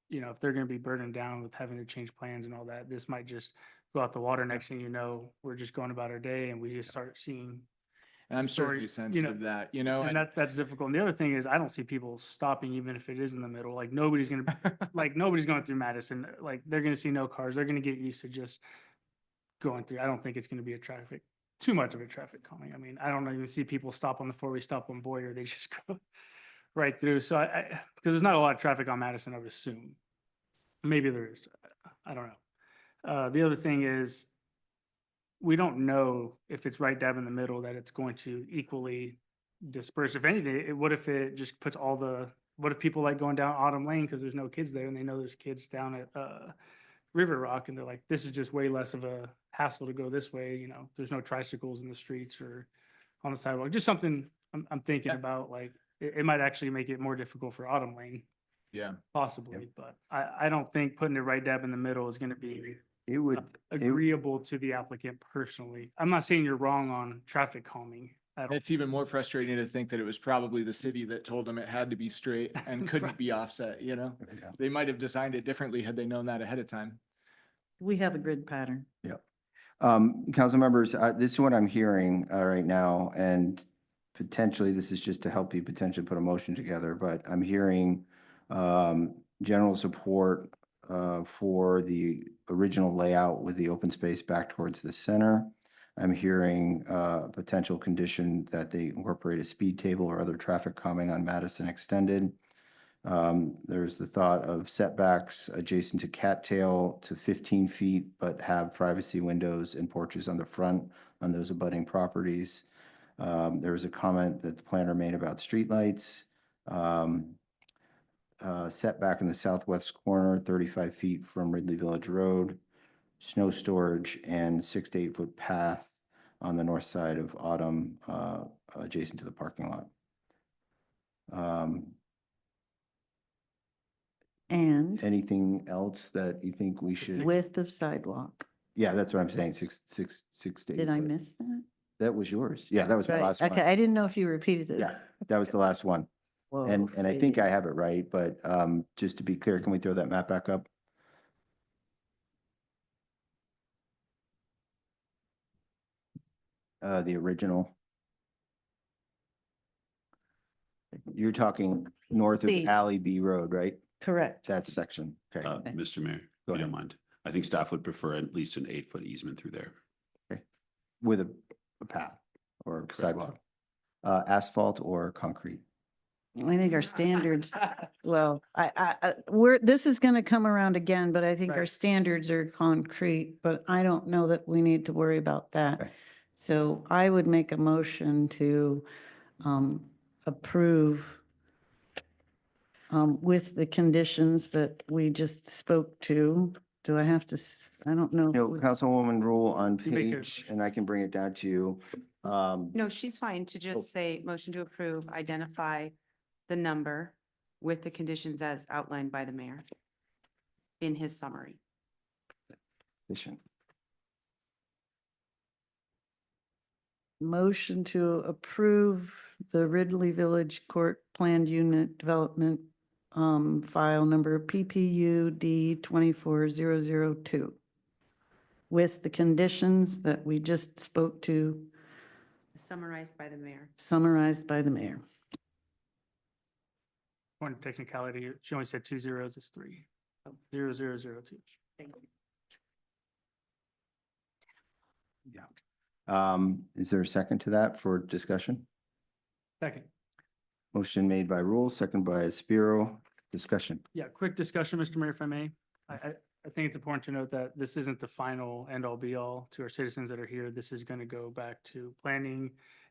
you know, if they're gonna be burdened down with having to change plans and all that, this might just go out the water. Next thing you know, we're just going about our day and we just start seeing. And I'm certainly sensitive to that, you know. And that's difficult. And the other thing is, I don't see people stopping even if it is in the middle. Like nobody's gonna, nobody's going through Madison. Like they're gonna see no cars. They're gonna get used to just going through. I don't think it's gonna be too much of a traffic calming. I mean, I don't even see people stop on the 4-way stop on Boyer. They just go right through. So because there's not a lot of traffic on Madison, I would assume. Maybe there is. I don't know. The other thing is, we don't know if it's right dab in the middle that it's going to equally disperse. If anything, what if it just puts what if people like going down Autumn Lane because there's no kids there and they know there's kids down at River Rock and they're like, this is just way less of a hassle to go this way. You know, there's no tricycles in the streets or on the sidewalk. Just something I'm thinking about. Like it might actually make it more difficult for Autumn Lane. Yeah, possibly. But I don't think putting it right dab in the middle is going to be agreeable to the applicant personally. I'm not saying you're wrong on traffic calming. It's even more frustrating to think that it was probably the city that told them it had to be straight and couldn't be offset, you know? They might have designed it differently had they known that ahead of time. We have a grid pattern. Yep. Council members, this is what I'm hearing right now, and potentially this is just to help you potentially put a motion together, but I'm hearing general support for the original layout with the open space back towards the center. I'm hearing potential condition that they incorporate a speed table or other traffic calming on Madison Extended. There's the thought of setbacks adjacent to Cattail to 15 feet, but have privacy windows and porches on the front on those abutting properties. There was a comment that the planner made about streetlights. Setback in the southwest corner, 35 feet from Ridley Village Road. Snow storage and 6 to 8 foot path on the north side of Autumn, adjacent to the parking lot. And Anything else that you think we should? width of sidewalk. Yeah, that's what I'm saying, six to 8 Did I foot. miss that? That was yours. Yeah, that was my Right, last one. okay, I didn't know if you repeated it. Yeah, that was the last one. Whoa, And I think Sadie. I have it right, but just to be clear, can we throw that map back up? The original. You're talking north of B. Alley B Road, right? Correct. That section. Okay. Mr. Mayor, if Go you don't ahead. mind, I think staff would prefer at least an 8-foot easement through there. With a path or sidewalk. Asphalt or concrete? I think our standards, well, this is gonna come around again, but I think our Right. standards are concrete, but I don't know that we need to worry about that. Okay. So I would make a motion to approve with the conditions that we just spoke to. Do I have to, I don't know. if No, we- Councilwoman Rule on You make it- page, and I can bring it down to you. No, she's fine to just say, motion to approve, identify the number with the conditions as outlined by the mayor in his summary. Efficient. Motion to approve the Ridley Village Court Planned Unit Development file number PPUD 24002 with the conditions that we just spoke to, Summarized by the mayor. summarized by the mayor. One technicality, she only said 2 zeros, it's 3. 0002. Thank you. Is there a second to that for discussion? Second. Motion made by Rule, second by Spiro. Discussion. Yeah, quick discussion, Mr. Mayor, if I may. I think it's important to note that this isn't the final end all be all to our citizens that are here. This is going to go back to planning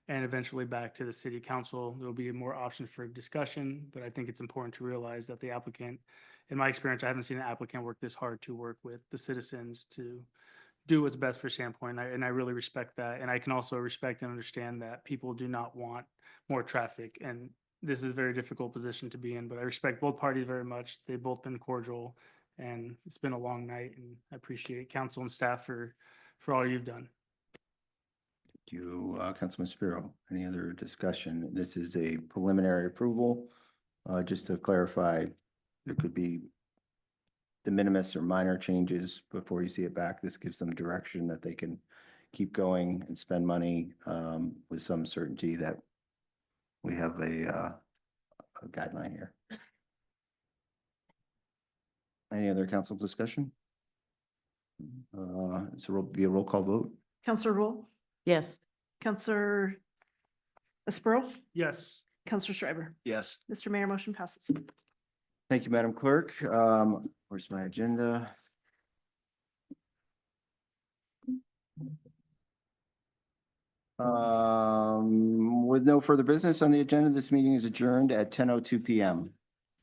and eventually back to the city council. There'll be more options for discussion, but I think it's important to realize that the applicant, in my experience, I haven't seen an applicant work this hard to work with the citizens to do what's best for Sandpoint, and I really respect that. And I can also respect and understand that people do not want more traffic, and this is a very difficult position to be in, but I respect both parties very much. They've both been cordial, and it's been a long night, and I appreciate council and staff for all you've done. Thank you, Councilman Spiro. Any other discussion? This is a preliminary approval. Just to clarify, there could be de minimis or minor changes before you see it back. This gives them direction that they can keep going and spend money with some certainty that we have a guideline here. Any other council discussion? So will be a roll call vote. Counselor Rule? Yes. Counselor Espero? Yes. Counselor Schreiber? Yes. Mr. Mayor, motion passes. Thank you, Madam Clerk. Where's my agenda? With no further business on the agenda, this meeting is adjourned at 10:02 PM.